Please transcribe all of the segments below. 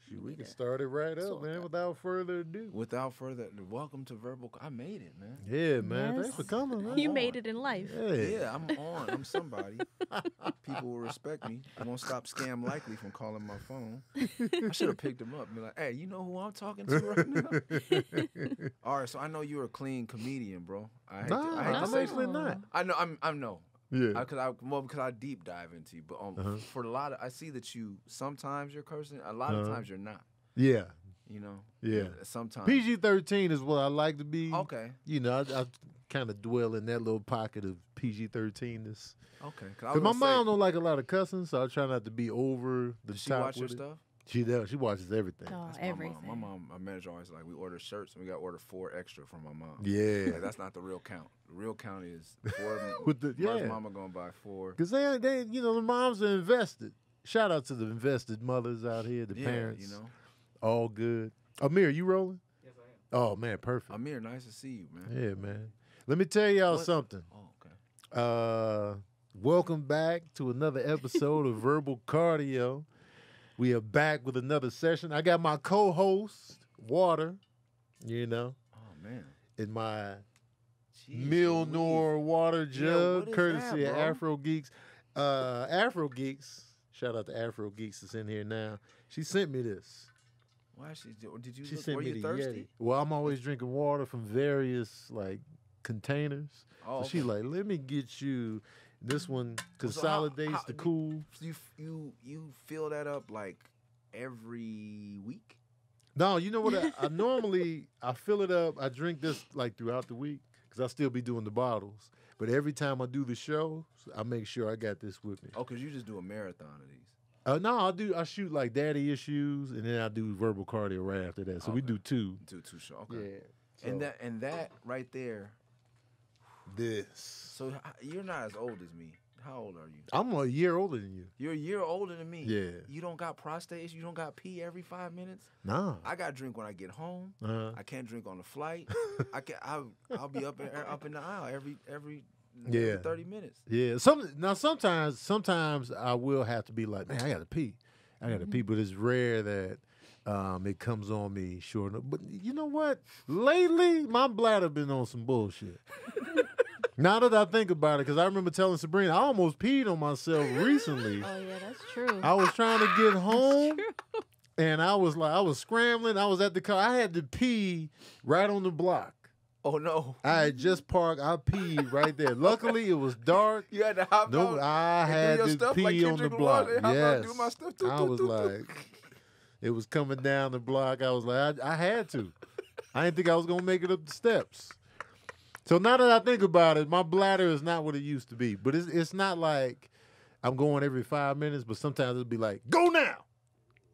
Shoot, we need can to start it right up, sort man. that. Without further ado. Without further, welcome to Verbal. I made it, man. Yeah, man. Thanks Yes. for coming, man. You on. made it in life. Yeah, I'm on. I'm somebody. People will respect me. They won't stop Scam Likely from calling my phone. I should have picked him up and be like, hey, you know who I'm talking to right now? All right, so I know you're a clean comedian, bro. I hate to I'm say actually No. not. I know. I know. Yeah. Because I deep dive into you, but for a lot of, I see that you sometimes you're cursing, a lot of times you're not. Yeah. You know. Yeah. Sometimes. PG-13 is what I like to be. Okay. You know, I kind of dwell in that little pocket of PG-13ness. Okay. Because my mom don't like a lot of cussing, so I try not to be over the Does she top watch your with it. stuff? She does. She watches everything. Oh, That's everything. My mom, my manager always like, we order shirts and we got to order 4 extra from my mom. Yeah. Like, that's not the real count. The real count is 4. With the- Where's yeah. mama going to buy 4? Because they, you know, the moms are invested. Shout out to the invested mothers out here, the Yeah, parents. you know. All good. Amir, you rolling? Yes, I am. Oh, man, perfect. Amir, nice to see you, man. Yeah, man. Let me tell y'all What? something. Oh, okay. Welcome back to another episode of Verbal Cardio. We are back with another session. I got my co-host, Water, you know, Oh, man. in my Jeez Milnor water Yeah, jug, what is courtesy that, of bro? Afro Geeks. Afro Geeks, shout out to Afro Geeks that's in here now. She sent me this. Why did you She look, sent were me you the thirsty? Yeti. Well, I'm always drinking water from various like containers. Oh, So she okay. like, let me get you this one So consolidates how- the cool. You fill that up like every week? No, you know what? I normally I fill it up. I drink this like throughout the week because I still be doing the bottles. But every time I do the show, I make sure I got this with me. Oh, because you just do a marathon of these. No, I shoot like daddy issues, and then I do verbal cardio right after that. So we Okay. do 2. Do 2 shows. Yeah. Okay. So And that right there. this. So you're not as old as me. How old are you? I'm a year older than you. You're a year older than me. Yeah. You don't got prostate issues. You don't got pee every 5 minutes. Nah. I got to drink when I get home. Uh, I can't drink on the flight. I'll be up in the aisle every Yeah. 30 minutes. yeah. Sometimes I will have to be like, man, I gotta pee. I gotta pee, but it's rare that it comes on me short enough. But you know what? Lately, my bladder been on some bullshit. Now that I think about it, because I remember telling Sabrina, I almost peed on myself recently. Oh yeah, that's true. I was trying to get home, and I was scrambling. I was at the car. I had to pee right on the block. Oh no! I had just parked. I peed right there. Luckily, it was dark. You had to hop No, out. I and do had your to stuff pee like on the Kendrick block. Lamar. Hop out, Yes, do my stuff. I was like, it was coming down the block. I was like, I had to. I didn't think I was gonna make it up the steps. So now that I think about it, my bladder is not what it used to be. But it's not like I'm going every 5 minutes. But sometimes it'll be like, go now.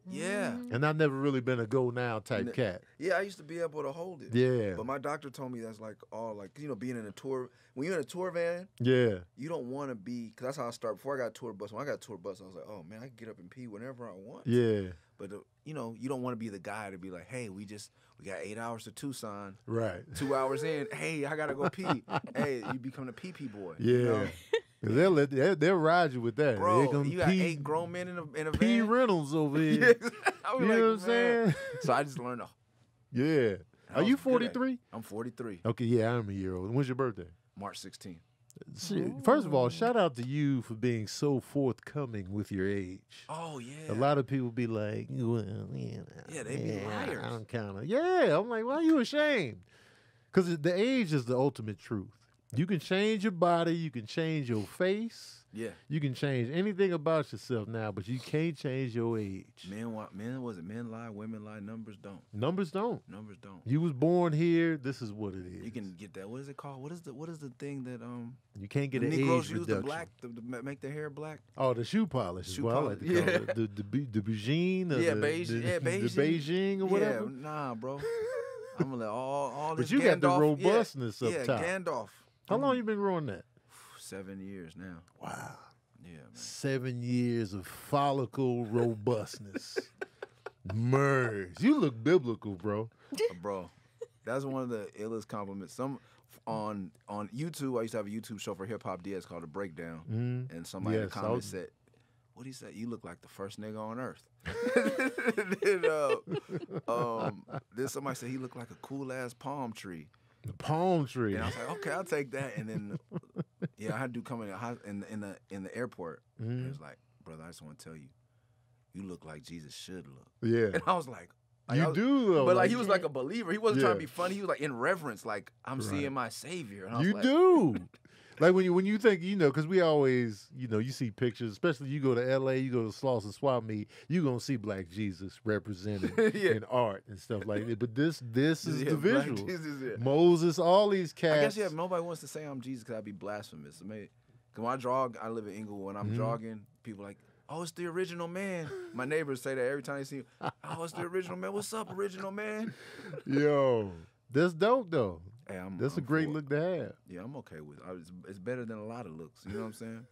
Yeah, And I've never really been a go now type N- cat. yeah. I used to be able to hold it. Yeah, But my doctor told me that's like all like being in a tour. When you're in a tour van, yeah, you don't want to be because that's how I started. Before I got a tour bus, when I got a tour bus, I was like, oh man, I can get up and pee whenever I want. yeah. But you don't want to be the guy to be like, hey, we got 8 hours to Tucson. Right. 2 hours in, hey, I gotta go pee. Hey, you become the pee boy. Yeah. You know? 'Cause they'll ride you with that. They Bro, gonna you got 8 grown men in a P van. Reynolds over Yeah, here. I was You like, know what I'm saying? man. So I just learned. Yeah. I Are you was good at it. 43? I'm 43. Okay, yeah, I'm a year old. When's your birthday? March 16th. Shit. First of all, shout out to you for being so forthcoming with your age. Oh yeah. A lot of people be like, well, Yeah, they be liars. I'm kind of, yeah. I'm like, why are you ashamed? Because the age is the ultimate truth. You can change your body, you can change your face, Yeah. you can change anything about yourself now, but you can't change your age. Men lie, women lie, numbers don't. Numbers don't. Numbers don't. You was born here. This is what it is. You can get that. What is it called? What is the thing that You can't get the an Negroes age use reduction. the black to make their hair black? Oh, the shoe polish is Shoe what I like to polish, call yeah. it. The Beijing or Yeah, the, beige. the, Yeah, the Beijing. Beijing or whatever. Yeah, nah, bro. I'm gonna let all this. But you got the Gandalf- yeah, robustness up yeah, top. Gandalf. How long you been growing that? 7 years now. Wow. Yeah, man. 7 years of follicle robustness. Merge. You look biblical, bro. Bro, that's one of the illest compliments. Some on YouTube, I used to have a YouTube show for Hip Hop DS called The Breakdown, Mm. and somebody in the Yes, I comments was- said, what he say? You look like the first nigga on earth. Then somebody said he looked like a cool ass palm tree. The palm tree. And I was like, okay, I'll take that. And then, yeah, I had to come in the airport. And he was like, brother, I just want to tell you, you look like Jesus should look. Yeah. And I was like, You do though. but like he was like a believer. He wasn't Yeah. trying to be funny. He was like in reverence, like I'm seeing my Savior. And I was You like, do. Like when you think, because we always, you see pictures, especially you go to L.A., you go to Slauson Swap Meet, you're going to see Black Jesus represented Yeah. in art and stuff like that. But this is Yeah, the Black visual. Jesus, yeah. Moses, all these cats. I guess nobody wants to say I'm Jesus because I'd be blasphemous. Cause when I jog, I live in Inglewood. When I'm jogging, people like, oh, it's the original man. My neighbors say that every time they see me. Oh, it's the original man. What's up, original man? Yo, that's dope though. Hey, That's I'm a great for it. look to have. Yeah, I'm okay with it. It's better than a lot of looks. You know what I'm saying?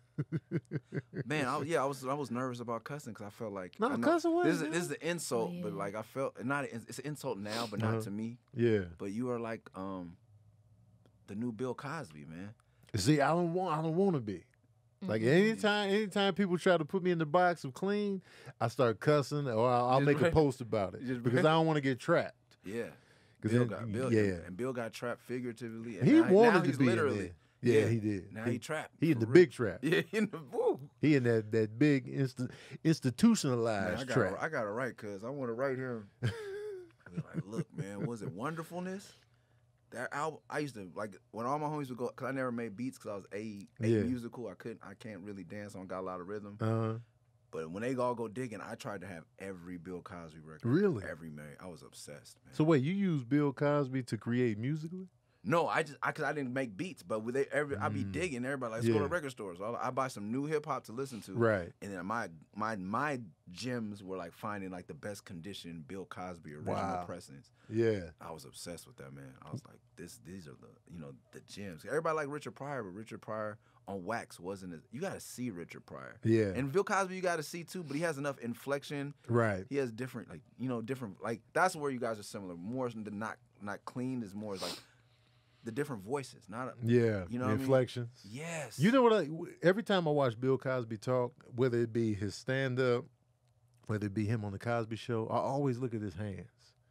Man, I was nervous about cussing because I felt like No, I know cuss away, This man. is an insult, but Yeah. like I felt it's an insult now, but not to me. Yeah. But you are like the new Bill Cosby, man. See, I don't want to be. Like anytime people try to put me in the box of clean, I start cussing or I'll Just make a right- post about it just because right- I don't want to get trapped. Yeah. 'Cause Bill then- and Bill got trapped figuratively. And He now wanted to he's be literally. in there. Yeah, he did. Now he trapped. He in for the real. big trap. Yeah, in the woo. He in that big Man, institutionalized trap. I got to write because I want to write him. Be like, look, man, was it Wonderfulness? That album, I used to like when all my homies would go because I never made beats because I was a Yeah. musical. I can't really dance. I don't got a lot of rhythm. Uh-huh. But when they all go digging, I tried to have every Bill Cosby record. Really? Every man. I was obsessed, man. So wait, you use Bill Cosby to create musically? No, cause I didn't make beats, but with I be digging. Everybody like, let's go to record stores. I buy some new hip hop to listen to. Right. And then my gems were like finding like the best conditioned Bill Cosby original Wow. pressings. Yeah. I was obsessed with that, man. I was like, these are the gems. Everybody like Richard Pryor, but Richard Pryor on wax wasn't as you gotta see Richard Pryor. Yeah. And Bill Cosby you gotta see too, but he has enough inflection. Right. He has different different that's where you guys are similar. More than not clean is more like the different voices, not Yeah. you know what I mean? Inflections. Yes. You know what? Every time I watch Bill Cosby talk, whether it be his stand-up, whether it be him on the Cosby Show, I always look at his hands.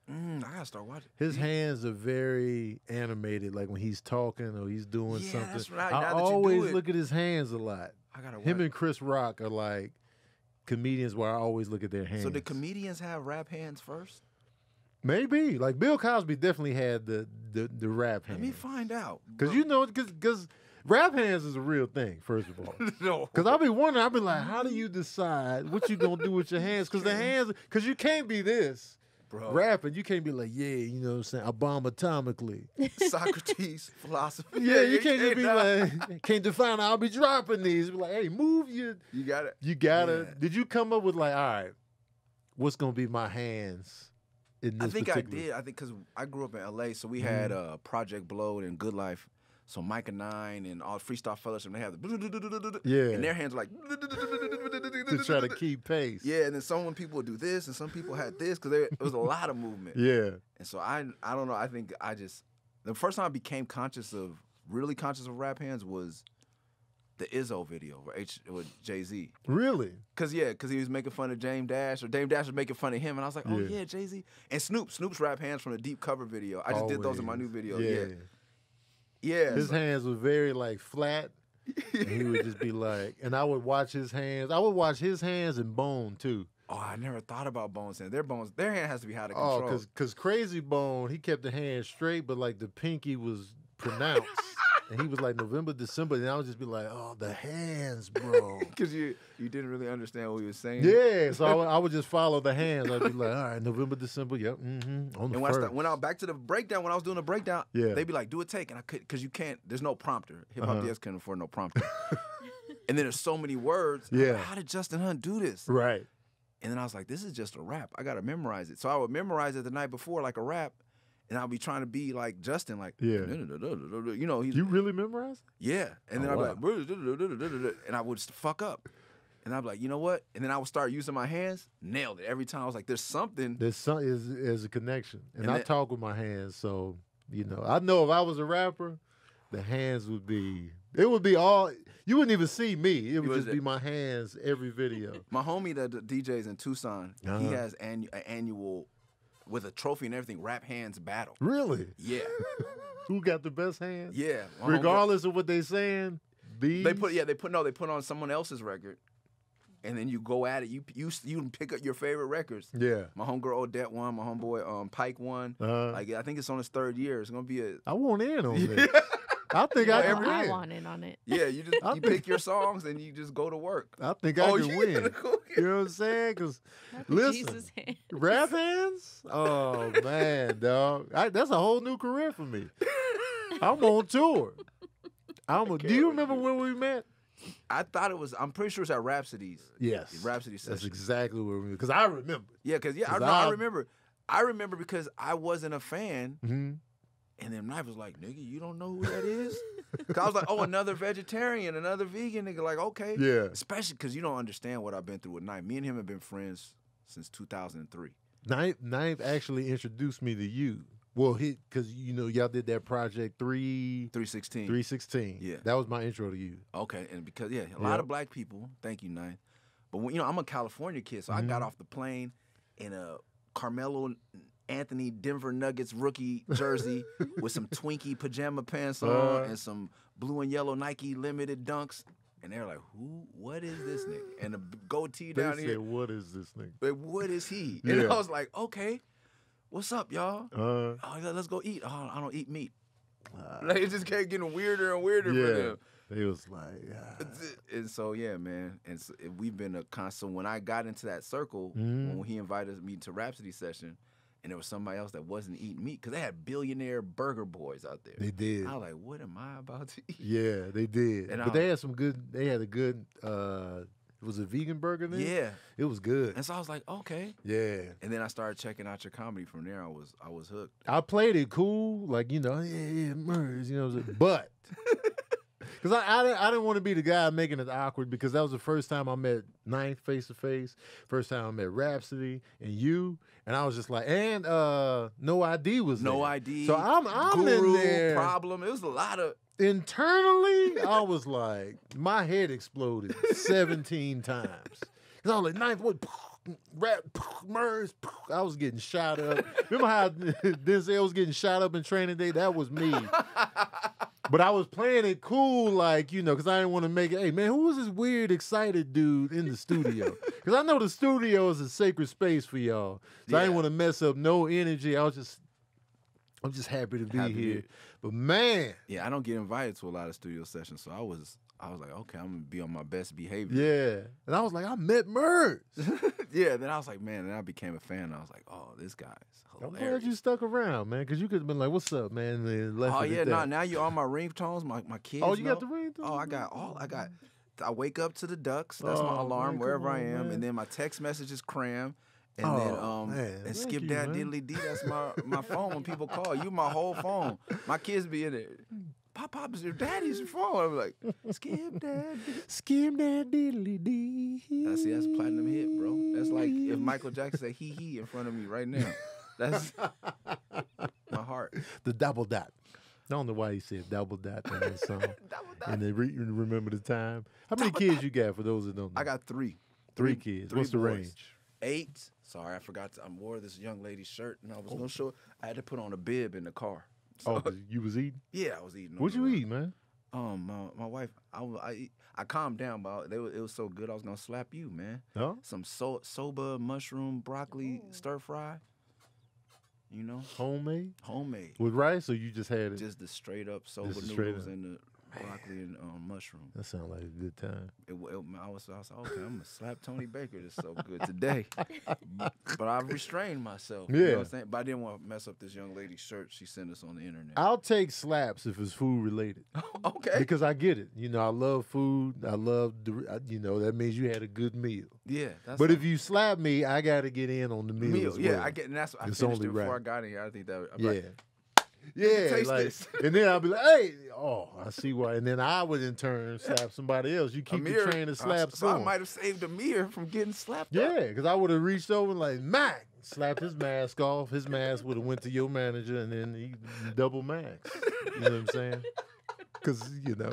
I gotta start watching. His hands are very animated, like when he's talking or he's doing Yeah, something. that's right. I Now that you do always it. look at his hands a lot. I gotta watch. Him and Chris Rock are like comedians where I always look at their hands. So did comedians have rap hands first? Maybe. Like Bill Cosby definitely had the rap hands. Let me find out. Because rap hands is a real thing, first of all. No. Because I'll be wondering, I'll be like, how do you decide what you going to do with your hands? Because you can't be this. Bro. Rapping, you can't be like, yeah, you know what I'm saying, I bomb atomically. Socrates, philosophy. Yeah, you can't just be not. like, can't define, I'll be dropping these. Be like, hey, move your, You got it. you gotta, Yeah. did you come up with like, all right, what's going to be my hands in this I think particular? I did. I think because I grew up in LA, so we had Project Blowed and Good Life. So Micah 9 and all Freestyle Fellowship, they have the Yeah. and their hands are like To try to keep pace. Yeah, and then some people would do this, and some people had this because it was a lot of movement. Yeah. And so I don't know. I think the first time I became really conscious of rap hands was the Izzo video with Jay-Z. Really? Cause he was making fun of Dame Dash, or Dame Dash was making fun of him, and I was like, oh Yeah. yeah, Jay-Z. And Snoop's rap hands from the Deep Cover video. I just did those in my new video. Yeah. His hands were very like flat. And he would just be like, and I would watch his hands. I would watch his hands and Bone too. Oh, I never thought about Bone's hand. Their hand has to be out of Oh, control. because Crazy Bone, he kept the hand straight, but like the pinky was pronounced. And he was like November, December, and I would just be like, oh, the hands, bro. Because you didn't really understand what he was saying. Yeah, so I would just follow the hands. I'd be like, all right, November, December, yep, on the And when first. when I back to the breakdown, when I was doing the breakdown, Yeah. they'd be like, do a take. And I could, because you can't, there's no prompter. Hip Hop DS couldn't afford no prompter. And then there's so many words. I'm like, Yeah. how did Justin Hunt do this? Right. And then I was like, this is just a rap. I got to memorize it. So I would memorize it the night before like a rap. And I'll be trying to be like Justin, like, Yeah. you know, he's, You really memorized? yeah. And then Oh, I'd be like, and I would fuck up. And I'd be like, you know what? And then I would start using my hands, nailed it. Every time I was like, there's something. There's is a connection. And And I that- talk with my hands, so, I know if I was a rapper, the hands would be. It would be all. You wouldn't even see me. It would was just be my hands every video. My homie that DJs in Tucson, he has an annual with a trophy and everything. Rap hands battle. Really? Yeah. Who got the best hands? Yeah. Regardless of what they saying, these. They put on someone else's record, and then you go at it. You can pick up your favorite records. Yeah. My homegirl Odette won. My homeboy Pike won. Like I think it's on his 3rd year. It's gonna be a. I want in on this. I think I can I win. want in on it. Yeah, you pick your songs and you just go to work. I think I can you win. gonna go get- You know what I'm saying? Because Happy listen, Jesus hands. rap hands. Oh man, dog, that's a whole new career for me. I'm on tour. Do you remember when we met? I thought it was. I'm pretty sure it's at Rhapsody's. Yes, Rhapsody session. That's exactly where we. Because I remember. Yeah, because I 'Cause I remember. I remember because I wasn't a fan. Mm-hmm. And then Knife was like, nigga, you don't know who that is? Cause I was like, oh, another vegetarian, another vegan nigga. Like, okay. Yeah. Especially because you don't understand what I've been through with Knife. Me and him have been friends since 2003. Knife actually introduced me to you. Well, because y'all did that project 316. 316. Yeah. That was my intro to you. Okay, and because a lot of black people. Thank you, Knife. But when, I'm a California kid, so I got off the plane in a Carmelo Anthony Denver Nuggets rookie jersey with some Twinkie pajama pants on and some blue and yellow Nike limited dunks. And they're like, what is this nigga? And the goatee down They here. said, what is this nigga? Like, what is he? And Yeah. I was like, okay, what's up, y'all? Uh, Let's go eat. Oh, I don't eat meat. Like, it just kept getting weirder and weirder for yeah. them. They was like, And so, yeah, man. And so, we've been a constant. When I got into that circle, Mhm. when he invited me to Rhapsody session, and there was somebody else that wasn't eating meat, because they had billionaire burger boys out there. they did. I was like, what am I about to eat? Yeah, they did. And But they had some good. They had a good. It was a vegan burger then. Yeah. It was good. And so I was like, okay. Yeah. And then I started checking out your comedy. From there, I was hooked. I played it cool, like Murs, but because I didn't want to be the guy making it awkward, because that was the first time I met Ninth face to face, first time I met Rhapsody and you, and I was just like, and No ID was there. No ID. So I'm Guru, in there. Problem. It was a lot of. Internally, I was like, my head exploded 17 times. Cause I was like, Ninth, what? Rap, Murs. I was getting shot up. Remember how Denzel was getting shot up in Training Day? That was me. But I was playing it cool, like, because I didn't want to make it, hey, man, who was this weird, excited dude in the studio? Because I know the studio is a sacred space for y'all. So I didn't want to mess up no energy. I'm just happy to be here. But, man. Yeah, I don't get invited to a lot of studio sessions, so I was like, okay, I'm going to be on my best behavior. Yeah. And I was like, I met Murs. Yeah, then I was like, man, then I became a fan. I was like, oh, this guy's I'm glad hilarious. you stuck around, man, because you could have been like, what's up, man? And then left Oh it yeah, at that. now you on my ringtones, my kids. Oh, you got know. the ringtone? Oh, I wake up to the Ducks. That's my Oh, alarm man, wherever come I on, am, man. and then my text messages cram. And Oh, then man, and thank skip you, that man. diddly dee. That's my phone when people call. You my whole phone. My kids be in it. Pop is your daddy's phone. I'm like, skip that. Skim that diddly dee. That's platinum hit, bro. That's like if Michael Jackson said he in front of me right now. That's my heart. The double dot. I don't know why he said double dot in that song. Double dot. And they remember the time. How many kids you got, for those that don't know? I got three. three kids. three What's the boys. range? 8. Sorry, I forgot. I wore this young lady's shirt, and I was gonna show. I had to put on a bib in the car. So, Oh, 'cause you was eating? yeah, I was eating. What'd you eat, man? My wife. I calmed down, but it was so good. I was gonna slap you, man. Huh? Some soba mushroom broccoli stir fry. You know, Homemade? homemade. With rice, or you just had it? Just the straight up soba Just the straight noodles up. and the broccoli and mushroom. That sounds like a good time. I was like, okay, I'm gonna slap Tony Baker. This is so good today. But I restrained myself. You know Yeah. what I'm saying? But I didn't want to mess up this young lady's shirt she sent us on the internet. I'll take slaps if it's food related. Okay. Because I get it. I love food. I love, that means you had a good meal. Yeah. That's But if you slap me, I got to get in on the meal as well. yeah, I get, and that's I It's finished only it before right. I got in here. I think that I'm Yeah. like, Yeah, taste like, this. and then I'll be like, hey, I see why. And then I would in turn slap somebody else. You keep Amir, the train of slaps so I going. might have saved Amir from getting slapped up. Yeah, because I would have reached over and like, Mac, slapped his mask off. His mask would have went to your manager, and then he double max. You know what I'm saying? Because,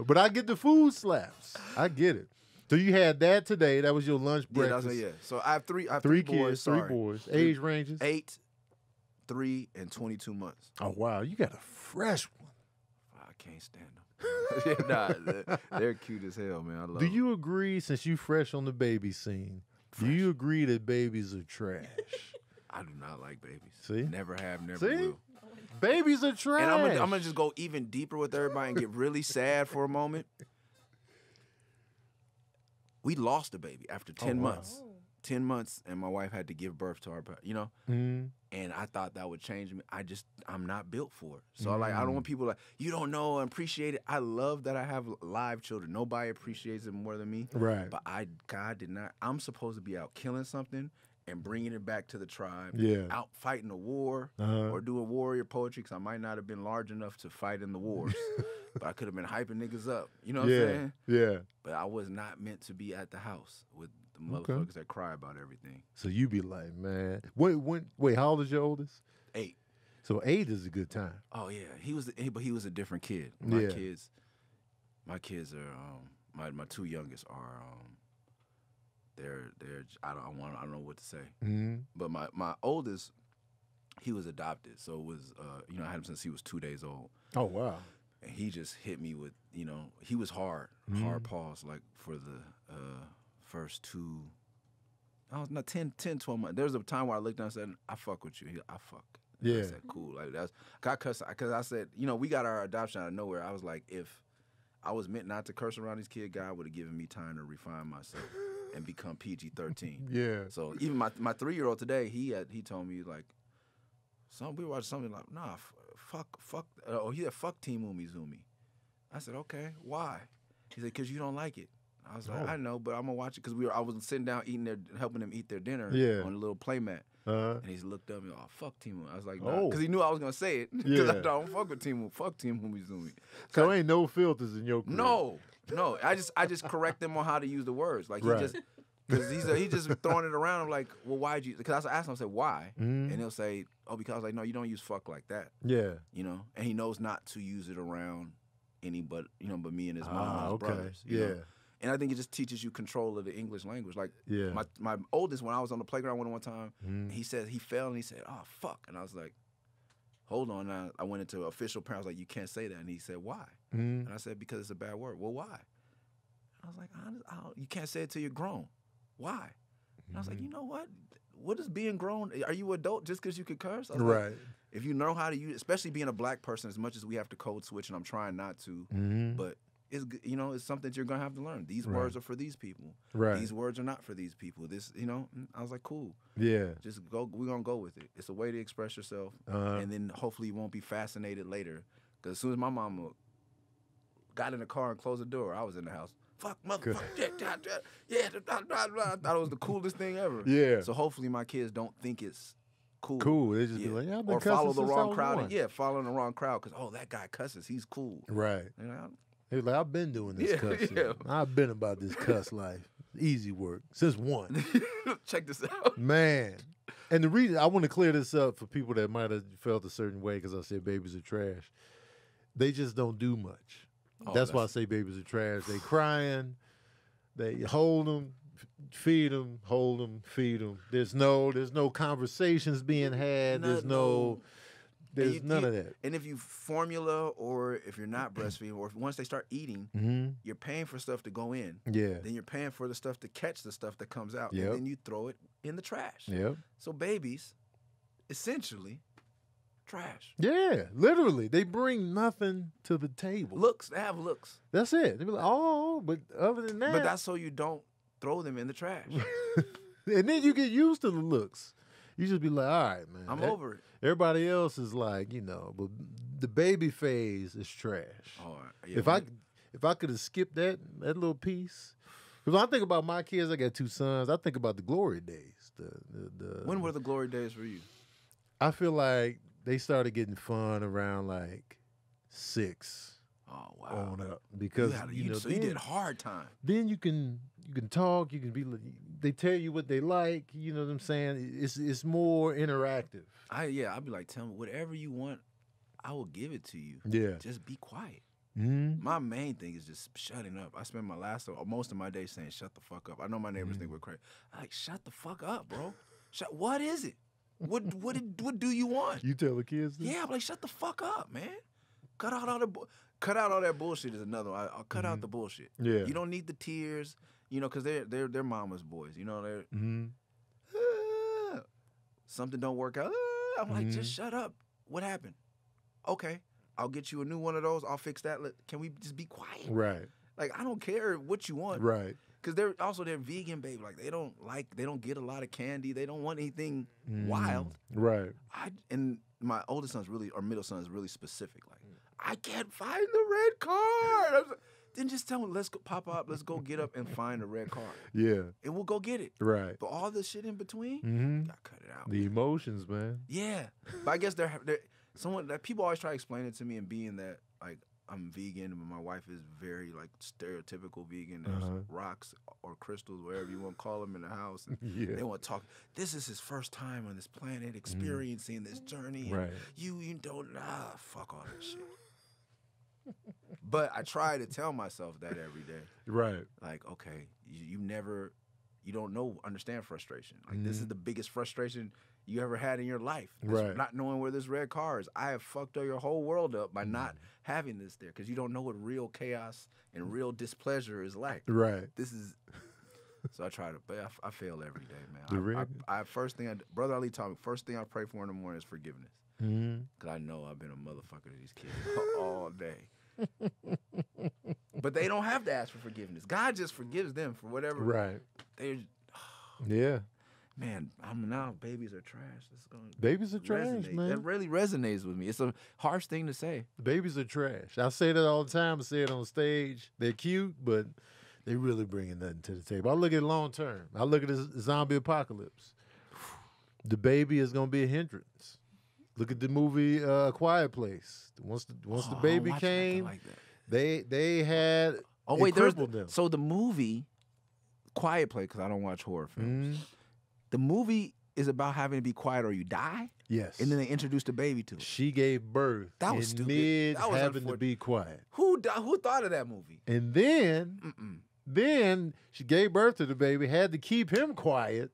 but I get the food slaps. I get it. So you had that today. That was your lunch, breakfast. Yeah. So I have three Three boys. kids, three boys. Age ranges? 8, 3, and 22 months. Oh, wow. You got a fresh one. I can't stand them. Nah, they're cute as hell, man. I love Do them. you agree, since you fresh on the baby scene, do you agree that babies are trash? I do not like babies. See? Never have, never See? will. Babies are trash. And I'm gonna just go even deeper with everybody and get really sad for a moment. We lost a baby after 10 wow. months. 10 months, and my wife had to give birth to our, Mm. and I thought that would change me. I'm not built for it. So I don't want people like, you don't know and appreciate it. I love that I have live children. Nobody appreciates it more than me. Right. But God did not. I'm supposed to be out killing something and bringing it back to the tribe. Yeah. Out fighting a war or doing warrior poetry, because I might not have been large enough to fight in the wars. But I could have been hyping niggas up. You know what I'm saying? Yeah. But I was not meant to be at the house with the motherfuckers that cry about everything. So you be like, man, wait, how old is your oldest? 8. So 8 is a good time. Oh yeah, but he was a different kid. My kids are my 2 youngest are they're I don't know what to say. Mm-hmm. But my oldest, he was adopted, so it was I had him since he was 2 days old. Oh wow. And he just hit me with, he was hard pause, like for the first 2, I was not 10, 12 months. There was a time where I looked down and said, I fuck with you. I fuck. Yeah. I said, cool. Like that's, I cussed, because I said, we got our adoption out of nowhere. I was like, if I was meant not to curse around these kids, God would have given me time to refine myself and become PG-13. Yeah. So even my 3-year-old today, he told me like, we watched something like, nah, fuck. He said, fuck Team Umizoomi. I said, okay, why? He said, because you don't like it. I was like, I know, but I'm gonna watch it because I was sitting down helping them eat their dinner on a little playmat. And he looked up and oh fuck Team Umizoomi. I was like, no, because he knew I was gonna say it because I don't fuck with fuck Team Umizoomi. So ain't no filters in your career. No. I just correct them on how to use the words. Like because he's just throwing it around. I'm like, well, why'd you? Because I asked him, I said, why? And he'll say, oh, because I was like, no, you don't use fuck like that. Yeah. And he knows not to use it around but me and his mom and his brothers. Yeah. And I think it just teaches you control of the English language. Like yeah. my oldest, when I was on the playground with him one time, he said he fell and he said, oh fuck. And I was like, hold on now. I went into official parents like, you can't say that. And he said, why? And I said, because it's a bad word. Well, why? I was like, you can't say it till you're grown. Why? And I was like, you know what? What is being grown? Are you adult just because you could curse? I was right. Like, if you know how to use, especially being a black person, as much as we have to code switch, and I'm trying not to, but it's it's something that you're gonna have to learn. These words are for these people. Right. These words are not for these people. This, I was like, cool. Yeah. Just go. We're gonna go with it. It's a way to express yourself, and then hopefully you won't be fascinated later. Because as soon as my mama got in the car and closed the door, I was in the house. Fuck, motherfucker, yeah, I thought it was the coolest thing ever. Yeah. So hopefully my kids don't think it's cool. Cool. They just be like, yeah, I've been or cussing follow the since I wrong was crowd. one. Yeah, following the wrong crowd because that guy cusses. He's cool. Right. He was like, I've been doing this cuss. Yeah. I've been about this cuss life. Easy work since 1. Check this out, man. And the reason I want to clear this up for people that might have felt a certain way because I said babies are trash. They just don't do much. That's why I say babies are trash. They crying. They hold them, feed them, hold them, feed them. There's no conversations being had. There's none of that. And if you formula or if you're not breastfeeding or if once they start eating, you're paying for stuff to go in. Yeah. Then you're paying for the stuff to catch the stuff that comes out. Yep. And then you throw it in the trash. Yep. So babies, essentially, trash. Yeah, literally. They bring nothing to the table. They have looks. That's it. They be like, oh, but other than that. But that's so you don't throw them in the trash. And then you get used to the looks. You just be like, all right, man. I'm over it. Everybody else is like, but the baby phase is trash. Oh, yeah, if I could have skipped that little piece. Because when I think about my kids, I got 2 sons, I think about the glory days. When were the glory days for you? I feel like they started getting fun around like 6. Oh wow! On up because so you did hard time. Then you can talk. You can be. They tell you what they like. You know what I'm saying? It's more interactive. I'd be like, tell me whatever you want. I will give it to you. Yeah. Just be quiet. My main thing is just shutting up. I spend most of my day saying, shut the fuck up. I know my neighbors think we're crazy. I'm like, shut the fuck up, bro. What is it? What do you want? You tell the kids this? Yeah, I'm like, shut the fuck up, man. Cut out all that bullshit is another one. I'll cut out the bullshit. Yeah. You don't need the tears, because they're mama's boys. They're something don't work out. I'm like, just shut up. What happened? Okay, I'll get you a new one of those. I'll fix that. Can we just be quiet? Right. Like, I don't care what you want. Right. Because they're vegan, baby. Like, they don't get a lot of candy. They don't want anything wild. Right. And my oldest son's middle son is really specific. Like, I can't find the red card. Then just tell him, let's go pop up. Let's go get up and find the red card. Yeah. And we'll go get it. Right. But all the shit in between, gotta cut it out. The emotions, man. Yeah. But I guess people always try to explain it to me, and being that, like, I'm vegan, but my wife is very, like, stereotypical vegan. There's rocks or crystals, whatever you want to call them, in the house. And they want to talk. This is his first time on this planet experiencing this journey. Right. You don't, fuck all that shit. But I try to tell myself that every day. Right. Like, okay, you don't understand frustration. Like, this is the biggest frustration you ever had in your life. Right. Not knowing where this red car is. I have fucked your whole world up by not having this there, because you don't know what real chaos and real displeasure is like. Right. This is. So I try to, but I fail every day, man. Brother Ali taught me, first thing I pray for in the morning is forgiveness. Because I know I've been a motherfucker to these kids all day. But they don't have to ask for forgiveness. God just forgives them for whatever. Right. Yeah. Man, now babies are trash. Babies are trash, man. That really resonates with me. It's a harsh thing to say. Babies are trash. I say that all the time. I say it on stage. They're cute, but they really bringing nothing to the table. I look at it long term. I look at the zombie apocalypse. The baby is going to be a hindrance. Look at the movie Quiet Place. Once the baby came, like they had crippled them. So the movie Quiet Place, because I don't watch horror films. The movie is about having to be quiet or you die. Yes. And then they introduced the baby to it. She gave birth. That was stupid. Mid That was having to be quiet. Who thought of that movie? And then she gave birth to the baby, had to keep him quiet.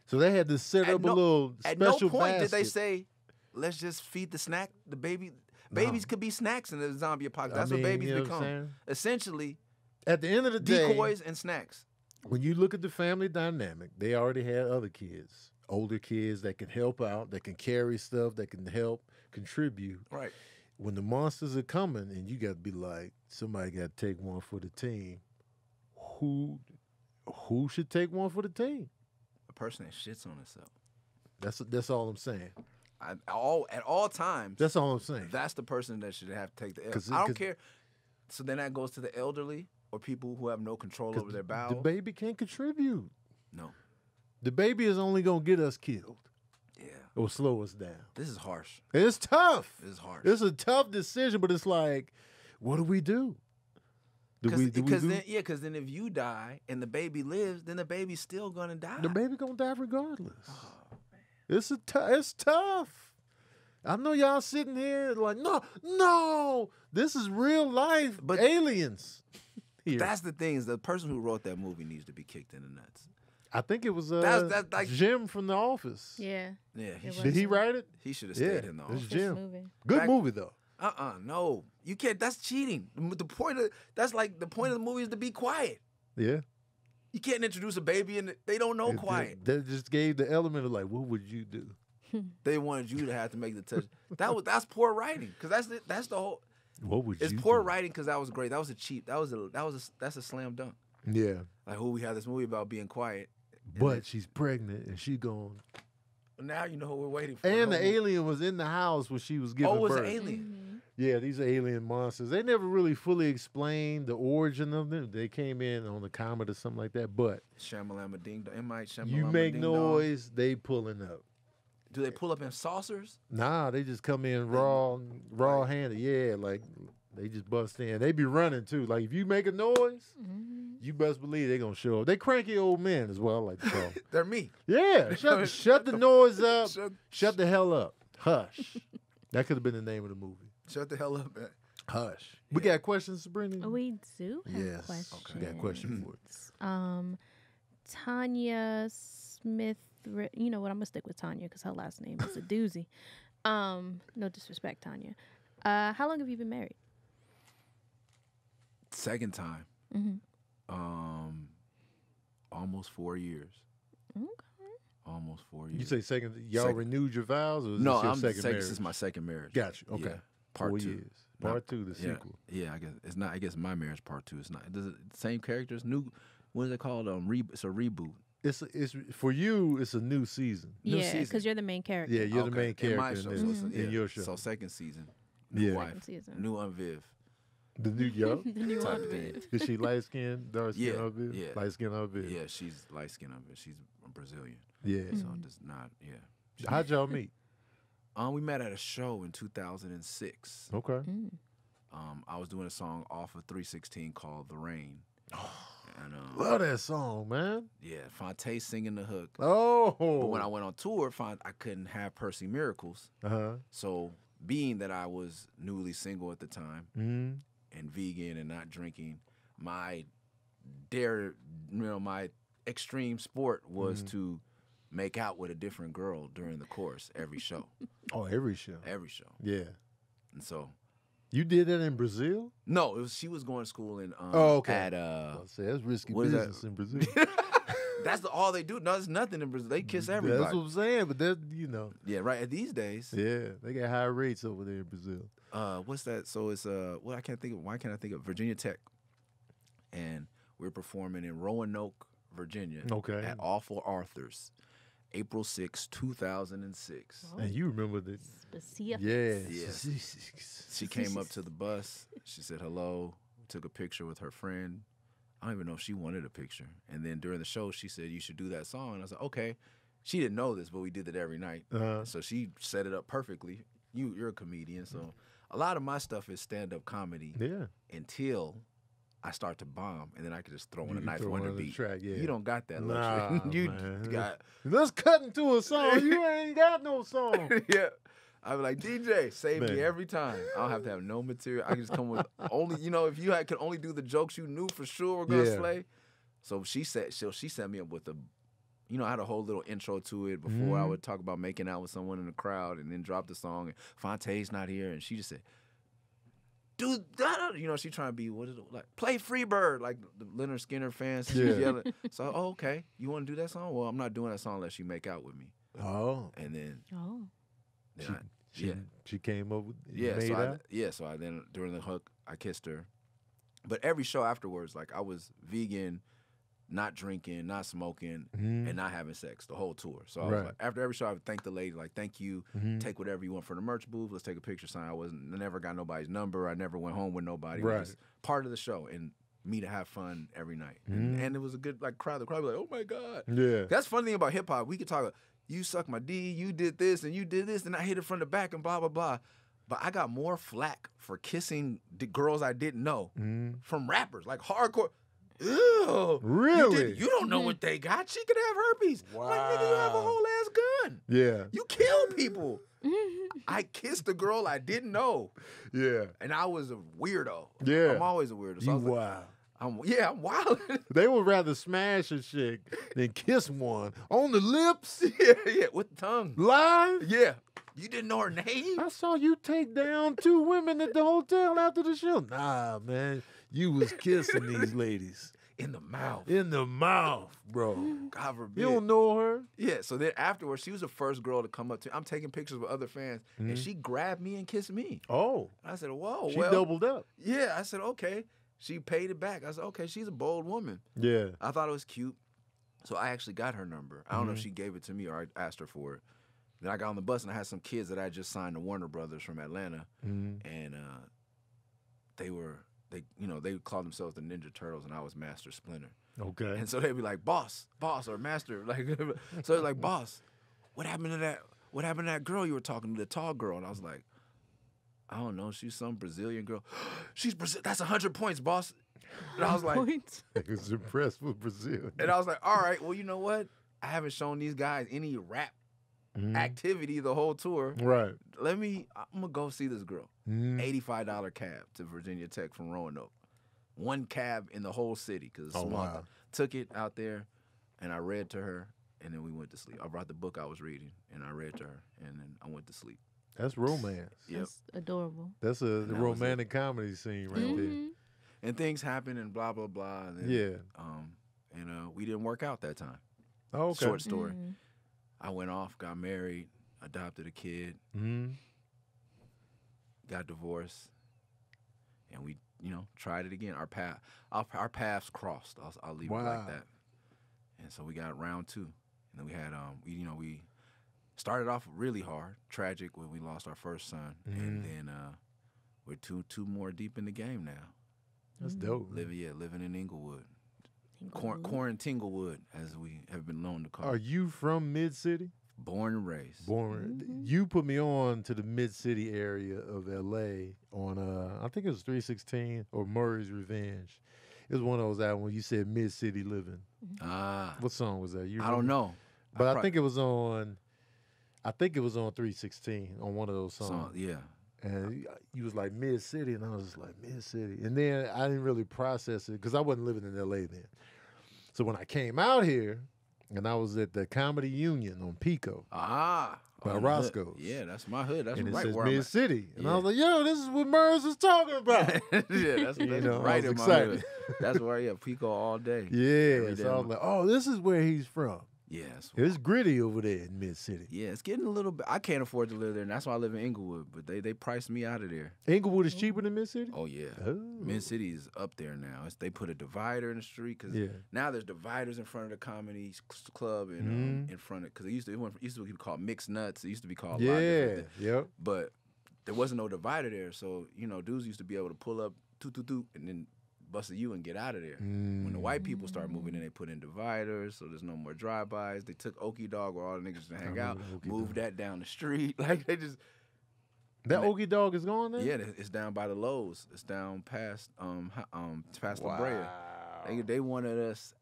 So they had to set up a little special basket. At no point did they say, let's just feed the baby. Babies could be snacks in the zombie apocalypse. That's what babies become. Essentially, at the end of the day, decoys and snacks. When you look at the family dynamic, they already had other kids, older kids that can help out, that can carry stuff, that can help contribute. Right. When the monsters are coming, and you got to be like, somebody got to take one for the team. Who should take one for the team? A person that shits on himself. That's all I'm saying. At all times. That's all I'm saying. That's the person that should have to take the L. I don't care. So then that goes to the elderly or people who have no control over their bowels. The baby can't contribute. No. The baby is only going to get us killed. Yeah. Or slow us down. This is harsh. It's tough. This is harsh. It's a tough decision, but it's like, what do we do? Because then if you die and the baby lives, then the baby's still going to die. The baby going to die regardless. Oh, man. It's tough. I know y'all sitting here like, no, this is real life, but aliens. Here. That's the thing, is the person who wrote that movie needs to be kicked in the nuts. I think it was that's like Jim from The Office. Yeah. Yeah. Did he write it? He should have stayed in The Office. It's Jim. Good movie though. No. You can't. That's cheating. The point of the movie is to be quiet. Yeah. You can't introduce a baby and they don't know quiet. That just gave the element of like, what would you do? They wanted you to have to make the touch. That's poor writing, because that's the whole. What would you? It's poor writing, because that was great. That was a cheap. That's a slam dunk. Yeah. Like, we had this movie about being quiet. But she's pregnant and she gone. Now you know who we're waiting for. And the alien was in the house when she was giving birth. Oh, it was an alien. Yeah, these are alien monsters. They never really fully explained the origin of them. They came in on the comet or something like that. But Shamalama ding dong. M. Night Shyamalan. You make noise, they pulling up. Do they pull up in saucers? Nah, they just come in raw handed. Yeah, like they just bust in. They be running too. Like if you make a noise, you best believe they gonna show up. They cranky old men as well, I like to call them. They're me. Yeah, shut the noise up. Shut the hell up. Hush. That could have been the name of the movie. Shut the hell up, man. Hush. We Yeah. got questions, Sabrina? We do have Yes. questions. Okay. Got a question for you. Tanya Smith. You know what? I'm gonna stick with Tanya because her last name is a doozy. No disrespect, Tanya. How long have you been married? Second time. Almost 4 years. Okay. Almost 4 years. You say second, y'all Second. renewed your vows, or is no? this your I'm second marriage? This is my second marriage. Got you. Okay. Yeah. Part 4 two. years. Not- Part 2, the Yeah, sequel. yeah. I guess it's not. I guess my marriage part 2. It's not. Does it same characters? New. What is it called? It's a reboot. It's for you. It's a new season. New Yeah, season. because you're the main character. Yeah, you're the Okay, main in character my in, show, this- so it's- in yeah. your show. So second season. New Yeah. wife. Second season. New Viv. The new yo. The new Type one. of thing. Is she light skinned, dark skinned, Yeah, of it? yeah. Light skinned of it. Yeah, she's light skinned of it. She's Brazilian. Yeah. So does not. Yeah. How'd y'all meet? We met at a show in 2006. Okay. I was doing a song off of 316 called "The Rain." And Love that song, man. yeah, Fonte singing the hook. Oh. But when I went on tour, I couldn't have Percy Miracles. Uh-huh. So being that I was newly single at the time Mm. and vegan and not drinking, my my extreme sport was to make out with a different girl during the course every show, Oh, every show. every show. Yeah. And so You did that in Brazil? no, she was going to school in Oh, okay. at I say that's risky what is that? business in Brazil. that's all they do. No, there's nothing in Brazil. They kiss everybody. That's what I'm saying, but that Yeah, right. These days, yeah, they got high rates over there in Brazil. what's that? So it's well, I can't think of. Why can't I think of Virginia Tech? And we're performing in Roanoke, Virginia, Okay. at Awful Arthur's, April 6, 2006. Oh. And you remember the Specific. yeah. She came up to the bus. She said hello. Took a picture with her friend. I don't even know if she wanted a picture. And then during the show, she said, "You should do that song." And I was like, "Okay." She didn't know this, but we did it every night. Uh-huh. So she set it up perfectly. You're a comedian, so a lot of my stuff is stand-up comedy Yeah. until I start to bomb, and then I can just throw in You a can Knife throw Wonder in the beat. track, yeah. You don't got that Nah, luxury. you man. got Let's cut into a song. You ain't got no song. yeah. I'd be like, DJ, save Man. me every time. I don't have to have no material. I can just come with only, if you could only do the jokes you knew for sure were gonna Yeah. slay. So she set me up with I had a whole little intro to it before I would talk about making out with someone in the crowd, and then drop the song. And Fonte's not here, and she just said, "Dude, she trying to be what is it like? Play Freebird, like the Leonard Skinner fans. She's Yeah. yelling. So, okay, you want to do that song? Well, I'm not doing that song unless you make out with me. Oh. And then, Oh. She came up with Yeah, made out? so I then during the hook I kissed her. But every show afterwards, like I was vegan, not drinking, not smoking, and not having sex the whole tour. So I was Right. like, after every show I would thank the lady, like, thank you, take whatever you want for the merch booth, let's take a picture sign. I never got nobody's number, I never went home with nobody. It was Right. just part of the show and me to have fun every night. And it was a good crowd. The crowd was like, oh my God. Yeah. That's the funny thing about hip hop. We could talk about, you suck my D, you did this, and you did this, and I hit it from the back and blah, blah, blah. But I got more flack for kissing the girls I didn't know from rappers, like hardcore. Ew. Really? You don't know what they got. She could have herpes. Like, nigga, you have a Wow. whole ass gun. Yeah. You kill people. I kissed a girl I didn't know, Yeah. and I was a weirdo. Yeah. I'm always a weirdo. So I You was like, wow. I'm wild. They would rather smash a chick than kiss one on the lips yeah, with the tongue. live. Yeah. You didn't know her name? I saw you take down 2 women at the hotel after the show. Nah, man. You was kissing these ladies In the mouth. in the mouth, bro. God forbid. You don't know her? Yeah, so then afterwards, she was the first girl to come up to me. I'm taking pictures with other fans, and she grabbed me and kissed me. Oh, I said, whoa, she well. doubled up. Yeah, I said, okay. She paid it back. I said, okay, she's a bold woman. Yeah. I thought it was cute. So I actually got her number. I don't know if she gave it to me or I asked her for it. Then I got on the bus and I had some kids that I just signed to Warner Brothers from Atlanta. And they called themselves the Ninja Turtles and I was Master Splinter. Okay. And so they'd be like, boss, or master. Like, so it's like, boss, what happened to that girl you were talking to, the tall girl? And I was like, I don't know. She's some Brazilian girl. She's Brazil. That's 100 points, boss. And I was like, I was impressed with Brazil. and I was like, all right, well, you know what? I haven't shown these guys any rap activity the whole tour. Right. I'm gonna go see this girl. Mhm. $85 cab to Virginia Tech from Roanoke. One cab in the whole city because it's Oh, small. wow. Took it out there, and I read to her, and then we went to sleep. I brought the book I was reading, and I read to her, and then I went to sleep. That's romance. Yep. That's adorable. That's a that was romantic comedy scene right Mhm. And things happen, and blah blah blah. And then, there. Yeah. We didn't work out that time. Oh, okay. Short story. Mhm. I went off, got married, adopted a kid, Mhm. got divorced, and we, tried it again. Our paths crossed. I'll leave it like Wow. that. And so we got round 2, and then we had we started off really hard, tragic when we lost our first son, and then we're two more deep in the game now. That's dope. man. Living in Inglewood, Inglewood. Quarantinglewood, as we have been known to call Are it. you from Mid City? Born and raised. Born. You put me on to the Mid City area of LA on I think it was 316 or Murray's Revenge. It was one of those albums when you said Mid City Living. Ah, What song was that? You I don't remember? know. But I think it was on 316 on one of those songs. Yeah. And you was like Mid City, and I was just like Mid City. And then I didn't really process it because I wasn't living in LA then. So when I came out here, and I was at the Comedy Union on Pico, Ah. By on the hood. Roscoe's. Yeah, that's my hood. That's and it right says where I'm Mid at. City, and I Yeah. was like, "Yo, this is what Murs was talking about." Yeah, that's You know, I right was in my excited. hood. That's where, Pico all day. Yeah, Every day so I of was like, "Oh, this is where he's from." Yeah, It's gritty over there in Mid City. yeah, it's getting a little bit. I can't afford to live there, and that's why I live in Inglewood. But they priced me out of there. Inglewood is cheaper than Mid City. Oh yeah, Oh. Mid City is up there now. They put a divider in the street because Yeah. now there's dividers in front of the comedy club and in front of because it used to be called Mixed Nuts. It used to be called a lot of different Yeah. things. Yep. But there wasn't no divider there, so dudes used to be able to pull up toot, and then bust a U and get out of there. When the white people start moving in, they put in dividers, so there's no more drive-bys. They took Okie Dog where all the niggas used to hang out, remember Okie moved Dog. that down the street. Like they just That Okie Dog is gone there. yeah, it's down by the Lowe's. It's down past past La Brea. They wanted us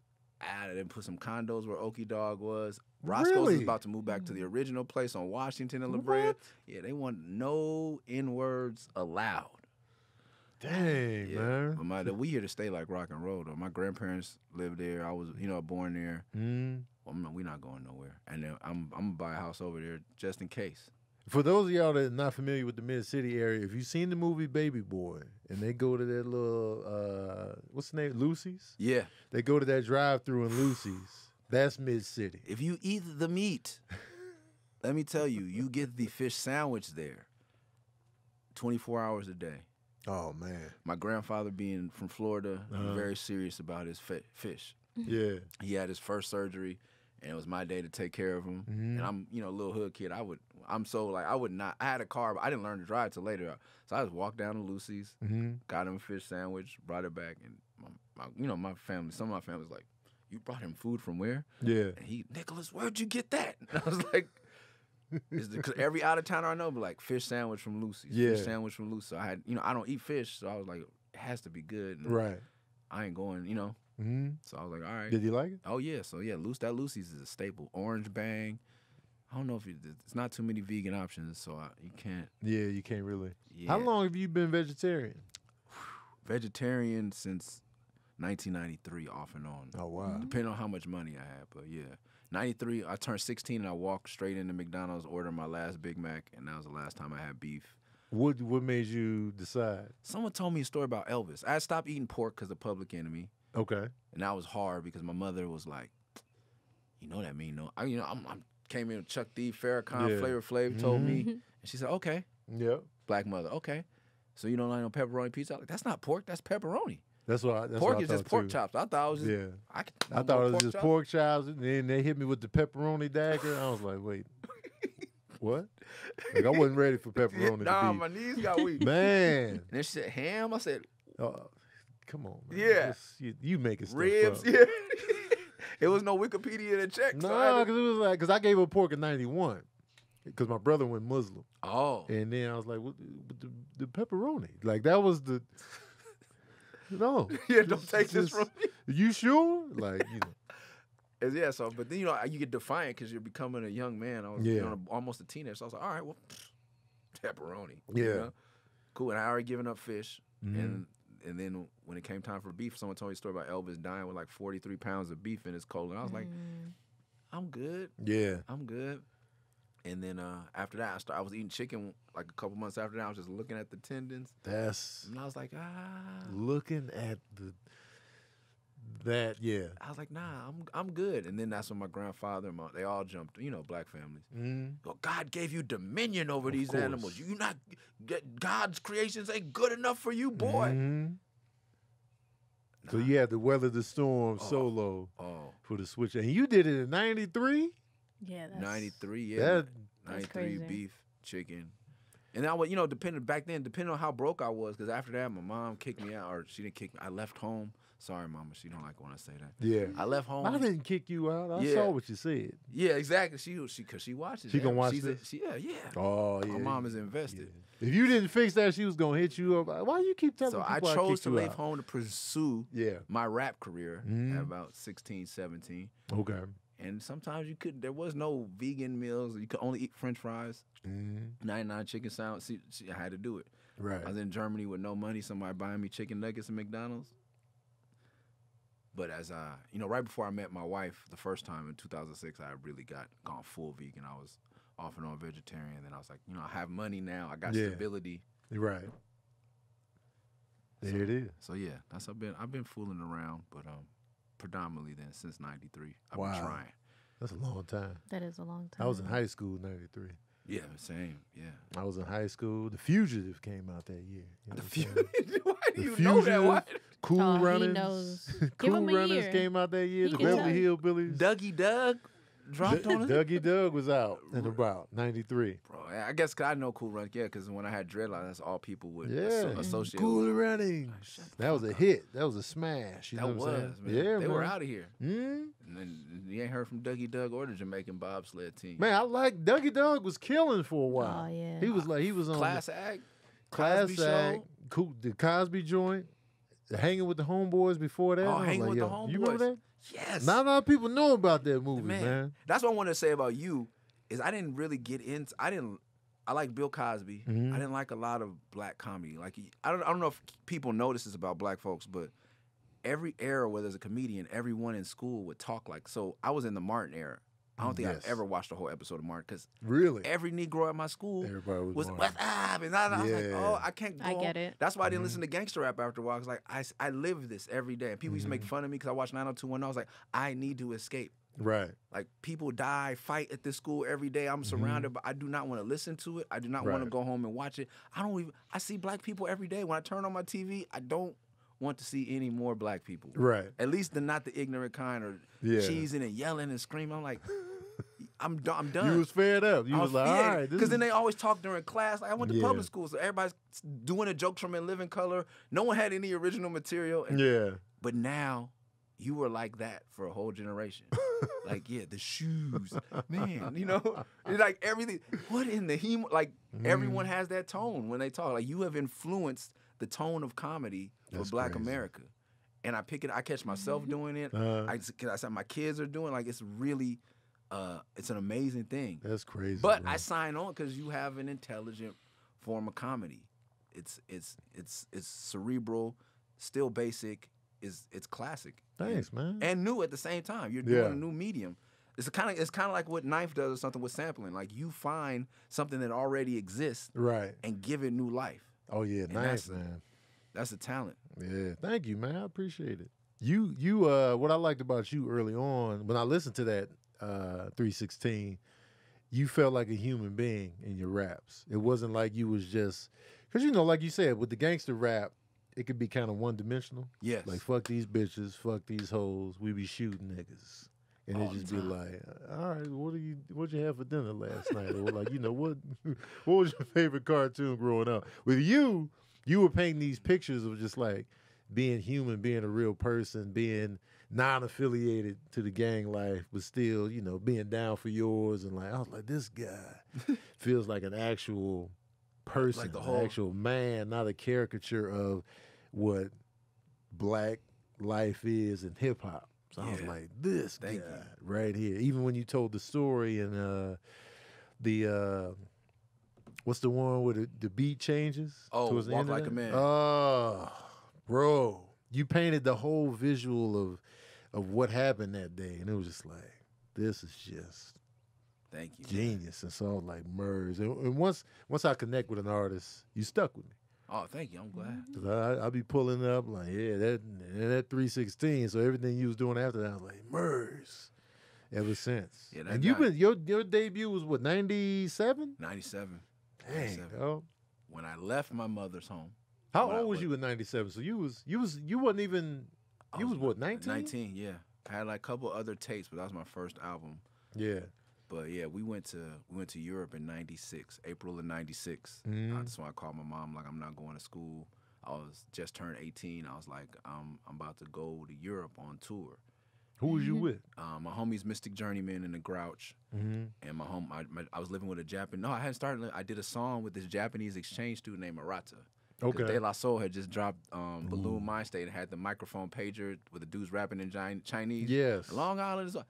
out and put some condos where Okie Dog was. Roscoe's Really? is about to move back to the original place on Washington and La Brea. What? Yeah, they want no N-words allowed. Dang, Yeah, man. but we here to stay like rock and roll though. My grandparents lived there. I was, born there. We're not going nowhere. And then I'm gonna buy a house over there just in case. For those of y'all that are not familiar with the Mid City area, if you've seen the movie Baby Boy and they go to that little what's the name? Lucy's? Yeah, They go to that drive through in Lucy's. That's Mid City. if you eat the meat, let me tell you, you get the fish sandwich there. 24 hours a day. Oh man. My grandfather being from Florida, he was very serious about his fish. Yeah. He had his first surgery, and it was my day to take care of him. And I'm, a little hood kid. I would not. I had a car, but I didn't learn to drive till later. So I just walked down to Lucy's, got him a fish sandwich, brought it back, and my family. Some of my family's like, "You brought him food from where?" Yeah. And Nicholas, where'd you get that? And I was like, because every out of towner I know be like fish sandwich from Lucy's. Yeah. Fish sandwich from Lucy's. So I had, I don't eat fish, so I was like, it has to be good. And Right. I ain't going, Mm-hmm. So I was like, all right. Did you like it? Oh yeah, so yeah, Lucy's is a staple. Orange Bang. I don't know if it's not too many vegan options, so you can't. Yeah, you can't really. Yeah. How long have you been vegetarian? Vegetarian since 1993, off and on. Oh wow. Depending on how much money I had, but yeah. 93, I turned 16 and I walked straight into McDonald's, ordered my last Big Mac, and that was the last time I had beef. What made you decide? Someone told me a story about Elvis. I had stopped eating pork because of Public Enemy, Okay. and that was hard because my mother was like, that mean no. I came in with Chuck D, Farrakhan, Yeah. Flavor Flav told me, and she said, okay. Yep. Black mother, okay. So you don't like no pepperoni pizza? I'm like, that's not pork, that's pepperoni. That's what Pork I is just thought, pork too. chops. I thought it was just, Yeah. I I thought it was just pork chops, and then they hit me with the pepperoni dagger. I was like, wait, what? Like I wasn't ready for pepperoni. Nah, to my knees got weak. be. Man, And then she said ham. I said come on, man. Yeah. You making stuff ribs. up. Yeah. It was no Wikipedia to check. so I No, had to- because it was like, because I gave up pork in '91, because my brother went Muslim, Oh. and then I was like, what, the pepperoni, like that was the. No. Yeah, don't It's take this just- from me. You sure? Like, Yeah, so but then you get defiant because you're becoming a young man. I was almost a teenager, so I was like, all right, well, pepperoni. Yeah. You know? Cool. And I already given up fish, Mhm. and then when it came time for beef, someone told me a story about Elvis dying with like 43 pounds of beef in his colon. I was like, I'm good. Yeah. I'm good. And then after that, I was eating chicken like a couple months after that. I was just looking at the tendons, That's and I was like, looking at that. Yeah. I was like, nah, I'm good. And then that's when my grandfather and they all jumped. Black families. Mm. Well, God gave you dominion over these course. animals. You not God's creations ain't good enough for you, boy. Mhm. So Nah. you had to weather the storm solo Oh, for the switch, and you did it in '93. Yeah, that's 93, yeah. That 93 crazy. beef, chicken. And I was, depending on how broke I was, because after that, my mom kicked me out, or she didn't kick me. I left home. Sorry, Mama, she don't like when I say that. yeah. I left home. I didn't kick you out. I Yeah. saw what you said. Yeah, exactly. Because she watches. She gonna watch She's this? yeah. Oh yeah. My mom is invested. Yeah. If you didn't fix that, she was gonna hit you up. Why you keep telling So people I chose kicked to you leave out? home to pursue Yeah. my rap career Mhm. at about 16, 17. Okay. And sometimes there was no vegan meals. You could only eat French fries, Mhm. 99 chicken sandwich. See, I had to do it. Right. I was in Germany with no money, somebody buying me chicken nuggets at McDonald's. But as right before I met my wife the first time in 2006, I really gone full vegan. I was off and on vegetarian. Then I was like, I have money now. I got Yeah. stability. Right. There it is. So yeah, I've been fooling around, but predominantly then since '93, I've Wow. been trying. That's a long time. that is a long time. I was in high school in '93. Yeah, same. Yeah. I was in high school. The Fugitive came out that year. You know The what I'm saying? Why do The you know that? Fugitive, Why? Cool Oh, he Runnings. knows. Give Cool him a Runnings year. came out that year. He The can tell Beverly you. Hillbillies. Dougie Doug dropped on it. Dougie Doug was out in about '93. Bro, I guess 'cause I know Cool Runnings. Yeah, because when I had dreadlocks, that's all people would Yeah. associate. Cool with. Runnings. Shut the That was a fuck up. hit. That was a smash. You That know what I'm was, saying? man. Yeah, they man. were out of here. Mm. And then you ain't heard from Dougie Doug or the Jamaican bobsled team. Man, I like Dougie Doug was killing for a Oh while. yeah. He was on Class act. Class Cosby Act, Show. cool, the Cosby joint, hanging with the homeboys before that. Oh, I was Hanging like, with the yo, you remember Homeboys. that? Yes. Not a lot of people know about that movie, man. That's what I want to say about you is I didn't really get into. I like Bill Cosby. Mhm. I didn't like a lot of black comedy. Like I don't know if people notice this about black folks, but every era where there's a comedian, everyone in school would talk like. So I was in the Martin era. I don't think Yes. I've ever watched a whole episode of Martin because Really? every Negro at my school Everybody was was Martin. what's up, and I was like, Yeah. oh, I can't go I get on. it. That's why I didn't Mhm. listen to gangster rap after a while. Cause like I live this every day, and people used to make fun of me because I watched 90210. I was like, I need to escape. Right. Like people die, fight at this school every day. I'm surrounded, but I do not want to listen to it. I do not want to Right. go home and watch it. I see black people every day. When I turn on my TV, I don't want to see any more black people. Right. At least not the ignorant kind or Yeah. cheesing and yelling and screaming. I'm like, I'm done. You was fed up. You was like, all right. Because then they always talk during class. Like I went to Yeah. public school, so everybody's doing the jokes from In Living Color. No one had any original material. And, Yeah. But now you were like that for a whole generation. Like, yeah, the shoes, man, it's like everything. What in the like everyone has that tone when they talk. Like you have influenced the tone of comedy That's for Black crazy. America, and I catch myself doing it. Uh, I said my kids are doing. Like it's really, it's an amazing thing. That's crazy. But man. I sign on because you have an intelligent form of comedy. It's cerebral, still basic. It's classic. Thanks, man. And new at the same time. You're doing a new medium. It's kind of like what Knife does or something with sampling. Like you find something that already exists Right. and give it new life. Oh yeah, nice, that's- man. That's a talent. Yeah, thank you, man. I appreciate it. You, what I liked about you early on when I listened to that 316, you felt like a human being in your raps. It wasn't like you was just because like you said, with the gangster rap, it could be kind of one dimensional. Yes. Like fuck these bitches, fuck these hoes, we be shooting niggas. And All it the just be time. like, all right, what'd you have for dinner last night? Or like, what was your favorite cartoon growing up? With you were painting these pictures of just like being human, being a real person, being non-affiliated to the gang life, but still, being down for yours. And like, I was like, this guy feels like an actual person, Like the an whole- actual man, not a caricature of what black life is in hip hop. So I was Yeah. like, this Thank guy you. right here. Even when you told the story and the what's the one where the beat changes? Oh, towards the Walk end of Like a that? Man. Oh, bro, you painted the whole visual of what happened that day, and it was just like, this is just Thank you. genius. And so I was like, Murs. And once I connect with an artist, you stuck with me. Oh, thank you. I'm glad. Cause I be pulling up like, yeah, that 316. So everything you was doing after that, I was like, Murs. Ever since. Yeah, that and you've guy- been your debut was what, 97? 97. Dang. 97. Dog. When I left my mother's home. How When I old was was- you in 97? So you wasn't even I you was what, 19? 19, yeah. I had like a couple other tapes, but that was my first album. Yeah. But yeah, we went to Europe in '96, April of '96. Mhm. That's when I called my mom like I'm not going to school. I was just turned 18. I was like I'm about to go to Europe on tour. Who was you with? My homies Mystic Journeyman and the Grouch, Mm-hmm. and I was living with a Japanese. No, I hadn't started. I did a song with this Japanese exchange student named Arata. 'Cause Okay. De La Soul had just dropped Balloon Mind State and had the microphone pager with the dudes rapping in Chinese. Yes. Long Island is. Oh,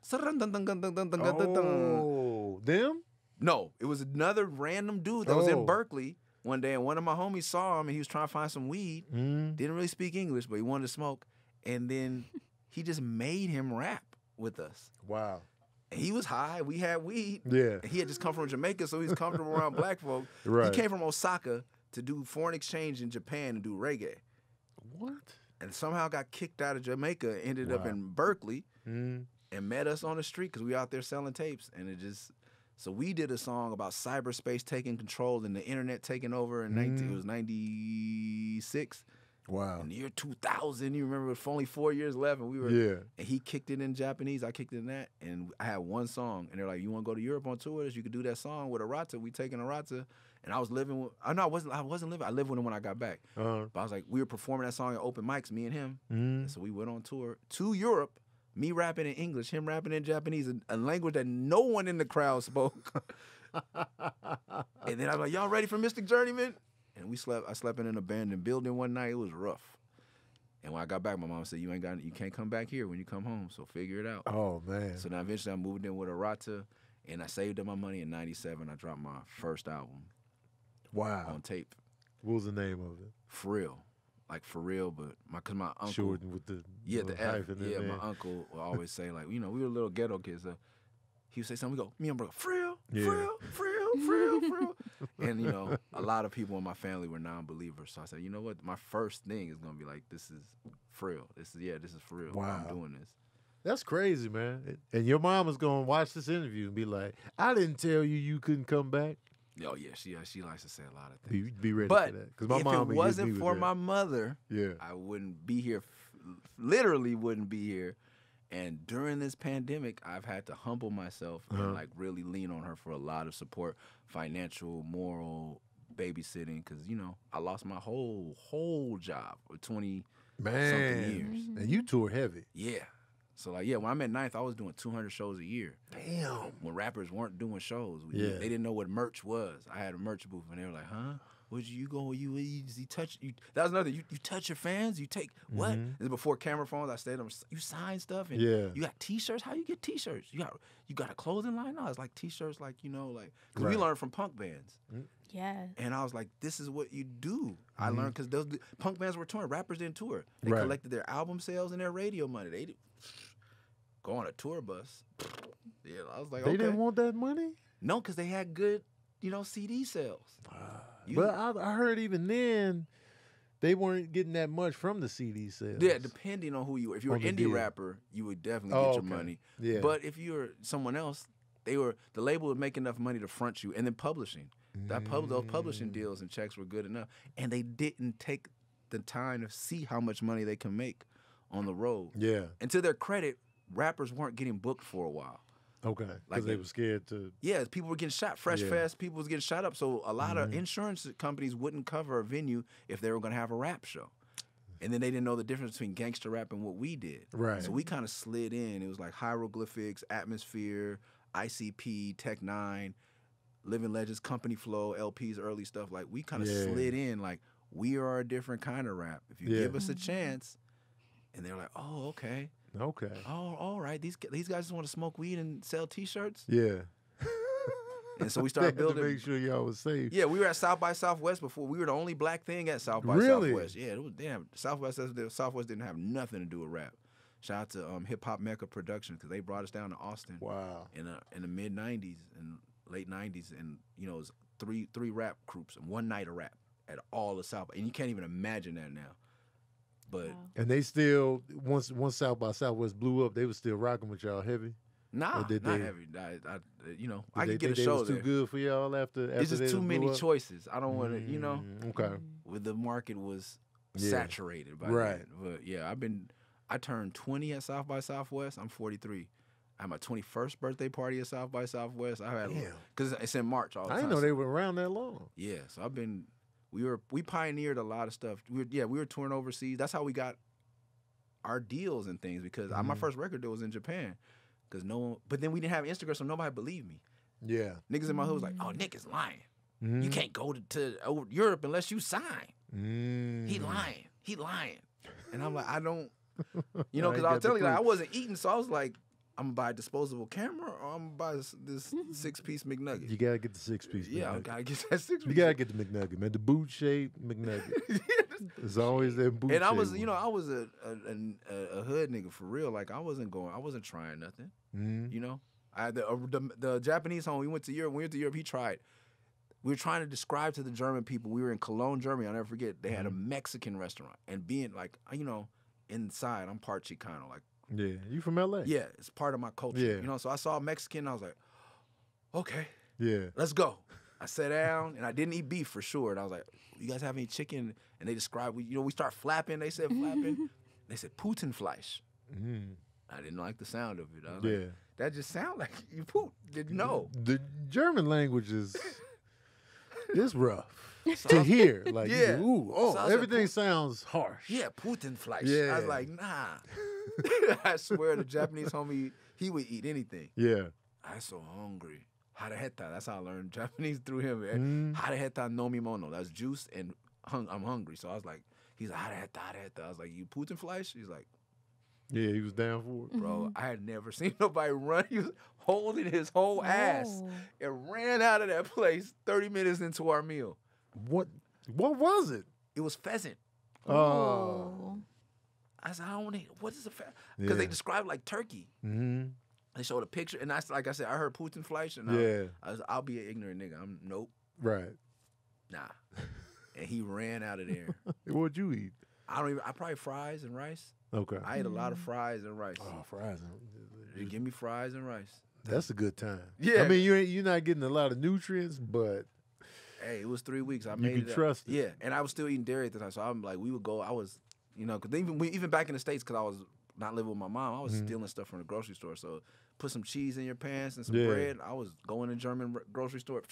them? No, it was another random dude that was Oh. in Berkeley one day, and one of my homies saw him, and he was trying to find some weed. Mm. Didn't really speak English, but he wanted to smoke, and then he just made him rap with us. Wow. And he was high. We had weed. Yeah. And he had just come from Jamaica, so he was comfortable around black folk. Right. He came from Osaka to do foreign exchange in Japan and do reggae. What? And somehow got kicked out of Jamaica, ended up Wow. in Berkeley, Mm. and met us on the street because we out there selling tapes. And it just, so we did a song about cyberspace taking control and the internet taking over in it was 96. Wow. In the year 2000, you remember, with only 4 years left, and we were, Yeah. and he kicked it in Japanese, I kicked it in that, and I had one song, and they're like, you want to go to Europe on tour? You could do that song with Arata. We taking Arata, and I was living with, I wasn't living, I lived with him when I got back. Uh-huh. But I was like, we were performing that song at open mics, me and him. Mm. And so we went on tour to Europe, me rapping in English, him rapping in Japanese, a language that no one in the crowd spoke. And then I was like, y'all ready for Mystic Journeyman? And I slept in an abandoned building one night. It was rough. And when I got back, my mom said, you can't come back here when you come home, so figure it out. Oh man. So now eventually I moved in with Arata, and I saved up my money in '97. I dropped my first album Wow. on tape. What was the name of it? For real. Like for real, but cause my uncle. Shortened with the Yeah, little the F. hyphen in Yeah, there. my uncle would always say, like, we were little ghetto kids. He would say something, we go, me and bro, frill, Yeah. frill, frill, frill, frill. And, a lot of people in my family were non-believers. So I said, you know what? My first thing is going to be like, this is frill. This is for real. Wow. I'm doing this. That's crazy, man. And your mom is gonna watch this interview and be like, "I didn't tell you couldn't come back." Oh, yeah, she likes to say a lot of things. Be ready But for that. Because my if mom it would hit me wasn't with for that. my mother, Yeah. I wouldn't be here, literally wouldn't be here. And during this pandemic, I've had to humble myself and like really lean on her for a lot of support, financial, moral, babysitting. Because, I lost my whole job for 20 Man. something years. And you tour heavy. Yeah. So like, when I'm at ninth, I was doing 200 shows a year. Damn. When rappers weren't doing shows, Yeah. they didn't know what merch was. I had a merch booth, and they were like, "Huh? Would you go? You touch you?" That was another. You touch your fans. You take what? This is before camera phones. I stayed on. You sign stuff, and Yeah. you got T-shirts. How you get T-shirts? You got a clothing line? No, it's like T-shirts, like because we Right. learned from punk bands. Yeah. And I was like, this is what you do. I learned because those punk bands were touring. Rappers didn't tour. They Right. collected their album sales and their radio money. They did go on a tour bus. Yeah, I was like, They okay. didn't want that money? No, because they had good, CD sales. You- But I heard even then they weren't getting that much from the CD sales. Yeah, depending on who you were. If you were On an the indie deal. rapper, you would definitely Oh, get your okay. money. Yeah. But if you were someone else, the label would make enough money to front you, and then publishing. Those publishing deals and checks were good enough, and they didn't take the time to see how much money they can make on the road. Yeah. And to their credit, rappers weren't getting booked for a while. Okay. Because Like they it- were scared to. Yeah, people were getting shot. Fresh Yeah. Fest, people was getting shot up. So a lot of insurance companies wouldn't cover a venue if they were going to have a rap show. And then they didn't know the difference between gangster rap and what we did. Right. So we kind of slid in. It was like Hieroglyphics, Atmosphere, ICP, Tech Nine, Living Legends, Company Flow, LPs, early stuff. Like we kind of Yeah. slid in. Like we are a different kind of rap. If you Yeah. give us a chance, and they're like, oh, okay. Okay. Oh, all right. These guys just want to smoke weed and sell T-shirts. Yeah. And so we They started had to building. make sure y'all was safe. Yeah, we were at South by Southwest before. We were the only black thing at South by Really? Southwest. Yeah, it was damn. Southwest didn't have nothing to do with rap. Shout out to Hip Hop Mecca Productions because they brought us down to Austin Wow. in the mid '90s and late '90s, and it was three rap groups and one night of rap at all the South, and you can't even imagine that now. But Wow. And they still once South by Southwest blew up, they was still rocking with y'all heavy. nah, Or did not they- heavy. Did I they could get a think they show was there. too good for y'all after It's they just too blew many up? choices. I don't want to, Okay. with the market was Yeah. saturated by Right. then. But yeah, I turned 20 at South by Southwest. I'm 43. I had my 21st birthday party at South by Southwest. I had Damn. because it's in March all the I time. didn't know they were around that long. Yeah, so we pioneered a lot of stuff. We were touring overseas. That's how we got our deals and things because my Mhm. first record deal was in Japan. But then we didn't have Instagram, so nobody believed me. Yeah. Niggas in my hood was like, "Oh, Nick is lying. Mhm. You can't go to Europe unless you sign. Mm. He lying. He lying." And I'm like, I don't, I because ain't I was got the telling you, like, I clue. wasn't eating, so I was like, I'm gonna buy a disposable camera or I'm gonna buy this 6-piece McNugget. You gotta get the 6-piece. Yeah, I McNugget. gotta get that 6-piece. You gotta get the McNugget, man. The boot shape McNugget. It's always that boot. And I was, shape I was a hood nigga for real. Like I wasn't trying nothing. one. You know, the Japanese home we went to Europe. When we went to Europe, he tried. We were trying to describe to the German people. We were in Cologne, Germany. I'll never forget. They had a Mexican restaurant, and being like, inside, I'm part Chicano. Like, Yeah, you from LA? yeah, it's part of my culture. Yeah. So I saw a Mexican. And I was like, okay, Yeah. let's go. I sat down and I didn't eat beef for sure. And I was like, you guys have any chicken? And they described, we start flapping. They said flapping. They said Putenfleisch. Mm. I didn't like the sound of it. I was Yeah. like, that just sound like you poop. Didn't know. The German language is it's rough So to hear. Like, you Yeah. go, ooh, oh, So I said, everything sounds harsh. Yeah, Putenfleisch. I Yeah. was like, nah. I swear the Japanese homie, he would eat anything. Yeah. I'm so hungry. Hareheta. That's how I learned Japanese through him. Mm. Hareheta nomimono. That's juice and I'm hungry. So I was like, he's like, hareheta. I was like, you Putenfleisch? He's like, Yeah, he was down for it. bro, I had never seen nobody run. He was holding his whole ass Oh. and ran out of that place 30 minutes into our meal. What was it? It was pheasant. Oh. I said, I don't want to. What is a pheasant? Because they Yeah. described like turkey. Mm-hmm. They showed a picture, and that's like I said, I heard Putenfleisch, and Yeah. I'll be an ignorant nigga. Nope, Right. nah. And he ran out of there. What'd you eat? I probably fries and rice. Okay. I ate a lot of fries and rice. Oh, fries. You give me fries and rice. That's a good time. Yeah. I mean, you're not getting a lot of nutrients, but Hey, it was 3 weeks. I made can it up. trust it. Yeah, and I was still eating dairy at the time, so I'm like, we would go. I was, because even back in the States, because I was not living with my mom, I was stealing stuff from the grocery store. So put some cheese in your pants and some Yeah. bread. I was going to German grocery store.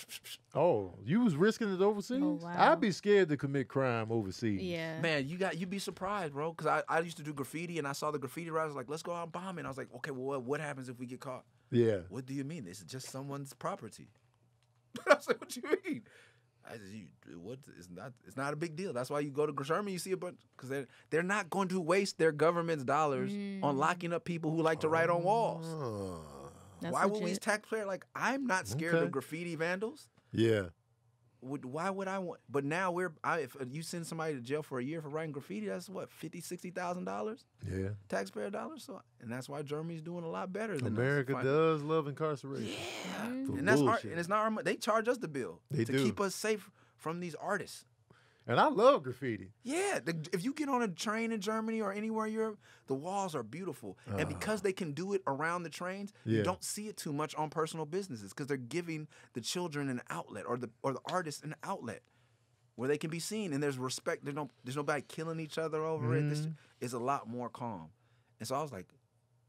oh, you was risking it overseas? Oh, wow. I'd be scared to commit crime overseas. Yeah. Man, you'd be surprised, bro. Because I used to do graffiti, and I saw the graffiti writers like, let's go out and bomb it. And I was like, okay, well, what happens if we get caught? Yeah. What do you mean? This is just someone's property. I was like, what do you mean? I said, what? It's not a big deal. That's why you go to Germany, you see a bunch, because they're not going to waste their government's dollars on locking up people who like to write on walls. Oh. That's Why would we, legit. taxpayer, like, I'm not scared Okay. of graffiti vandals. Yeah. Why would I want? But now if you send somebody to jail for a year for writing graffiti, that's what, $50,000-$60,000 Yeah. taxpayer dollars. So, and that's why Germany's doing a lot better than America us. does love incarceration. Yeah, For and that's our, bullshit. and it's not our money. They charge us the bill They to do. keep us safe from these artists. And I love graffiti. Yeah, if you get on a train in Germany or anywhere in Europe, the walls are beautiful. And because they can do it around the trains, Yeah. you don't see it too much on personal businesses because they're giving the children an outlet or the artists an outlet where they can be seen. And there's respect. There's nobody killing each other over it. This is a lot more calm. And so I was like,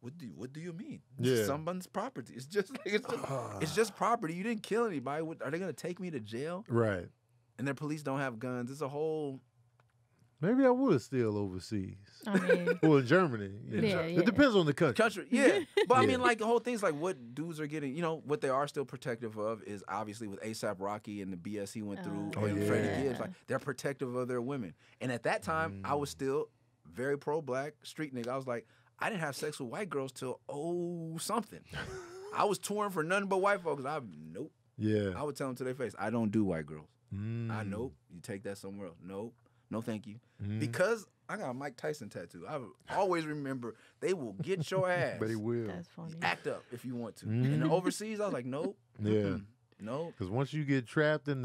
what do you mean? Yeah. Someone's property. It's just like it's just property. You didn't kill anybody. Are they gonna take me to jail? Right. And their police don't have guns. It's a whole. Maybe I would steal overseas. I mean, Well, in Germany. Yeah, It depends on the country. Country, yeah. But I Yeah. mean, like, the whole thing's like what dudes are getting, what they are still protective of is obviously with ASAP Rocky and the BS he went through Oh, and Freddie yeah. Gibbs. Like, they're protective of their women. And at that time, I was still very pro-black, street nigga. I was like, I didn't have sex with white girls till something. I was touring for nothing but white folks. Nope. Yeah. I would tell them to their face, I don't do white girls. I Mm. nope. You take that somewhere else. Nope. No, thank you. Mm. Because I got a Mike Tyson tattoo. I always remember they will get your ass. But he will. That's funny. Act up if you want to. And overseas, I was like, nope. Yeah. mm-mm, Nope. Because once you get trapped in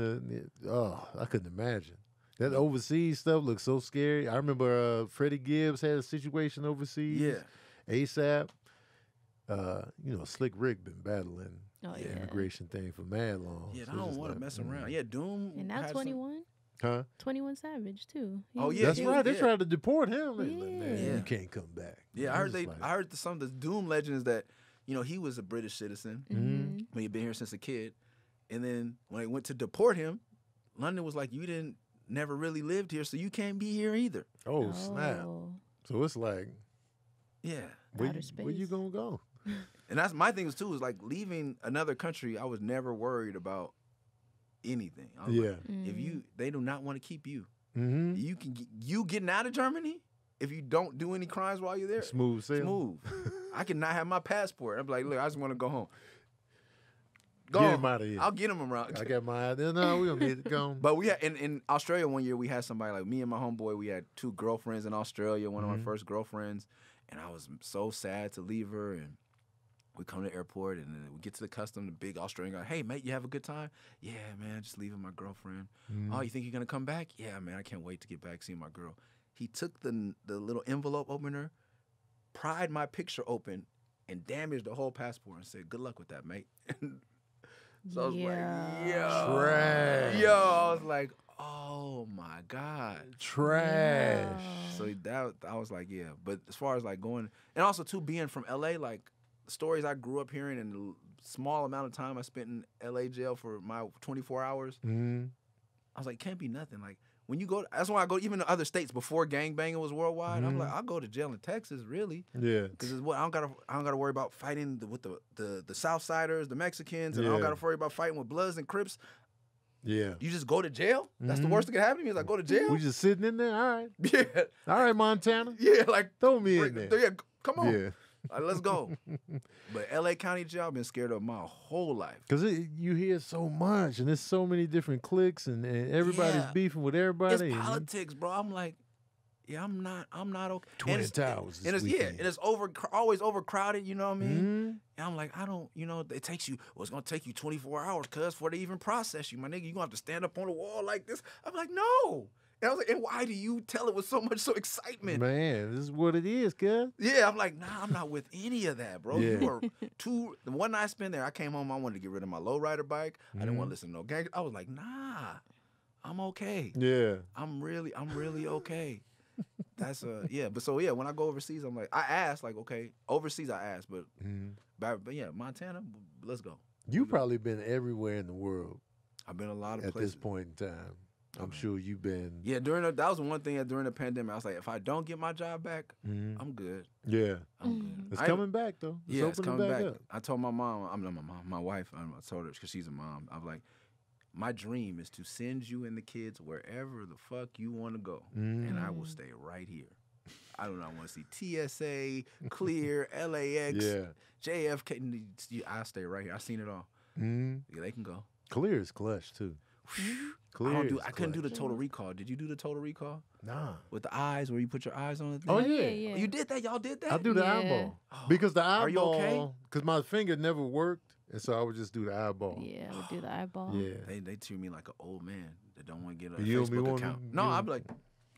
I couldn't imagine. That overseas stuff looks so scary. I remember Freddie Gibbs had a situation overseas. Yeah. ASAP. Slick Rick been battling Oh, the yeah. immigration thing for mad long. Yeah, So I it's don't just want to like, mess around. Yeah, Doom. And now had some- 21. Huh? 21 Savage, too. He Oh, was yeah, That's he there. right. They yeah. tried to deport him. They was like, man, Yeah. you can't come back. Yeah, I I'm heard just like, I heard some of the Doom legend is that, he was a British citizen. Mhm. When he'd been here since a kid. And then when they went to deport him, London was like, you didn't never really lived here, so you can't be here either. oh, snap. Oh. So it's like, Yeah. where Outer you space. gonna go? And that's my thing too, is like leaving another country, I was never worried about anything. I was Yeah. like, if they do not want to keep you, Mm-hmm. you getting out of Germany, if you don't do any crimes while you're there, Smooth sailing. smooth. I cannot have my passport. I'm like, look, I just want to go home. Get him out of here. I'll get him around. I got my idea. No, we gonna get it going. But we had in Australia one year, we had somebody like me and my homeboy. We had 2 girlfriends in Australia. One of my first girlfriends, and I was so sad to leave her. And we come to the airport, and then we get to the custom. The big Australian guy, hey mate, you have a good time? Yeah, man, just leaving my girlfriend. Oh, you think you're gonna come back? Yeah, man, I can't wait to get back seeing my girl. He took the little envelope opener, pried my picture open, and damaged the whole passport, and said, "Good luck with that, mate." So I was like, yo. Trash. Yo, I was like, oh my God. Trash. So that I was like, yeah. But as far as like going, and also too being from LA, like the stories I grew up hearing and the small amount of time I spent in LA jail for my 24 hours, Mm-hmm. I was like, can't be nothing. Like when you go, that's why I go even to other states before gangbanging was worldwide. I'm like, I'll go to jail in Texas, really. Yeah. Because it's what I don't gotta worry about fighting with the Southsiders, the Mexicans, and I don't Yeah. gotta worry about fighting with Bloods and Crips. Yeah. You just go to jail. That's the worst that can happen to me is I go to jail. We just sitting in there. All right. Yeah, All right, Montana. yeah, like Throw me in there. yeah, come on, Yeah. Like, let's go. But L.A. County jail, I've been scared of my whole life. Because you hear so much, and there's so many different cliques, and everybody's Yeah. beefing with everybody. It's and politics, bro. I'm like, yeah, I'm not okay. Twin And it's- Towers this and it's weekend. and it's always overcrowded. You know what I mean? Mhm. And I'm like, I don't, it takes you, it's gonna take you 24 hours, cuz, before they even process you, my nigga. You gonna have to stand up on the wall like this. I'm like, no. And I was like, and why do you tell it with so much excitement? Man, this is what it is, cuz. Yeah, I'm like, nah, I'm not with any of that, bro. Yeah. You are the one night I spent there, I came home, I wanted to get rid of my lowrider bike. I didn't want to listen to no gang. I was like, nah, I'm okay. Yeah. I'm really okay. That's but when I go overseas, I'm like, I ask, like, okay, overseas I ask, but yeah, Montana, let's go. You've probably been everywhere in the world I've been a lot of at places. this point in time. I'm sure you've been. Yeah, that was one thing during the pandemic. I was like, if I don't get my job back, Mhm. I'm good. Yeah. I'm good. It's I- coming back, though. Yeah, it's opening coming back. up. I told my mom, I'm not my mom, my wife. I told her because she's a mom. I was like, my dream is to send you and the kids wherever the fuck you want to go, and I will stay right here. I do not want to see TSA, Clear, LAX, Yeah. JFK. I stay right here. I seen it all. Mhm. Yeah, they can go. Clear is clutch, too. Clear is I couldn't do the clutch. Total Recall. Did you do the Total Recall Nah. with the eyes where you put your eyes on it? Oh, Oh, yeah. yeah. You did that? Y'all did that? I do the Yeah. eyeball. Oh, Because the are you okay? eyeball, because my finger never worked, and so I would just do the eyeball. Yeah, we do the eyeball. Yeah. They treat me like an old man that don't want to get a You don't be Facebook wanting- account. you No, don't- I'd be like,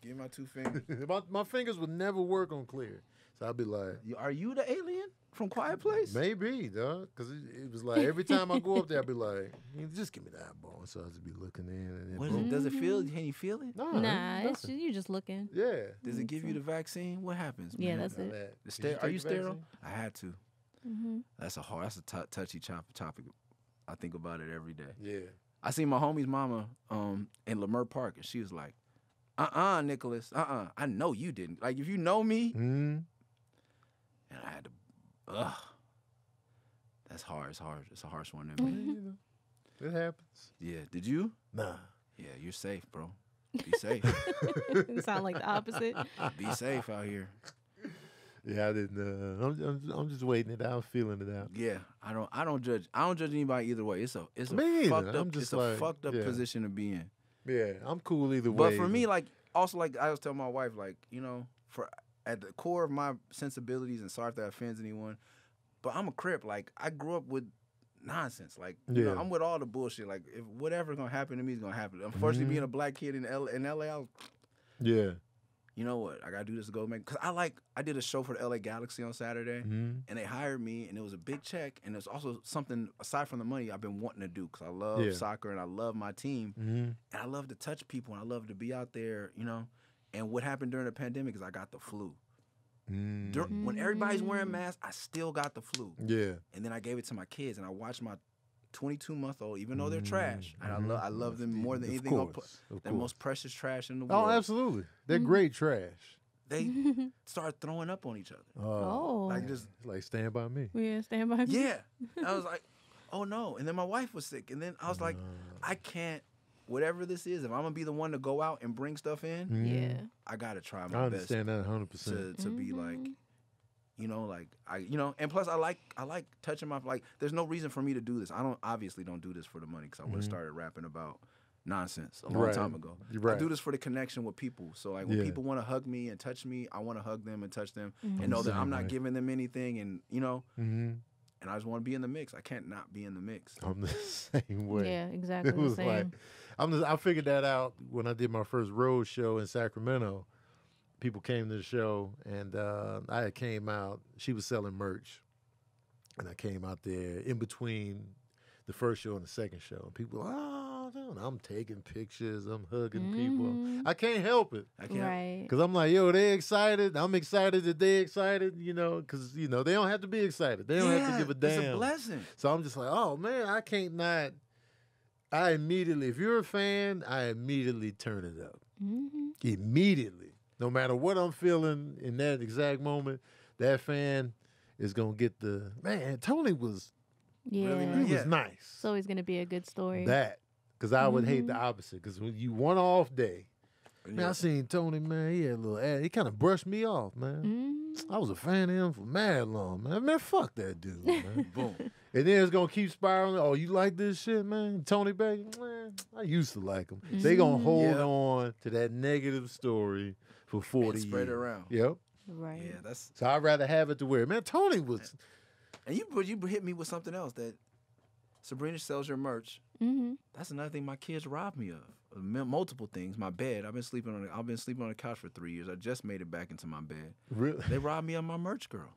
give me my 2 fingers. my fingers would never work on clear. So I'd be like, Are you the alien from Quiet Place? maybe, dog. Because it was like every time I go up there, I'd be like, just give me the eyeball. So I'd just be looking in. And then What is boom. it? Does it feel? Can you feel it? No, Nah, it's nothing. just, you just looking. Yeah. Does it give you the vaccine? What happens? Yeah, man? that's Now it. that- The Did you are take you the sterile? vaccine? I had to. Mm-hmm. That's a touchy topic. I think about it every day. Yeah. I seen my homie's mama in Leimert Park, and she was like, Nicholas, I know you didn't. Like, if you know me, Mm-hmm. and I had to, that's hard. It's hard. It's a harsh one. Yeah, Man. you know, it happens. Yeah. Did you? Nah. Yeah, you're safe, bro. Be safe. Sound like the opposite. Be safe out here. Yeah, I didn't. I'm just waiting it out, feeling it out. Yeah, I don't judge. I don't judge anybody either way. It's a Me either. fucked up. I'm just It's a like, fucked up yeah. position to be in. Yeah, I'm cool either But way. for me, like also like I was telling my wife, like for at the core of my sensibilities, and sorry if that offends anyone, but I'm a Crip. Like I grew up with nonsense. Like Yeah. I'm with all the bullshit. Like if whatever's gonna happen to me is gonna happen. Unfortunately, being a black kid in LA, I was, yeah. you know what? I gotta do this to go make. Cause I did a show for the LA Galaxy on Saturday, and they hired me, and it was a big check, and it was also something aside from the money I've been wanting to do. Cause I love Yeah. soccer and I love my team, and I love to touch people and I love to be out there, And what happened during the pandemic is I got the flu. When everybody's wearing masks, I still got the flu. Yeah. And then I gave it to my kids, and I watched my 22-month-old, even though they're trash, and I love them more than anything. Of course. They're most precious trash in the world. Oh, absolutely. They're great trash. They start throwing up on each other. Oh. Like just Like Stand By Me. Yeah, stand by me. yeah. And I was like, oh no. And then my wife was sick, and then I was like, I can't. Whatever this is, if I'm gonna be the one to go out and bring stuff in, Yeah. I gotta try I my best understand that 100%. to be like, and plus I like touching my There's no reason for me to do this. I obviously don't do this for the money because I would have started rapping about nonsense a long Right. time ago. You're right. I do this for the connection with people. So like when Yeah. people want to hug me and touch me, I want to hug them and touch them and know that Same I'm not way. giving them anything, and Mm-hmm. and I just want to be in the mix. I can't not be in the mix. I'm the same way. Yeah, exactly It the was same. like, I figured that out when I did my first road show in Sacramento. People came to the show, and I had came out. She was selling merch, and I came out there in between the first show and the second show. And people, dude, I'm taking pictures. I'm hugging people. I can't help it. I can't. Right. Because I'm like, yo, they excited. I'm excited that they excited, because, they don't have to be excited. They don't have to give a damn. It's a blessing. So I'm just like, oh, man, I can't not. I immediately, if you're a fan, I immediately turn it up. Immediately. No matter what I'm feeling in that exact moment, that fan is going to get the, man, Tony was, Yeah. Really he nice. was Yeah. nice. It's always going to be a good story. That. Because I would hate the opposite. Because when you one off day, man, I seen Tony, man, he had a little ass. He kind of brushed me off, man. I was a fan of him for mad long, man. Man, fuck that dude, man. Boom. And then it's gonna keep spiraling. Oh, you like this shit, man? Tony Baker, man, I used to like him. They gonna hold Yeah. on to that negative story for 40 And spread it years. around. Yep. Right. Yeah, that's So I'd rather have it to where, man, Tony was. and you hit me with something else that Sabrina sells your merch. That's another thing my kids robbed me of. Multiple things. My bed. I've been sleeping on the couch for 3 years. I just made it back into my bed. Really? They robbed me of my merch, girl.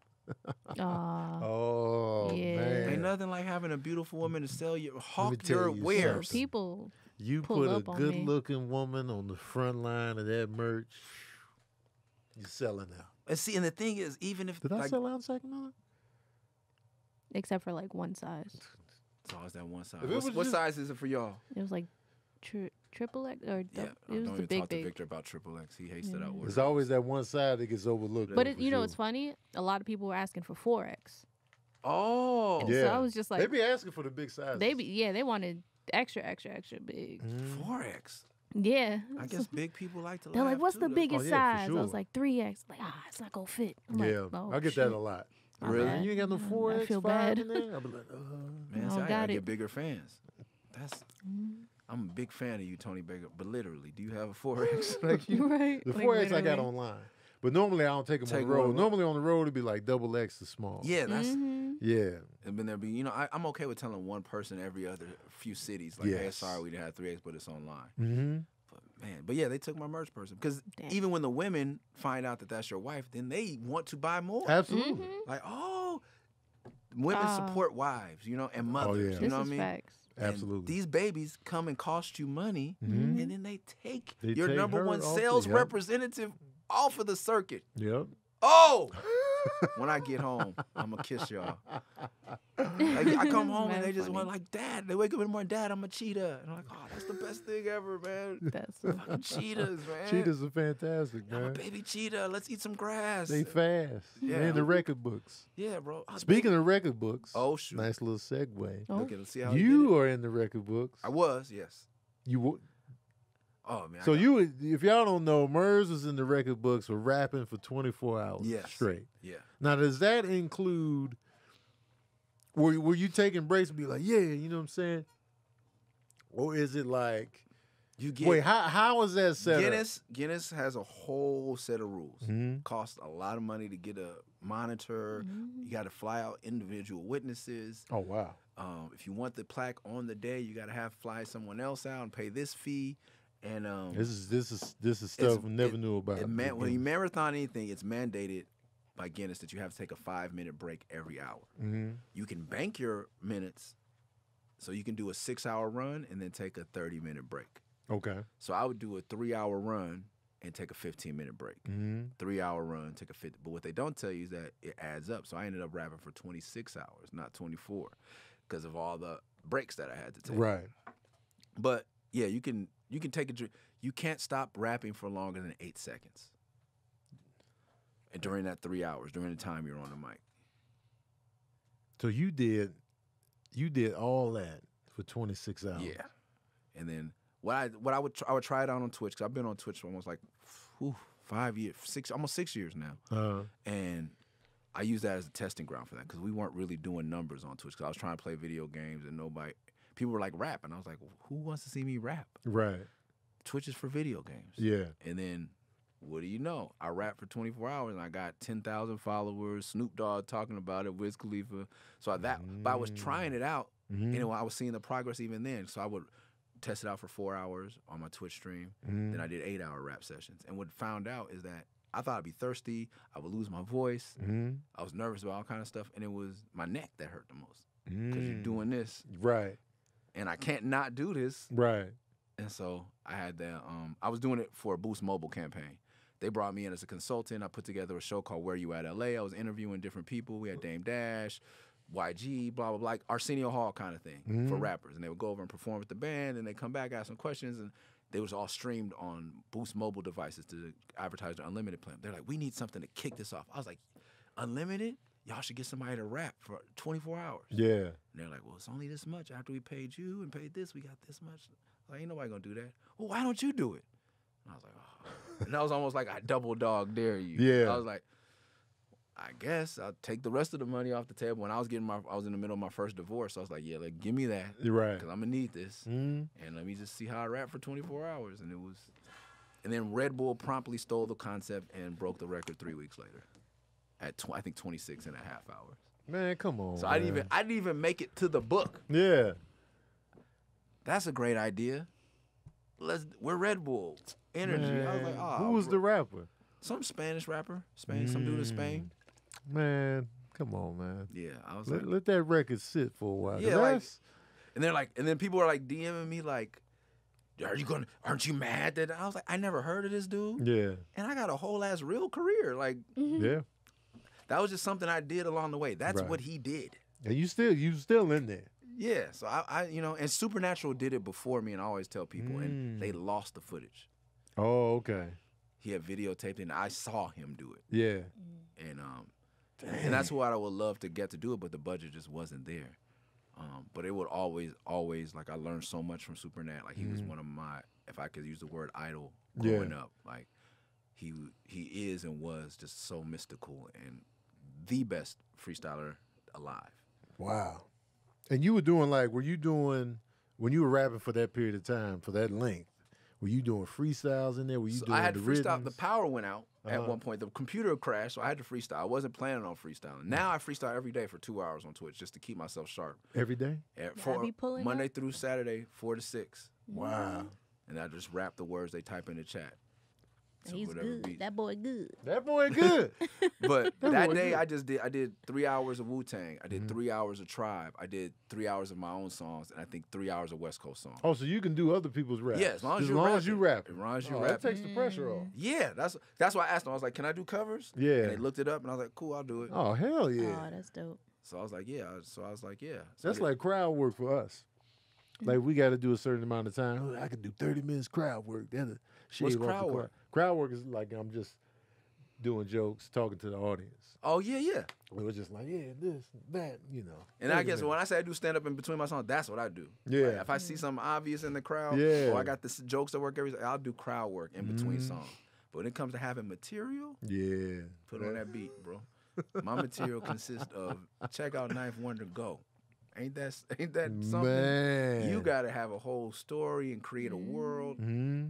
Aw. Oh, Yeah. man. Ain't nothing like having a beautiful woman to sell your hawk tell your you wares. something. People. You pull put a up on me. good-looking woman on the front line of that merch, you're selling out. And see, and the thing is, even if Did I sell out in Sacramento? Except for like one size. it's always that one size. If it was What just- size is it for y'all? It was like triple X or Yeah, it I was don't the even big talk to big. Victor about Triple X. He hates that I order. There's always that one side that gets overlooked. But though, it, for you know, sure. it's funny. A lot of people were asking for 4X. Oh, So I was just they like, be asking for the big size. they wanted extra big. 4X. Yeah. I guess big people like to. They're like, laugh what's too, the though. biggest Oh, yeah, for size? I was sure. like 3X. Like, it's not gonna fit. I'm like, Yeah, oh, I get shit. that a lot. My Really? bad. You ain't got no I 4X feel 5 bad. in there? I'll be like, Man, I see, don't I got gotta it. get bigger fans. I'm a big fan of you, Tony Baker. But literally, do you have a 4X? Like you? Right. The like, 4X I got literally. online. But normally I don't take them on Take the road. one. Normally on the road it'd be like double X to small. Yeah, that's. Yeah. And then there be, I'm okay with telling one person every other few cities, like, hey, Yes. sorry we didn't have 3X, but it's online. Mm-hmm. But yeah, they took my merch person. Because Damn. even when the women find out that that's your wife, then they want to buy more. Absolutely. Like, oh, women support wives, and mothers. yeah. You This know what is I mean? facts. And Absolutely. these babies come and cost you money, and then they take They your take number her one off sales the- yep. representative off of the circuit. Yep. Oh! When I get home, I'm going to kiss y'all. Like, I come home and Mad they just funny. want like, Dad. They wake up in the morning, Dad, I'm a cheetah. And I'm like, oh, that's the best thing ever, man. That's so Fucking cheetahs, man. Cheetahs are fantastic, I'm a man. baby cheetah. Let's eat some grass. They fast. Yeah. They're in the record books. Yeah, bro. Speaking of record books, Oh, shoot. nice little segue. Oh. Okay, let's see how you did You it. are in the record books. I was, yes. You Oh man. So you, if y'all don't know, Murs was in the record books for rapping for 24 hours Yes. straight. Yeah. Now, does that include? Were you taking breaks and be like, yeah, you know what I'm saying? Or is it like, You get wait, how is that set up? Guinness has a whole set of rules. Mhm. Costs a lot of money to get a monitor. You got to fly out individual witnesses. Oh wow. If you want the plaque on the day, you got to fly someone else out and pay this fee. And This is stuff we never knew about. when you marathon anything, it's mandated by Guinness that you have to take a 5-minute break every hour. Mhm. You can bank your minutes, so you can do a 6-hour run and then take a 30-minute break. Okay. So I would do a 3-hour run and take a 15-minute break. Mhm. 3-hour run, take a 50. But what they don't tell you is that it adds up. So I ended up rapping for 26 hours, not 24, because of all the breaks that I had to take. Right. But yeah, you can take a drink. You can't stop rapping for longer than 8 seconds. And during that 3 hours, during the time you're on the mic. So you did all that for 26 hours. Yeah. And then I would try it out on Twitch, because I've been on Twitch for almost like 5 years, almost 6 years now. And I use that as a testing ground for that, because we weren't really doing numbers on Twitch, because I was trying to play video games and people were like, rap. And I was like, who wants to see me rap? Right. Twitch is for video games. Yeah. And then, what do you know? I rapped for 24 hours and I got 10,000 followers. Snoop Dogg talking about it, Wiz Khalifa. But I was trying it out. Mhm. And I was seeing the progress even then. So I would test it out for 4 hours on my Twitch stream. Mhm. Then I did 8-hour rap sessions. And what found out is that I thought I'd be thirsty. I would lose my voice. Mhm. I was nervous about all kind of stuff. And it was my neck that hurt the most. Because you're doing this. Right. And I can't not do this. Right. And so I had that. I was doing it for a Boost Mobile campaign. They brought me in as a consultant. I put together a show called Where You At LA. I was interviewing different people. We had Dame Dash, YG, blah, blah, blah, like Arsenio Hall kind of thing for rappers. And they would go over and perform with the band, and they come back, ask some questions, and they was all streamed on Boost Mobile devices to advertise their unlimited plan. They're like, we need something to kick this off. I was like, unlimited? Y'all should get somebody to rap for 24 hours. Yeah. And they're like, well, it's only this much. After we paid you and paid this, we got this much. Like, ain't nobody gonna do that. Well, why don't you do it? And I was like, oh. And that was almost like I double dog dare you. Yeah. I was like, I guess I'll take the rest of the money off the table. And I was in the middle of my first divorce. So I was like, yeah, like, give me that. You're right. Because I'm gonna need this. Mhm. And let me just see how I rap for 24 hours. And then Red Bull promptly stole the concept and broke the record 3 weeks later at I think 26 and a half hours. Man, come on. So man. I didn't even make it to the book. Yeah. That's a great idea. We're Red Bull Energy. I was like, Man, oh, who was the rapper? some Spanish rapper, some dude in Spain. Man, come on, man. Yeah, I was Let, like, let that record sit for a while. 'cause Yeah, like- that's- and then people are like DMing me like, aren't you mad that I was like, I never heard of this dude, yeah, and I got a whole ass real career. Like yeah. that was just something I did along the way. That's Right. what he did. And you still in there. Yeah, so I and Supernatural did it before me, and I always tell people, and they lost the footage. Oh, okay. He had videotaped it, and I saw him do it. Yeah. And that's what I would love to get to do it, but the budget just wasn't there. But it would always like I learned so much from Supernat. Like he was one of my, if I could use the word idol growing up. Like he is and was just so mystical and the best freestyler alive. Wow. And you were doing were you doing when you were rapping for that period of time, for that length? Were you doing freestyles in there? Were you So doing I had the to freestyle. The rhythms? power went out at Uh-huh. one point. The computer crashed, so I had to freestyle. I wasn't planning on freestyling. Now I freestyle every day for 2 hours on Twitch just to keep myself sharp. Every day? be pulling Monday up? through Saturday, 4 to 6. Wow. And I just rap the words they type in the chat. to He's whatever good. beat. That boy good. That boy good. But That that boy day good. I did 3 hours of Wu-Tang. I Mm-hmm. did 3 hours of Tribe. I did 3 hours of my own songs, and I think 3 hours of West Coast songs. Oh, so you can do other people's rap. Yeah, as long as you you rap. rapping. As long as you That rapping. takes the pressure off. Yeah, that's why I asked them. I was like, "Can I do covers?" Yeah. And they looked it up, and I was like, "Cool, I'll do it." Oh, hell yeah. Oh, that's dope. So I was like, "Yeah." So I was like, "Yeah." So That's I did- like crowd work for us. Like we got to do a certain amount of time. I could do 30 minutes crowd work. That'll shave off the crowd work? Crowd work is like I'm just doing jokes, talking to the audience. Oh yeah, yeah. It was just like, yeah, this, that, you know. And I guess when I say I do stand up in between my songs, that's what I do. Yeah. Like, if I see something obvious in the crowd, Yeah. or I got the jokes that work I'll do crowd work in between songs. But when it comes to having material, Yeah. put on that beat, bro. My material consists of check out Knife Wonder Go. Ain't that something? Man. You gotta have a whole story and create a world. Mm-hmm.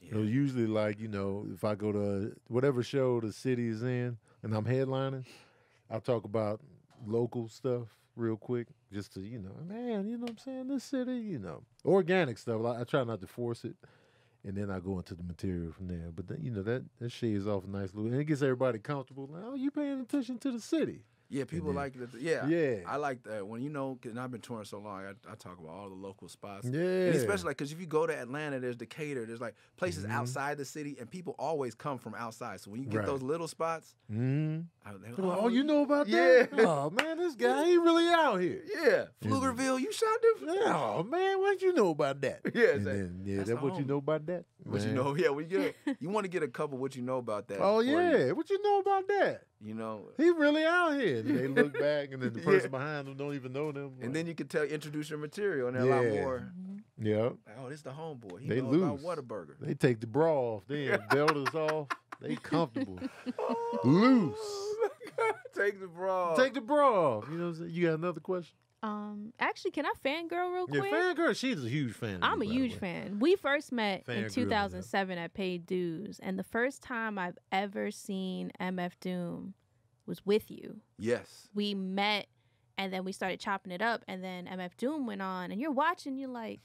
Yeah. So usually, like, you know, if I go to whatever show the city is in and I'm headlining, I'll talk about local stuff real quick just to, you know, man, you know what I'm saying? This city, you know, organic stuff. I try not to force it. And then I go into the material from there. But, then, you know, that shades off a nice little, and it gets everybody comfortable. Like, oh, you paying attention to the city. Yeah, people then- like that. Yeah, Yeah. I like that. When, you know, because I've been touring so long, I talk about all the local spots. Yeah. And especially, like, because if you go to Atlanta, there's Decatur, there's, like, places Mm-hmm. outside the city, and people always come from outside. So when you get Right. those little spots, Mm-hmm. they're like, Oh, you know about that? Yeah. Oh, man, this guy, he really out here. Yeah. Pflugerville, you shot them? Yeah, oh, man, what you know about that? Yeah, And that- then, yeah, that's that the what you homie. know about that? What you Man. know, yeah, you want to get a couple what you know about that. Oh, before yeah, what you know about that? You know, He really out here. And they look back, and then the person Yeah. behind them don't even know them. and then you can introduce your material, and they're a lot Yeah. more, Yeah, like, oh, this the homeboy. He They know loose. about Whataburger. they take the bra off. Then belt is off. They comfortable. Loose. Take the bra. Take the bra off. You know what I'm saying? You got another question? Actually, can I fangirl real Yeah, quick? fangirl, she's a huge fan. of I'm you, a by the huge way. fan. We first met in Fangirl, 2007 at Paid Dues, and the first time I've ever seen MF Doom was with you. Yes. We met, and then we started chopping it up, and then MF Doom went on, and you're watching, you're like,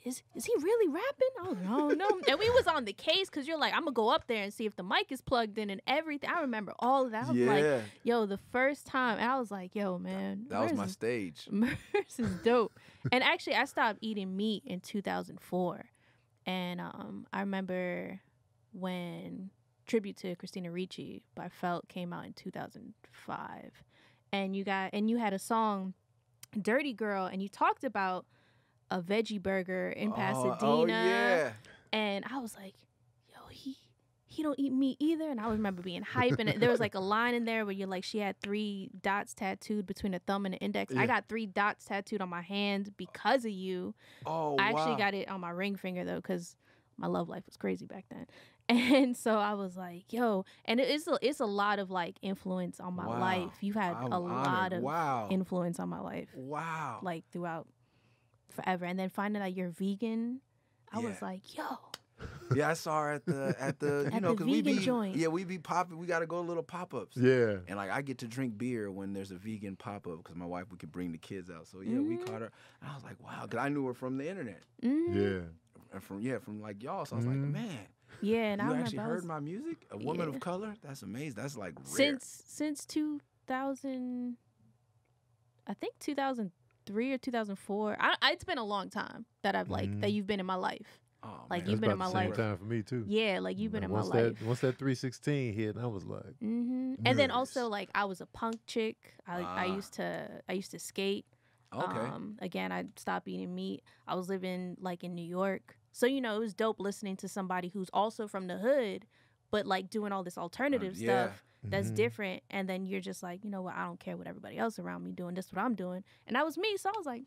is he really rapping? I was like, oh no. And we was on the case because you're like, I'm gonna go up there and see if the mic is plugged in and everything. I remember all of that. I was like, Yeah. yo, the first time, and I was like, yo, man, That was Merz my is- stage. Merz is dope. And actually, I stopped eating meat in 2004, and I remember when Tribute to Christina Ricci by Felt came out in 2005, and you had a song, Dirty Girl, and you talked about a veggie burger in Pasadena. Oh, yeah. And I was like, yo, he don't eat meat either. And I remember being hype. And there was like a line in there where you're like, she had 3 dots tattooed between the thumb and the index. Yeah. I got 3 dots tattooed on my hand because of you. Oh, I actually wow. got it on my ring finger though, because my love life was crazy back then. And so I was like, yo, and it's a lot of like influence on my Wow. life. You've had I'm a lot honored. of Wow. influence on my life, Wow. like throughout forever. And then finding out you're vegan, I was Yeah. like, yo. Yeah, I saw her at the At you the know, because we vegan be joint. yeah, we be popping. We got to go to little pop-ups. Yeah. And like I get to drink beer when there's a vegan pop-up because my wife, we could bring the kids out. So yeah, we caught her. And I was like, wow, because I knew her from the internet Mhm. Yeah. and from like y'all. So I was like, Mhm. man, Yeah, and I you remember actually I heard was- my music? A woman Yeah. of color? That's amazing. That's like rare. since 2000, I think 2003 or 2004. It's been a long time that I've like that you've been in my life. Oh, like, man. you've That's been about in the my same life. time for me too. Yeah, like you've been in my once life. That, once that 316 hit, I was like, And then Nice. also like I was a punk chick. I Ah. used to skate. Okay. Again, I stopped eating meat. I was living like in New York, so it was dope listening to somebody who's also from the hood, but like doing all this alternative yeah. stuff that's Mhm. different. And then you're just like, you know what? I don't care what everybody else around me doing. This is what I'm doing, and that was me. So I was like,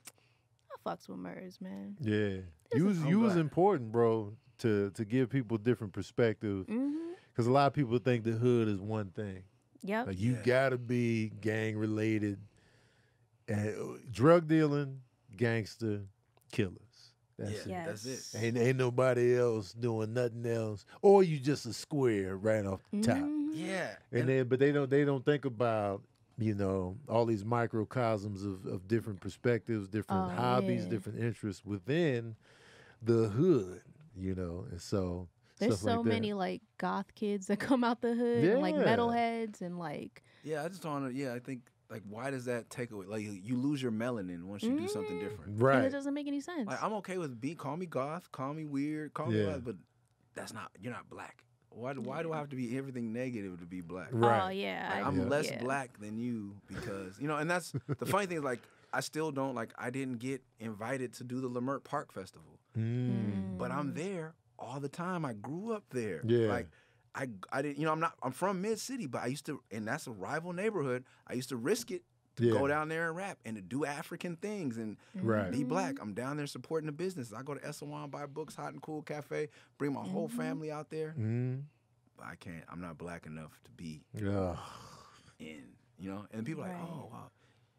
I fucks with Merz, man. yeah. This You is- was I'm you was glad. important, bro, to give people different perspective. Mm-hmm. Because a lot of people think the hood is one thing. Yep. Like you Yeah. gotta be gang related, and drug dealing, gangster, killers. That's Yeah. it. That's it. Ain't nobody else doing nothing else, or you just a square right off the top. Mhm. Yeah. And then, but they don't think about all these microcosms of different perspectives, different Oh, hobbies, yeah. different interests within the hood. And so There's stuff so like that. many like goth kids that come out the hood, and, like Yeah. metalheads, and like Yeah, I just don't know. Yeah, I think, like, why does that take away? Like, you lose your melanin once you do something different. and it Right. doesn't make any sense. Like, I'm okay with call me goth, call me weird, call me Yeah. what, but you're not black. Why do I have to be everything negative to be black? Right. Oh yeah, Like, I- I'm less yeah. black than you because, and that's the funny thing is, like, I still don't, like, I didn't get invited to do the Lamert Park Festival, Mm. but I'm there all the time. I grew up there. Yeah. Like, I didn't, you know, I'm from Mid City, but I used to, and that's a rival neighborhood. I used to risk it to Yeah. go down there and rap and to do African things and Right. be black. I'm down there supporting the business. I go to Esselwan, buy books, Hot and Cool Cafe, bring my whole family out there. Mm. But I can't. I'm not black enough to be Ugh. in, you know. And people are like, Right. oh wow,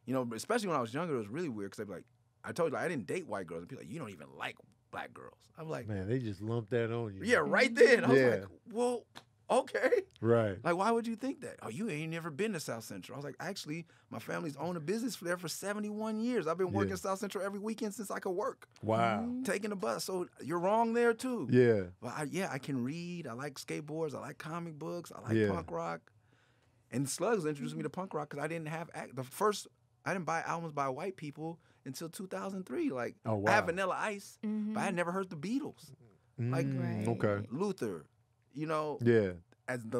you know. But especially when I was younger, it was really weird because they'd be like, I told you, like, I didn't date white girls. And people are like, you don't even like black girls. I'm like, Man, they just lumped that on you. yeah, right then. I was Yeah. like, well, okay. Right. Like, why would you think that? Oh, you ain't never been to South Central. I was like, actually, my family's owned a business there for 71 years. I've been working Yeah. South Central every weekend since I could work, Wow. taking the bus. So you're wrong there too. Yeah. But I can read. I like skateboards. I like comic books. I like Yeah. punk rock. And Slugs introduced me to punk rock because I didn't have I didn't buy albums by white people until 2003. Like, Oh, I had wow. Vanilla Ice, but I had never heard the Beatles, Like, Right. Okay. Luther. You know, Yeah. as the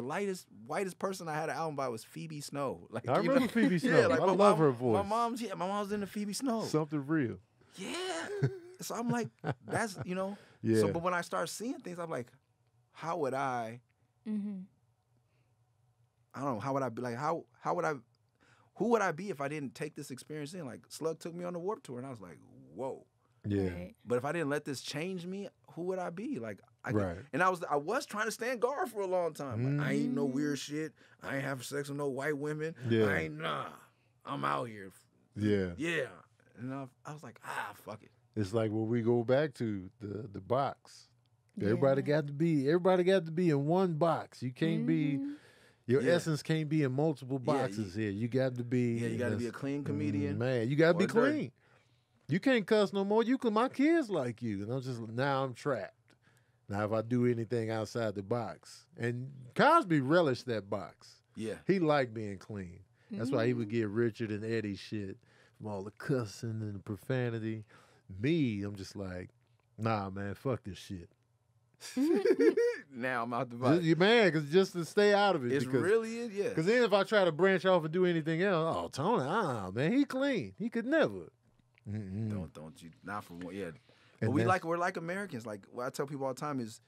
whitest person I had an album by was Phoebe Snow. Like, I you remember know? Phoebe Snow. Yeah, like I my love mom- her voice. My mom's into Phoebe Snow. Something real. Yeah. So I'm like, that's, you know. Yeah. So, but when I start seeing things, I'm like, how would I Mm-hmm. don't know, how would I be like, how would I, who would I be if I didn't take this experience in? Like, Slug took me on the Warped Tour, and I was like, whoa. Yeah. Right. But if I didn't let this change me, who would I be? Like, Right. And I was trying to stand guard for a long time. Like, I ain't no weird shit. I ain't having sex with no white women. Yeah. I ain't, nah. I'm out here. Yeah. Yeah. And I was like, fuck it. It's like when we go back to the box. Everybody Yeah. got to be in one box. You can't be your Yeah. essence can't be in multiple Yeah, boxes here. You got to be Yeah, you got to be a clean comedian. Man, you got to be or dirty. clean. You can't cuss no more. My kids like you. And I'm trapped. Now if I do anything outside the box. And Cosby relished that box. Yeah. He liked being clean. That's why he would get Richard and Eddie shit from all the cussing and the profanity. Me, I'm just like, nah, man, fuck this shit. Now I'm out the box. Man, because just to stay out of it. It's because, really, yeah. Because then if I try to branch off and do anything else, oh, Tony, man, he clean. He could never. Mm-mm. Don't you, not for one, yeah. And But that's- we're like Americans. Like, what I tell people all the time is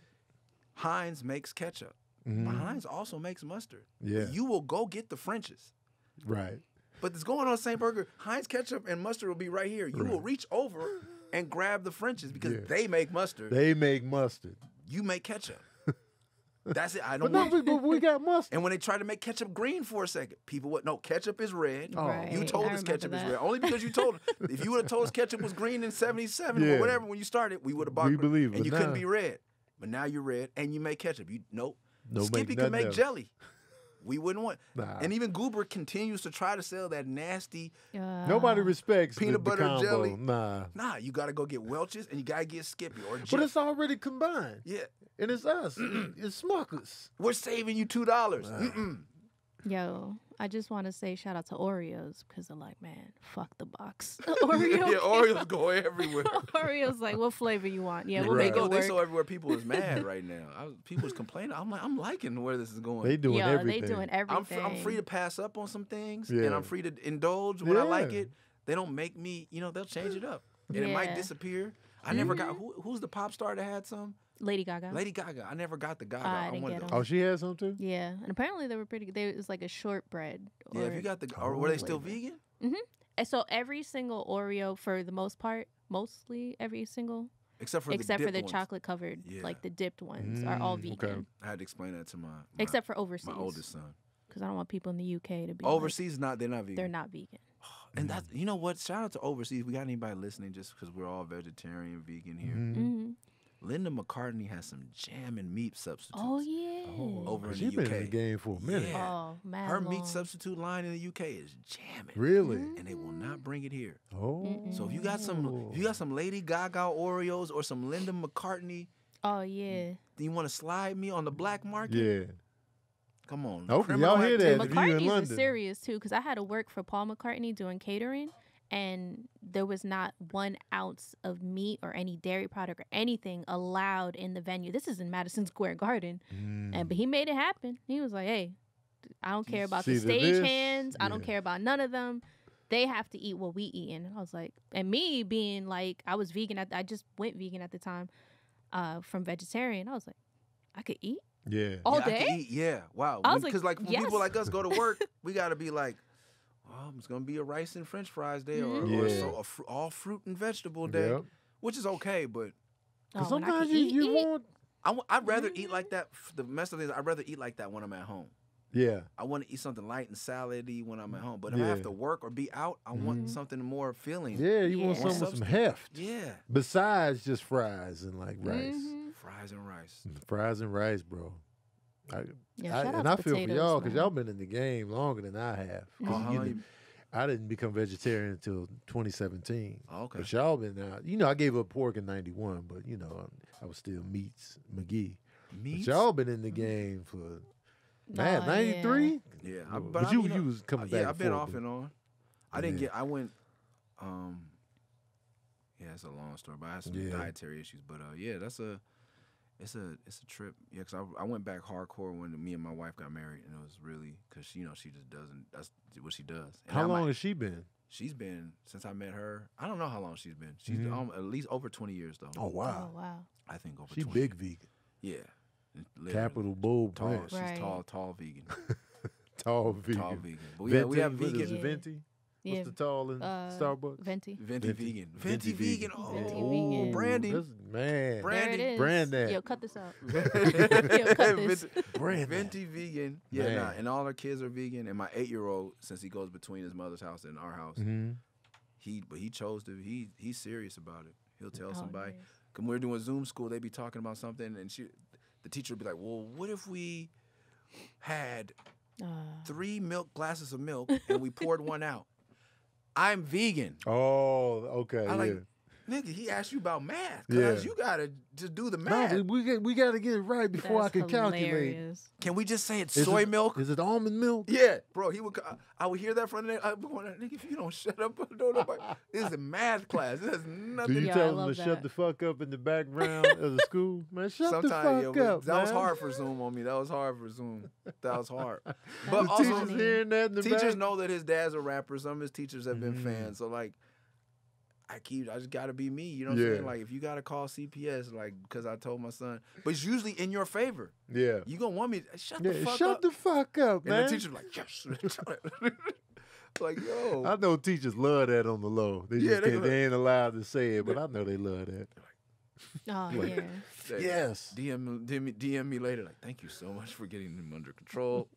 Heinz makes ketchup. Mhm. But Heinz also makes mustard. Yeah. You will go get the French's. Right. But it's going on the same burger. Heinz ketchup and mustard will be right here. You will reach over and grab the French's because Yeah. they make mustard. They make mustard. You make ketchup. That's it. I But don't want. but we got mustard. And when they tried to make ketchup green for a second, people would no, ketchup is red. Oh. Right. You told I us remember ketchup is that. red. Only because you told us. If you would have told us ketchup was green in 77 Yeah. or whatever when you started, we would have bought We it. believe it, And you but couldn't now- be red. But now you're red and you make ketchup. No, Skippy make can nothing make else. jelly. We wouldn't want. Nah. And even Goober continues to try to sell that nasty. Nobody respects Peanut the butter combo. jelly. Nah. Nah, you got to go get Welch's and you got to get Skippy or But Jif. it's already combined. Yeah, And it's us. It's Smuckers. we're saving you $2. Mm-mm. Yo, I just want to say shout out to Oreos because they're like, man, fuck the box. Oreo. Yeah, Oreos go everywhere. Oreos like, what flavor you want? Yeah, Right. we'll They make go. it They work. so everywhere. People is mad right now. People's complaining. I'm like, I'm liking where this is going. They doing Yo, everything. they doing everything. I'm free to pass up on some things, Yeah. and I'm free to indulge when I like Yeah. it. They don't make me. They'll change it up, and it might Yeah. disappear. I never got who's the pop star that had some? Lady Gaga. Lady Gaga. I never got the Gaga. I didn't wanted get the- 'em. Oh, she had some too? Yeah, and apparently they were pretty good. It was like a shortbread. Yeah, if you got the, or were they still vegan? And so every single Oreo, for the most part, mostly every single, Except for except the for the dipped ones. chocolate covered, Yeah. like the dipped ones, are all Mm, vegan. okay. I had to explain that to my Except for overseas. my oldest son. Because I don't want people in the UK to be like, Overseas, they're not vegan. they're not vegan. And that's what. Shout out to overseas. We got anybody listening? Just because we're all vegetarian, vegan here. Hmm. Linda McCartney has some jam and meat substitutes. Oh yeah. Over in She the been UK. in the game for a minute. Yeah. Oh man. Her meat substitute line in the UK is jamming, Really? and they will not bring it here. Oh. So if you got some Lady Gaga Oreos or some Linda McCartney, Oh yeah. you want to slide me on the black market? Yeah. Come on. Okay, Criminal y'all hear activity. that? If you in McCartney's London. is serious too, because I had to work for Paul McCartney doing catering, and there was not 1 ounce of meat or any dairy product or anything allowed in the venue. This is in Madison Square Garden, but he made it happen. He was like, "Hey, I don't care about the See, stage this- hands. I don't yeah. care about none of them. They have to eat what we eat." And I was like, and me being like, I was vegan. I just went vegan at the time, from vegetarian. I was like, I could eat. Yeah. All I can day? eat, yeah. Wow. I was Because like, when yes. people like us go to work, we got to be like, oh, it's going to be a rice and French fries day or Yeah. so all fruit and vegetable day, Yep. which is okay, but Oh, Because when I sometimes can you eat. want. I'd rather eat like that. The mess of things, I'd rather eat like that when I'm at home. Yeah. I want to eat something light and salady when I'm at home. But if I Yeah. have to work or be out, I want something more filling. Yeah, you want Yeah. something with some Substance. heft. Yeah. Besides just fries and like rice. Mhm. Fries and rice. Fries and rice, bro. Yeah, shout out and to I feel for potatoes, y'all because man. y'all been in the game longer than I have. 'Cause, Oh, how you long know, you- I didn't become vegetarian until 2017. Oh, okay. But y'all been out. You know, I gave up pork in 91, but you know, I was still meats, McGee. Meats? But y'all been in the game for man, Nah, 93? Yeah. But you was coming back. Yeah, I've been forth, off but- and on. I didn't Yeah. get. I went. Yeah, it's a long story, but I had some Yeah. dietary issues. But yeah, it's a trip. Yeah, because I went back hardcore when me and my wife got married, and it was really because she just doesn't. That's what she does. And How I long might- has she been? She's been since I met her. I don't know how long she's been. She's Mhm. at least over 20 years though. Oh Oh, wow, wow. I think over. she 20. big vegan, Yeah. Literally. capital bold Tall. plant, She's Right. tall vegan. tall vegan. Tall vegan. But we have what is vegan. it, venti? Yeah. What's the tall in Starbucks? Venti. Venti vegan. Venti vegan. Oh, Venti vegan. branding. That's, man. Branding. There it is. Brand that. Yo, cut this out. Yo, cut this. Brand that. Venti vegan. Yeah, Man. nah. And all our kids are vegan. And my 8-year-old, since he goes between his mother's house and our house, Mhm. he chose to. He's serious about it. He'll tell Oh, somebody. nice. When we're doing Zoom school, they be talking about something, and the teacher would be like, "Well, what if we had 3 glasses of milk and we poured one out?" I'm vegan. Oh, okay. I yeah. like, nigga, he asked you about math. Yeah. Cause you gotta just do the No, math. but we got to get it right before That's I can calculate. hilarious. Can we just say it's Is soy it- milk? Is it almond milk? Yeah, bro. I would hear that from the nigga. I'd be going, nigga, if you don't shut up, don't nobody. This is a math class. This has Do nothing. you Yeah, I tell them love to shut that. the fuck up in the background of the school? Man, shut the Sometimes, fuck yo, up, that was man. hard for Zoom on me. That was hard for Zoom. That was hard. The But also, teachers hearing that in the teachers back? know that his dad's a rapper. Some of his teachers have been fans. So like, I just gotta be me. You know what I'm Yeah. saying? Like, if you gotta call CPS, like, because I told my son, but it's usually in your favor. Yeah. You gonna want me? Shut Yeah, the fuck shut up. the fuck up, And man. the teacher's like, yes. Like, yo. I know teachers love that on the low. They Yeah, just they can't, go- they ain't allowed to say it, but I know they love that. Oh, Like- yeah. That- Yes. DM me later. Like, thank you so much for getting them under control.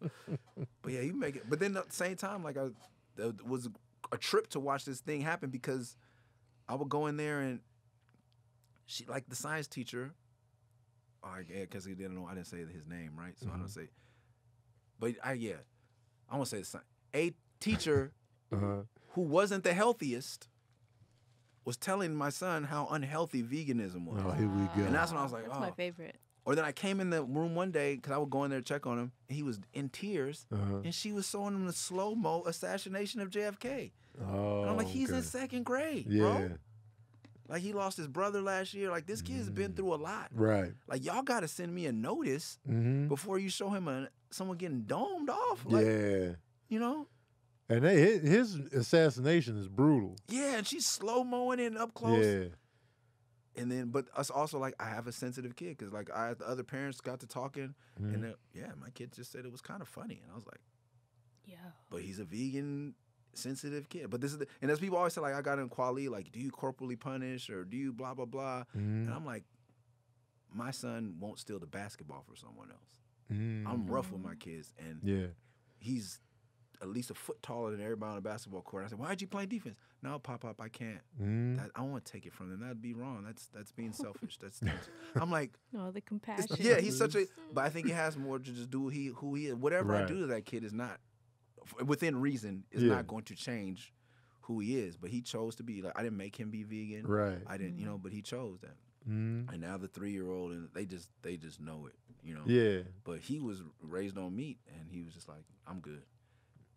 But yeah, you make it. But then at the same time, like, it was a trip to watch this thing happen because I would go in there and she, like, the science teacher. Because he didn't know, I didn't say his name, right? So I don't say. But I won't say the science. A teacher Uh-huh. who wasn't the healthiest was telling my son how unhealthy veganism was. Oh, here we go. And that's when I was like, That's oh. my favorite. Or then I came in the room one day because I would go in there to check on him, and he was in tears, Uh-huh. and she was showing him the slow-mo assassination of JFK. Oh, And I'm like, he's in okay. second grade, Yeah. bro. Like, he lost his brother last year. Like, this kid's been through a lot. Right. Like, y'all got to send me a notice Mm-hmm. before you show him someone getting domed off. Like, Yeah. you know? And his assassination is brutal. Yeah, and she's slow-moing it up close. Yeah. And then, but us also, like, I have a sensitive kid because, like, the other parents got to talking, and my kid just said it was kind of funny. And I was like, Yeah. but he's a vegan, sensitive kid. But this is and as people always say, like, I got in Quali, like, do you corporally punish or do you blah, blah, blah? Mhm. And I'm like, my son won't steal the basketball for someone else. Mhm. I'm rough with my kids, and Yeah. he's at least a foot taller than everybody on the basketball court. I said, why'd you play defense? No, Pop, I can't. Mhm. I don't want to take it from them. That'd be wrong. That's being selfish. That's I'm like, No, the compassion. yeah, he's such a. But I think he has more to just do who he is. Whatever I Right. do to that kid is not within reason. Is Yeah. not going to change who he is. But he chose to be like. I didn't make him be vegan. Right. I didn't, but he chose that. Mhm. And now the 3-year-old and they just know it. Yeah. But he was raised on meat, and he was just like, I'm good.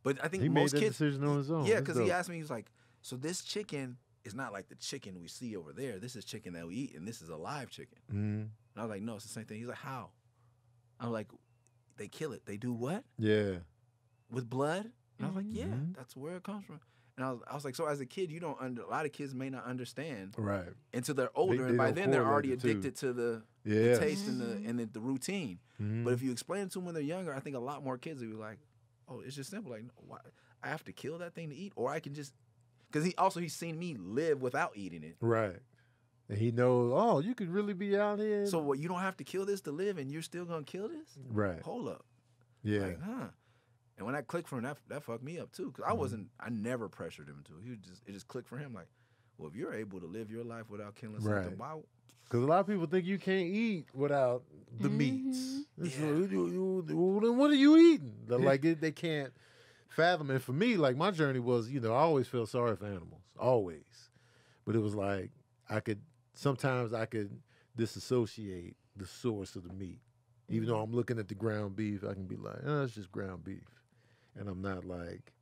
But I think He made most that kids. decision on his own. Yeah, That's because he dope. asked me, he was like, so this chicken is not like the chicken we see over there. This is chicken that we eat, and this is a live chicken. Mhm. And I was like, no, it's the same thing. He's like, how? I'm like, they kill it. They do what? Yeah. With blood? And I was like, yeah, Mhm. that's where it comes from. And I was like, so as a kid, a lot of kids may not understand Right. until they're older, they and by don't then they're correlate already the two. addicted to the Yes. taste and the routine. Mhm. But if you explain it to them when they're younger, I think a lot more kids will be like, oh, it's just simple. Like, why I have to kill that thing to eat, or I can just because he's seen me live without eating it. Right. And he knows, oh, you could really be out here. So what? You don't have to kill this to live, and you're still gonna kill this? Right. Hold up. Yeah. Like, huh? And when that clicked for him, that fucked me up too. Cause I never pressured him to. It just clicked for him. Like, well, if you're able to live your life without killing something, Right. why? Because a lot of people think you can't eat without the meats. It's Yeah. like, then what are you eating? Like they can't fathom it. For me, like my journey was, I always felt sorry for animals, always. But it was like sometimes I could disassociate the source of the meat. Even though I'm looking at the ground beef, I can be like, it's just ground beef. And I'm not like,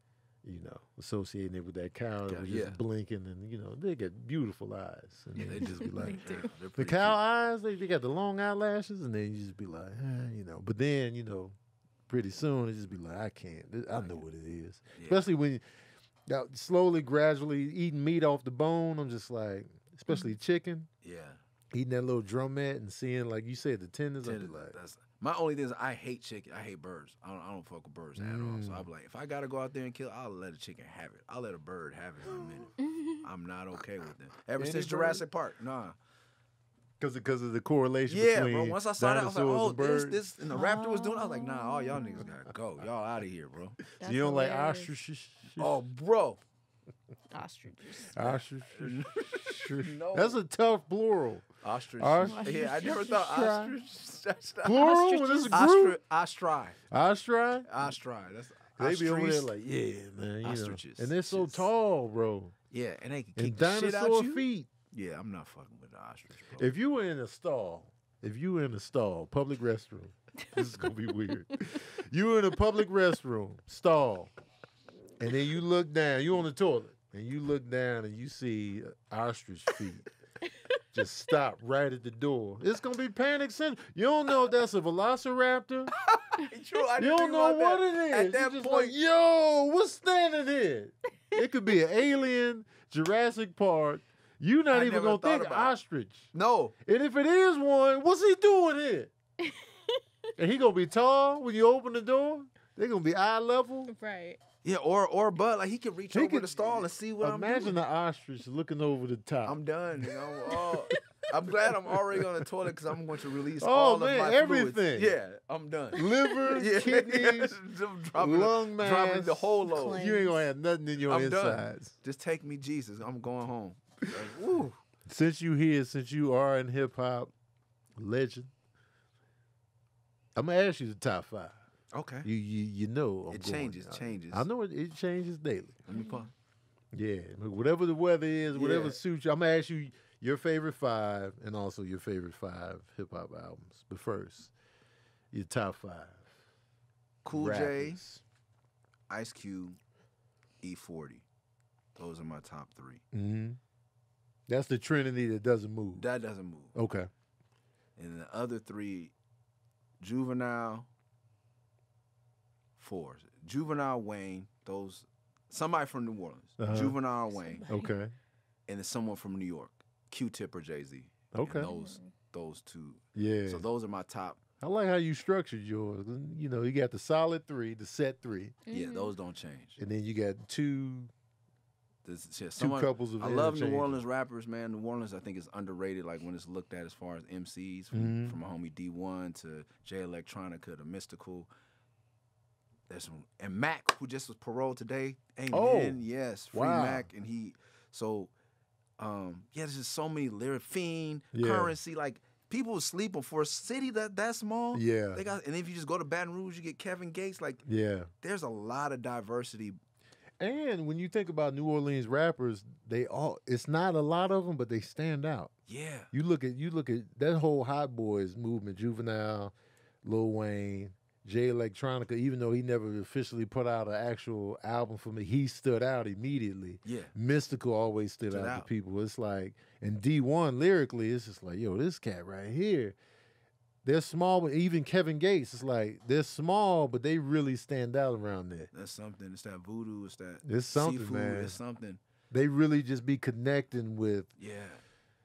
associating it with that cow that was just blinking and, they get beautiful eyes. And They just be like, they're the pretty cow eyes, they got the long eyelashes, and then you just be like, But then, pretty soon it just be like, I can't. I know what it is. Yeah. Especially when you slowly, gradually eating meat off the bone. I'm just like, especially chicken, cute. Yeah. eating that little drumette and seeing, like you said, the tendons. I'd be like, My only thing is I hate chicken. I hate birds. I don't fuck with birds at all. So I'll be like, if I gotta go out there and kill, I'll let a chicken have it. I'll let a bird have it in a minute. I'm not okay with them. Ever Any since bird? Jurassic Park, nah. because of the correlation Yeah, between bro. Once I saw that, I was like, dinosaurs oh, and birds. this, and the raptor was doing. I was like, nah, all y'all niggas gotta go. Y'all out of here, bro. So you don't like ostrich? Oh, bro. Ostriches. Ostrich. No. That's a tough plural. Ostrich. Ostrich. Yeah, I never thought ostrich. Plural? When it's a group? Ostri. Ostri? Ostri. That's They be over there ostrich. like, yeah, man. Ostriches. And they're so Just- tall, bro. Yeah, and they can And kick the shit out dinosaur you. feet. Yeah, I'm not fucking with the ostrich, bro. If you were in a stall, public restroom, this is going to be weird. You were in a public restroom, stall, and then you look down, you on the toilet, and you look down and you see ostrich feet. Just stop right at the door. It's going to be panic central. You don't know if that's a velociraptor. True, I You didn't don't think know about what that. it is. At You that just point, like, yo, what's standing here? It could be an alien, Jurassic Park. You're not I even never going to thought think about it. ostrich. no. And if it is one, what's he doing here? And he going to be tall when you open the door? They're going to be eye level? Right. Yeah, or Bud, like he could reach He over could- the stall and see what I'm Imagine doing. the ostrich looking over the top. I'm done. I'm glad I'm already on the toilet because I'm going to release Oh, all man, of my everything. fluids. Yeah, I'm done. Liver, Yeah, kidneys, dropping lung mass. dropping the whole load. Clean. You ain't going to have nothing in your I'm done. insides. Just take me, Jesus. I'm going home. Like, woo. Since you are in hip-hop legend, I'm going to ask you the top 5. Okay. You know I'm It going. changes. I know it changes daily. Let me pause. Yeah, whatever the weather is, whatever Yeah. suits you. I'm gonna ask you your favorite 5 and also your favorite 5 hip hop albums. But first, your top 5. Cool J, rappers. Ice Cube, E40. Those are my top 3. Mhm. That's the trinity that doesn't move. That doesn't move. Okay. And the other 3, Juvenile, 4. Juvenile, Wayne, those, somebody from New Orleans. Uh-huh. Juvenile, Wayne, Okay. and then someone from New York, Q-Tip or Jay-Z. Okay. And those 2. Yeah. So those are my top. I like how you structured yours. You got the solid 3, the set 3, Yeah, those don't change. and then you got 2 couples of I love New interchangeable. Orleans rappers, man. New Orleans, I think, is underrated. Like when it's looked at as far as MCs, from my homie D1 to Jay Electronica to Mystical. There's some, and Mac, who just was paroled today. Amen. Oh, Yes, free wow. Mac, and he. So, there's just so many lyric Fiend, Yeah. Currency, like. People sleeping for a city that small. Yeah. They got, and if you just go to Baton Rouge, you get Kevin Gates. Like, Yeah. there's a lot of diversity. And when you think about New Orleans rappers, it's not a lot of them, but they stand out. Yeah. You look at that whole Hot Boys movement, Juvenile, Lil Wayne, Jay Electronica, even though he never officially put out an actual album for me, he stood out immediately. Yeah. Mystical always stood out to people. It's like, and D1 lyrically, it's just like, yo, this cat right here. They're small, but even Kevin Gates, it's like they're small, but they really stand out around there. That's something. It's that voodoo. It's that It's something, seafood. man. It's something. They really just be connecting with. Yeah.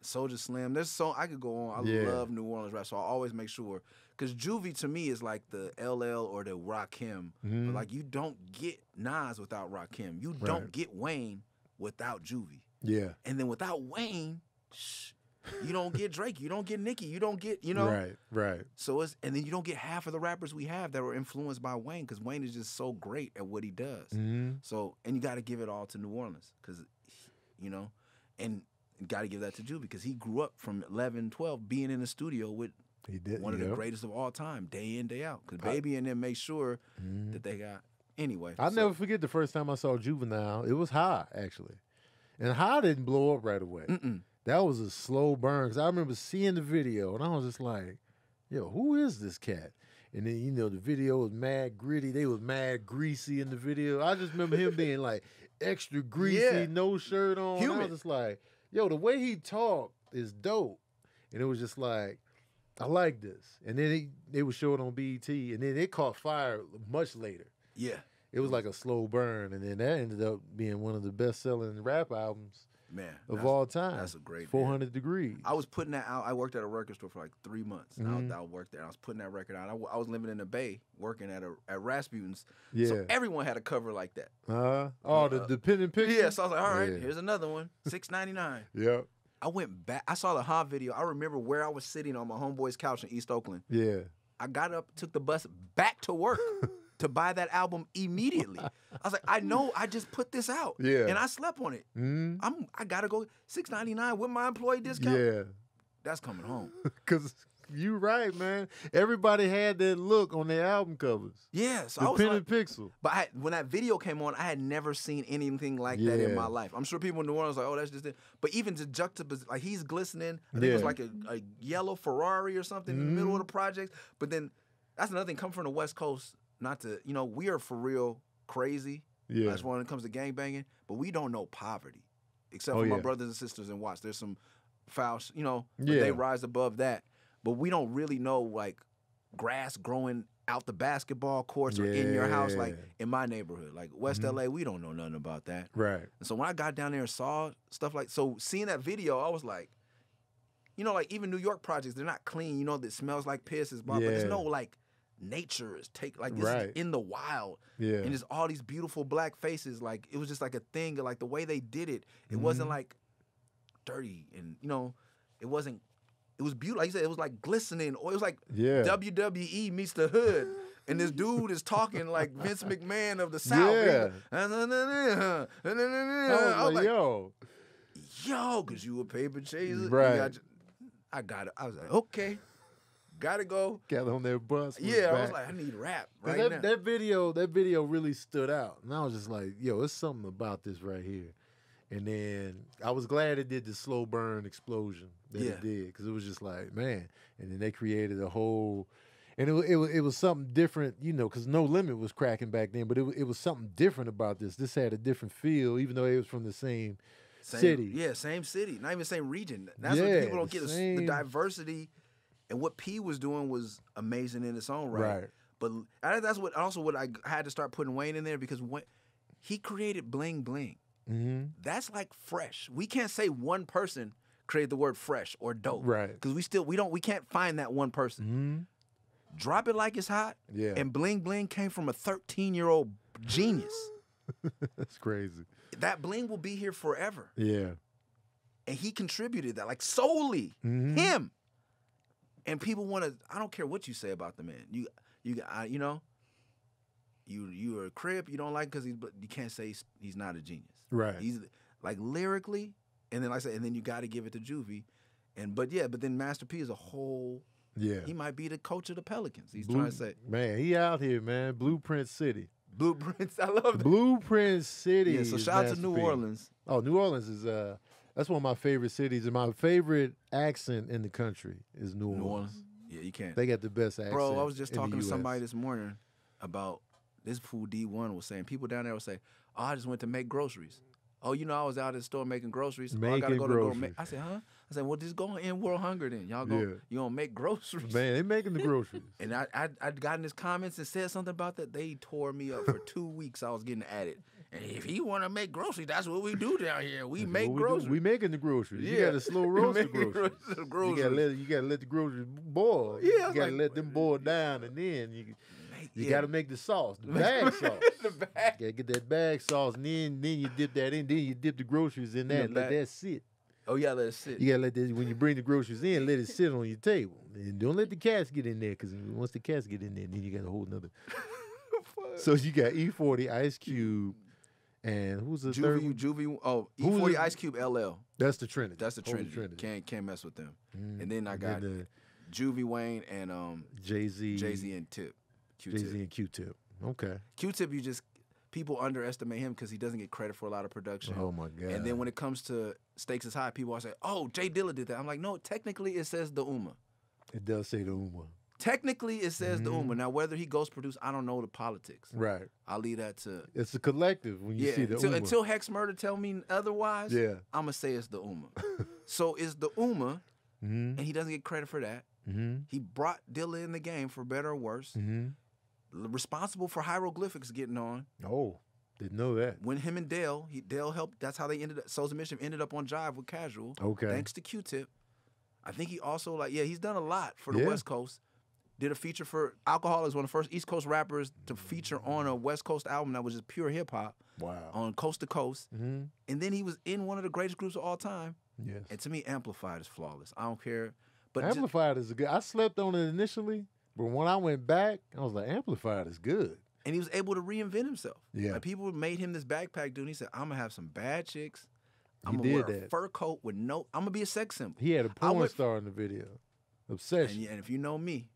Soldier Slim. There's so I could go on. I Yeah. love New Orleans rap, so I always make sure. Because Juvie to me is like the LL or the Rakim. Mhm. But like you don't get Nas without Rakim. You Right. don't get Wayne without Juvie. Yeah. And then without Wayne, you don't get Drake. You don't get Nicki. You don't get, you know. Right. Right. So it's and then you don't get half of the rappers we have that were influenced by Wayne because Wayne is just so great at what he does. hmm So and you got to give it all to New Orleans because, you know, and you got to give that to Juvie because he grew up from 11, 12 being in the studio with He did. one of the yep. greatest of all time, day in, day out. Because Baby and them make sure Mhm. that they got anyway. I'll so- never forget the first time I saw Juvenile. It was High, actually. And High didn't blow up right away. Mm-mm. That was a slow burn. Because I remember seeing the video, and I was just like, yo, who is this cat? And then, you know, the video was mad gritty. They was mad greasy in the video. I just remember him being like extra greasy, Yeah. no shirt on. And I Human. was just like, yo, the way he talked is dope. And it was just like, I like this. And then they would show it on BET, and then it caught fire much later. Yeah, It was like a slow burn, and then that ended up being one of the best-selling rap albums man. of that's- all time. That's a great 400 Degrees. I was putting that out. I worked at a record store for like 3 months. And Mhm. I worked there. I was putting that record out. I was living in the Bay, working at Rasputin's. yeah. So everyone had a cover like that. The pen and picture? Yeah, so I was like, all right, Yeah. here's another one, $6.99. Yep. I went back. I saw the Ha video. I remember where I was sitting on my homeboy's couch in East Oakland. Yeah. I got up, took the bus back to work to buy that album immediately. I was like, I know, I just put this out. Yeah. And I slept on it. Mm? I gotta go $6.99 with my employee discount. Yeah. That's coming home. Because you right, man. Everybody had that look on their album covers. Yeah. So The I was pen like, and pixel. but when that video came on, I had never seen anything like that in Yeah. my life. I'm sure people in New Orleans are like, oh, that's just it. But even to juxtapose, like he's glistening. I think it was Yeah. like a yellow Ferrari or something in the middle of the project. But then that's another thing. Come from the West Coast, not to, you know, we are for real crazy. Yeah. That's when it comes to gangbanging. But we don't know poverty, except Oh, for my yeah. brothers and sisters in Watts. There's some foul, you know, but Yeah. they rise above that. But we don't really know like grass growing out the basketball courts or in your house, like Yeah. in my neighborhood, like West Mhm. LA. We don't know nothing about that. Right. And so when I got down there and saw stuff like, so seeing that video, I was like, you know, like even New York projects, they're not clean. You know, that smells like piss, is blah. But there's Yeah. no like nature is like this Right. is in the wild. Yeah. And just all these beautiful black faces, like it was just like a thing. Like the way they did it, it wasn't Mhm. like dirty, and you know, it wasn't. It was beautiful. Like you said, it was like glistening, or it was like Yeah. WWE meets the hood, and this dude is talking like Vince McMahon of the South. Yeah. I I was like, yo. yo, cause you a paper chaser. You Right. I got it. I was like, okay, gotta go. Got on their bus. Yeah, I was back. like, I need rap And right now. that video really stood out. And I was just like, yo, it's something about this right here. And then I was glad it did the slow burn explosion that Yeah. it did. Because it was just like, man. And then they created a whole, and it was something different, you know, because No Limit was cracking back then. But it was something different about this. This had a different feel, even though it was from the same city. Yeah, same city, not even same region. That's Yeah, what people don't the get. The same- diversity, and what P was doing was amazing in its own right. Right. But that's what I had to start putting Wayne in there because when he created Bling Bling, Mm-hmm. that's like fresh. We can't say one person created the word fresh or dope, Right. Because we can't find that one person. Mm-hmm. Drop It Like It's Hot, Yeah. and Bling Bling came from a 13-year-old genius. That's crazy. That Bling will be here forever. Yeah. And he contributed that, like solely Mhm. him. And people want to. I don't care what you say about the man. You know. You're a crip. You don't like because you can't say he's not a genius. Right. He's like lyrically, and then like I said, and then you got to give it to Juvie, but then Master P is a whole. Yeah. He might be the coach of the Pelicans. He's trying to say Man, he out here, man. Blueprint City. blueprints. I love that. Blueprint City. Yeah. So is shout out to New Master P. Orleans. Oh, New Orleans is that's one of my favorite cities, and my favorite accent in the country is New Orleans. New Orleans. Yeah, you can't. They got the best accent. Bro, I was just in the talking to US. somebody this morning about this fool D1 was saying. People down there will say, "Oh, I just went to make groceries. Oh, you know, I was out at the store making groceries. Oh, I gotta Making go to go groceries. make." I said, "Huh?" I said, well, just go and end world hunger then. Y'all go, Yeah. you gonna make groceries. Man, they making the groceries. And I'd gotten his comments and said something about that. They tore me up for 2 weeks. I was getting at it. And if he want to make groceries, that's what we do down here. We That's make what we do. groceries. We making the groceries. You Yeah. got to slow roast the Making groceries. the You groceries. gotta let the groceries boil. Yeah, I you was gotta like, let them boil down, and then you Yeah. gotta make the sauce, the bag sauce. The bag. You gotta get that bag sauce, and then you dip that in. Then you dip the groceries in that. the And let bag. that sit. Oh, yeah, let it sit. You gotta let this when you bring the groceries in. Let it sit on your table, and don't let the cats get in there, because once the cats get in there, then you got a whole nother. So you got E40, Ice Cube, and who's the third one? Juvie. Oh, Who's E40 the- Ice Cube LL. That's the Trinity. That's the Holy Trinity. Can't mess with them. Mm. And then I got the Juvie Wayne and Jay-Z, Jay-Z and Tip. Q-Tip. Jay-Z and Q-Tip. Okay. Q-Tip, people underestimate him because he doesn't get credit for a lot of production. Oh my God. And then when it comes to Stakes is High, people are saying, oh, Jay Dilla did that. I'm like, no, technically it says the Uma. It does say the Uma. Technically it says the Mhm. Uma. Now, whether he ghost produced, I don't know the politics. Right. I'll leave that to... It's a collective when you Yeah, see the Uma. until Hex Murder tell me otherwise, Yeah. I'm going to say it's the Uma. So it's the Uma, Mm-hmm. and he doesn't get credit for that. Mm-hmm. He brought Dilla in the game for better or worse. Mm-hmm. Responsible for Hieroglyphics getting on. Oh, didn't know that. When him and Dale helped. That's how they ended up. Souls of Mission ended up on Jive with Casual. Okay. Thanks to Q-Tip. I think he also he's done a lot for the Yeah. West Coast. Did a feature for Alcohol is one of the first East Coast rappers to feature on a West Coast album that was just pure hip hop Wow. on Coast to Coast. Mm-hmm. And then he was in one of the greatest groups of all time. Yes. And to me, Amplified is flawless. I don't care. But just, Amplified is good. I slept on it initially, but when I went back, I was like, Amplified is good. and he was able to reinvent himself. Yeah. Like people made him this backpack dude. And he said, I'm gonna have some bad chicks. He I'm gonna did wear a that. fur coat with I'm gonna be a sex symbol. He had a I porn went- star in the video. And, Obsession. and if you know me,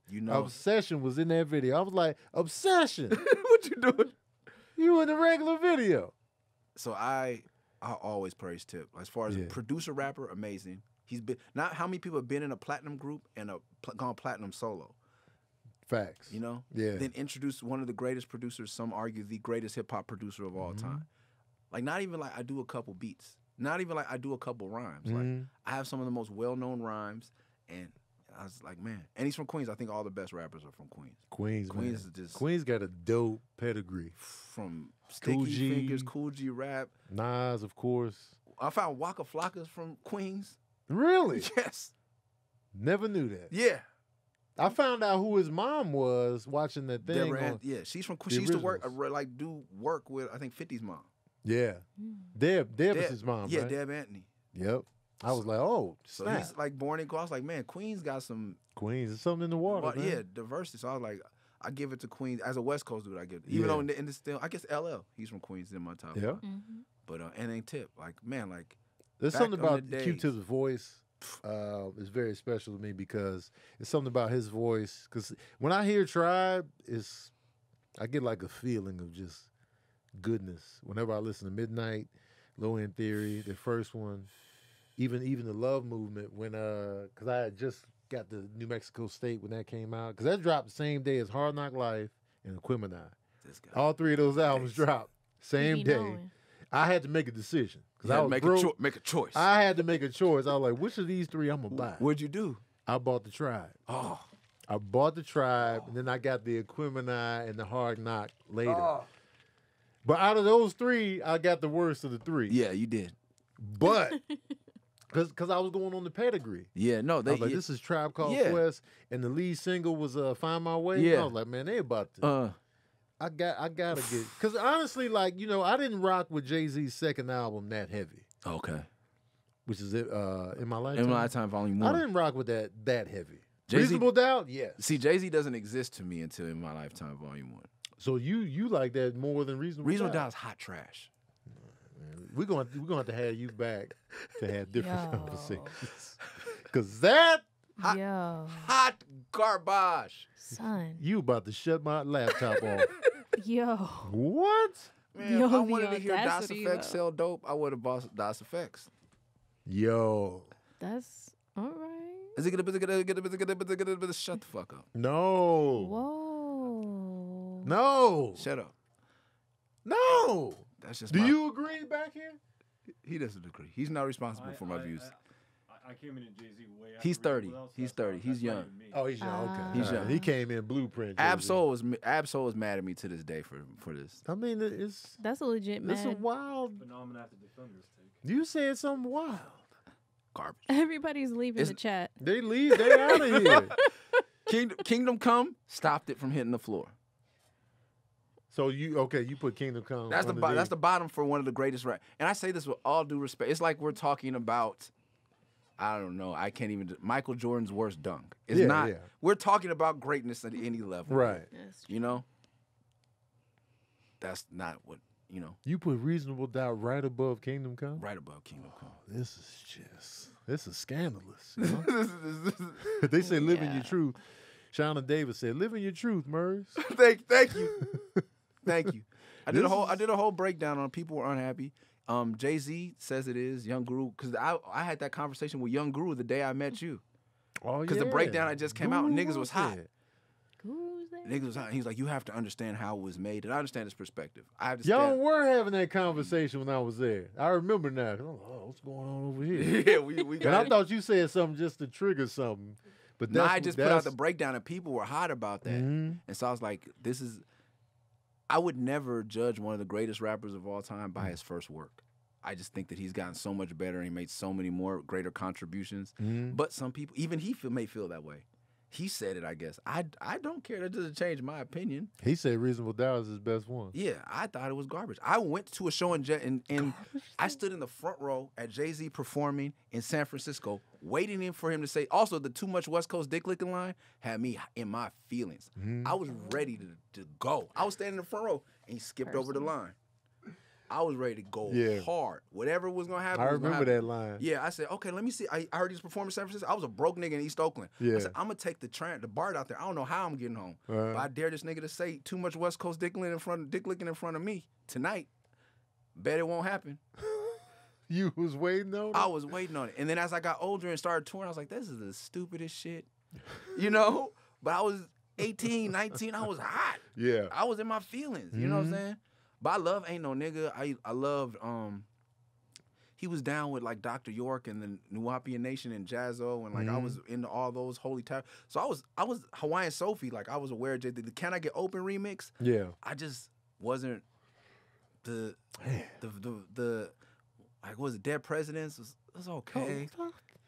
you know Obsession was in that video. I was like, Obsession. what you doing. You in the regular video. So I always praise Tip. As far as Yeah. a producer rapper, amazing. He's been not how many people have been in a platinum group and gone platinum solo. Facts. You know. Yeah. Then introduced one of the greatest producers. Some argue the greatest hip hop producer of all Mhm. time. Like not even like I do a couple beats. Not even like I do a couple rhymes. Like Mhm. I have some of the most well-known rhymes, and I was like, man. And he's from Queens. I think all the best rappers are from Queens. Queens, Queens man. is just Queens got a dope pedigree. from Sticky Cool G. Fingers, Cool G Rap. Nas, of course. I found Waka Flocka's from Queens. Really? Yes. Never knew that. Yeah. I found out who his mom was watching that thing. Deborah on- Ant- yeah, she's from. the She used to work, originals. do work with I think 50's mom. Yeah. Mm. Deb is Deb- his mom, Yeah, right? Deb Anthony. Yep. I was like, oh, So snap. he's like born in. I was like, man, Queens got some. Queens, there's something in the water, man. yeah, diversity. So I was like, I give it to Queens as a West Coast dude. I give it, even Yeah. though in the still, I guess LL, he's from Queens in my top. Yeah. five. Mm-hmm. But and ain't Tip like man like There's back something on the about days. Q-Tip's voice. It's very special to me because it's something about his voice. Because when I hear Tribe, I get like a feeling of just goodness. Whenever I listen to Midnight, Low End Theory, the first one, even the Love Movement, when because I had just got the New Mexico State when that came out, because that dropped the same day as Hard Knock Life and Aquemini. this guy. All three of those albums dropped same day. I had to make a decision because You I had to was make broke. make a choice. I had to make a choice. I was like, which of these three I'm gonna buy? What'd you do? I bought the Tribe. Oh, I bought the Tribe, and then I got the Aquemini and the Hard Knock later. Oh. But out of those three, I got the worst of the three. yeah, you did. But because I was going on the pedigree. Yeah, no, I they. was like, this is Tribe Called Yeah. Quest, and the lead single was Find My Way. Yeah. I was like, man, they about to. I gotta get, because honestly, like, you know, I didn't rock with Jay-Z's second album that heavy, okay. which is In My Lifetime. In My Lifetime, Volume I 1. didn't rock with that heavy. Jay-Z- Reasonable Doubt, yes. See, Jay-Z doesn't exist to me until In My Lifetime, Volume 1. So you like that more than Reasonable Reasonable Doubt? Doubt's hot trash. We're going to have to have you back to have different Yo. conversations, because that Hot- Yo, Hot garbage. son. you about to shut my laptop off. Yo. What? Man, Yo, if I the wanted to hear Das audacity, Effects though. sell dope, I would have bought Das Effects. Yo, That's all right. Shut the fuck up. no, Whoa. no, Shut up. no. That's just Do my, you agree back here? He doesn't agree. He's not responsible for my views. I came in Jay Z way after He's 30. everyone else, He's that's why- 30. that's He's why young. even me. Oh, he's young. Okay, He's All young. He came in blueprint. Absol is mad at me to this day for this. I mean, it's That's a legit it's a man. wild. But now I'm gonna have to defend this take. You said something wild. Garbage. Everybody's leaving It's- the chat. They leave. They out of here. Kingdom Come stopped it from hitting the floor. So you put Kingdom Come. That's the underneath. that's the bottom for one of the greatest rap. And I say this with all due respect. It's like we're talking about, I don't know. I can't even. Michael Jordan's worst dunk. It's Yeah, not. yeah. We're talking about greatness at any level. right. Yes. You know. That's not what you know. You put Reasonable Doubt right above Kingdom Come. Right above Kingdom Come. This is scandalous. You know? They say live in your truth. Shauna Davis said, "Live in your truth, Murs." thank you, thank you. I did This a whole breakdown on people were unhappy. Jay-Z says it is Young Guru because I had that conversation with Young Guru the day I met you. Oh, Because the breakdown I just came out, Guru niggas was hot. there. Who's that? Niggas was hot. He's like, you have to understand how it was made, and I understand his perspective. I Y'all understand. were having that conversation when I was there. I remember now. Oh, what's going on over here? Yeah, we And I got it. thought you said something just to trigger something. But No, that's I just put out the breakdown, and people were hot about that. Mhm. And so I was like, this is. I would never judge one of the greatest rappers of all time by his first work. I just think that he's gotten so much better and he made so many more greater contributions. Mhm. But some people, even he may feel that way. He said it, I guess. I don't care. That doesn't change my opinion. He said Reasonable Doubt is his best one. Yeah, I thought it was garbage. I went to a show in I stood in the front row at Jay-Z performing in San Francisco, waiting in for him to say. Also, the Too Much West Coast dick licking line had me in my feelings. I was ready to go. I was standing in the front row, and he skipped over the line. I was ready to go hard. Whatever was gonna happen. I was gonna remember happen. that line. Yeah, I said, okay, let me see. I heard he was performing in San Francisco. I was a broke nigga in East Oakland. Yeah. I said, I'm gonna take the BART out there. I don't know how I'm getting home. But I dare this nigga to say Too Much West Coast dick licking in front of me tonight. Bet it won't happen. You was waiting on it? I was waiting on it. And then as I got older and started touring, I was like, this is the stupidest shit. You know? But I was 18, 19, I was hot. Yeah. I was in my feelings. You know what I'm saying? But I love Ain't No Nigga. I loved he was down with like Dr. York and the Nuwapian Nation and Jazzo and like I was into all those holy towers. So I was Hawaiian Sophie, like I was aware of the Can I Get Open remix. Yeah. I just wasn't the like was it Dead Presidents? It was okay.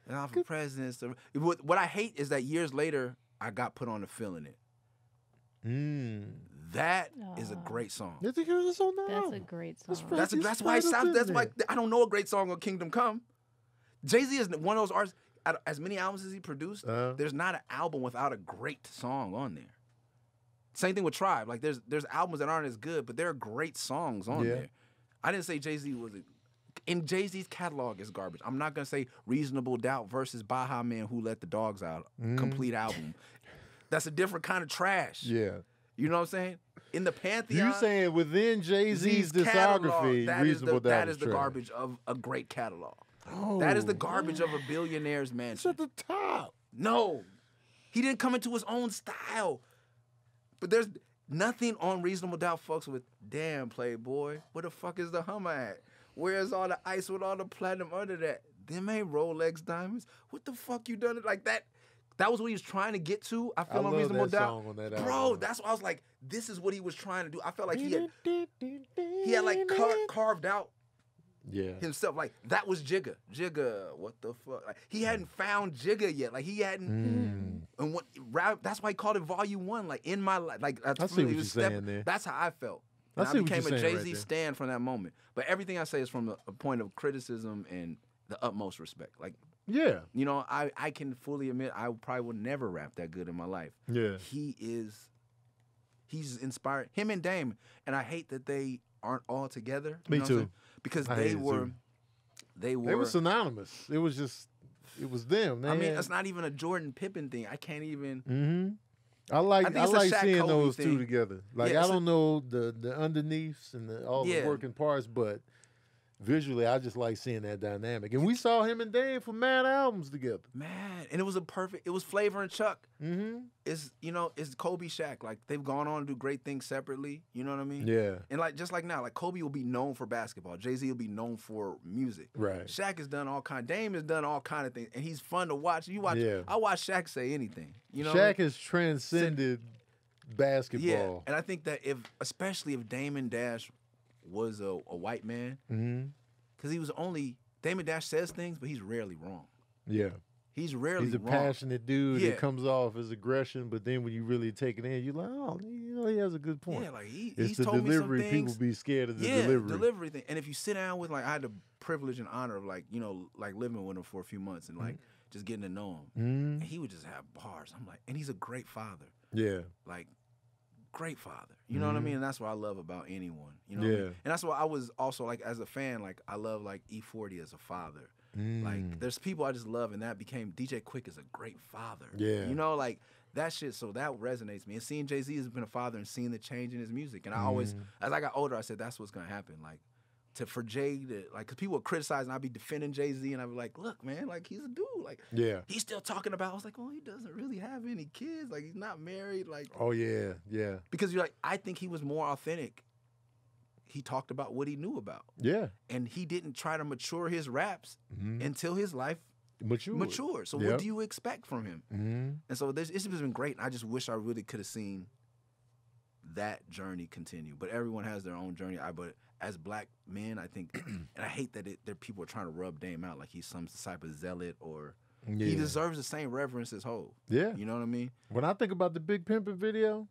And I'm for presidents. What I hate is that years later I got put on to Feeling It. That is a great song. That's on that That's a album. great song. That's why it sounds. That's why I don't know a great song on Kingdom Come. Jay-Z is one of those artists. As many albums as he produced, there's not an album without a great song on there. Same thing with Tribe. Like there's albums that aren't as good, but there are great songs on there. I didn't say Jay-Z was in Jay-Z's catalog is garbage. I'm not gonna say Reasonable Doubt versus Baha Man Who Let the Dogs Out complete album. That's a different kind of trash. Yeah. You know what I'm saying? In the pantheon, You saying within Jay-Z's discography, Reasonable Doubt that is the trash. garbage of a great catalog. Oh, That is the garbage of a billionaire's it's mansion. at the top. No, he didn't come into his own style. But there's nothing on Reasonable Doubt fucks with. Damn, Playboy, where the fuck is the Hummer at? Where's all the ice with all the platinum under that? Them ain't Rolex diamonds. What the fuck you done it like that? That was what he was trying to get to. I feel I on love Reasonable that Doubt, song on that bro. album. That's why I was like, this is what he was trying to do. I felt like he had like carved out Yeah. himself. Like that was Jigga. Jigga, what the fuck? Like, he hadn't found Jigga yet. Like he hadn't. And what rap? That's why he called it Volume 1. Like in my life, like that's I see really what he you're was saying there. That's how I felt. I And I see what became you're a saying right Jay-Z there. stan from that moment. But everything I say is from a point of criticism and the utmost respect. Like, Yeah. you know, I can fully admit I probably would never rap that good in my life. Yeah. He's inspired him and Dame, and I hate that they aren't all together. You Me know what I'm too. saying? Because I hate they it were, too. they were. They were synonymous. It was them. I mean, it's not even a Jordan Pippen thing. I can't even. I like think it's a Shaq seeing Kobe those thing. two together. Like Yeah, I it's don't know the underneaths and all the Yeah. working parts, but visually, I just like seeing that dynamic. And we saw him and Dame for mad albums together. Man, and it was it was Flavor and Chuck. Mm-hmm. It's it's Kobe Shaq. Like they've gone on to do great things separately. You know what I mean? Yeah. And like just like now, like Kobe will be known for basketball. Jay-Z will be known for music. Right. Shaq has done all kind. Dame has done all kind of things, and he's fun to watch. You watch. Yeah. I watch Shaq say anything. You know. Shaq has transcended basketball. Yeah, and I think that especially if Damon Dash was a white man, Mm-hmm. because he was Damon Dash says things, but he's rarely wrong. Yeah. He's rarely He's a wrong. passionate dude Yeah. that comes off as aggression, but then when you really take it in, you're like, oh, he has a good point. Yeah, like It's he's the told delivery. me some things. People be scared of the Yeah, delivery. thing. And if you sit down with I had the privilege and honor of like living with him for a few months and like just getting to know him. Mm-hmm. And he would just have bars. I'm like, and he's a great father. Yeah. Like great father. You know what I mean? And that's what I love about anyone. You know what I Yeah. mean? And that's why I was also like as a fan, like I love like E40 as a father. Mm. Like there's people I just love, and that became DJ Quick is a great father. Yeah. You know, like that shit. So that resonates me. And seeing Jay-Z has been a father and seeing the change in his music. And I always, as I got older, I said that's what's gonna happen. Like for Jay to like, cause people would criticize and I'd be defending Jay-Z and I'd be like, look, man, like he's a dude. Like Yeah. he's still talking about. I was like, oh, he doesn't really have any kids. Like he's not married. Like Oh yeah. Yeah. because you're like, I think he was more authentic. He talked about what he knew about. Yeah. And he didn't try to mature his raps Mm-hmm. until his life matured. So Yep. what do you expect from him? Mm-hmm. And so it's just been great. I just wish I really could have seen that journey continue. But everyone has their own journey. But as black men, I think, and I hate that there people are trying to rub Dame out like he's some type of zealot or Yeah. he deserves the same reverence as Hov. Yeah. You know what I mean? When I think about the Big Pimpin' video,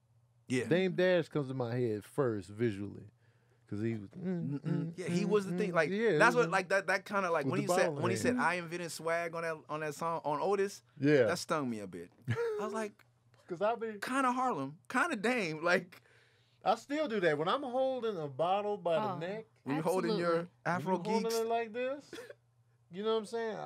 Yeah. Dame Dash comes to my head first visually. Cause he was, Yeah, he was the thing. Like yeah, that's it what was- like that kind of like with when the he ball said in hand. I invented swag on that song on Otis. yeah. That stung me a bit. I was like, Cause I be, kind of Harlem, kind of Dame. Like I still do that when I'm holding a bottle by Oh. the neck. when you're holding your Absolutely. Afro when you holding geeks. it like this. You know what I'm saying?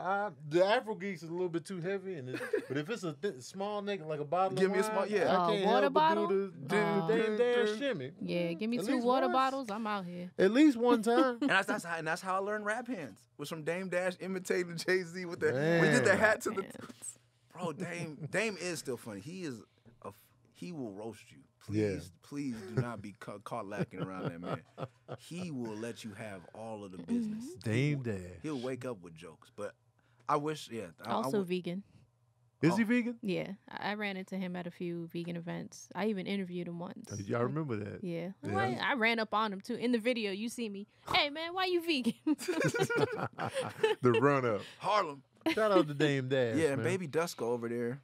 The Afro Geeks is a little bit too heavy, but if it's a small nigga like a bottle, Give of me a wine, small- yeah. I can't Water help but bottle? do the Oh. Dame Dash shimmy. Yeah, give me At 2 least water once. bottles. I'm out here. At least one time. And that's how I learned rap hands. Was from Dame Dash imitating Jay-Z with the we did the Man. hat to the Hands. bro. Dame is still funny. He will roast you. Yeah. Please do not be caught lacking around that man. He will let you have all of the business. Dame Dash. He'll wake up with jokes, but I wish, yeah. Also vegan. Is he vegan? Yeah, I ran into him at a few vegan events. I even interviewed him once. I remember that. Yeah. Yeah. Why- I ran up on him too. In the video, you see me. Hey man, why you vegan? The run up. Harlem. Shout out to Dame Dash. Yeah, and man. baby Dusko over there.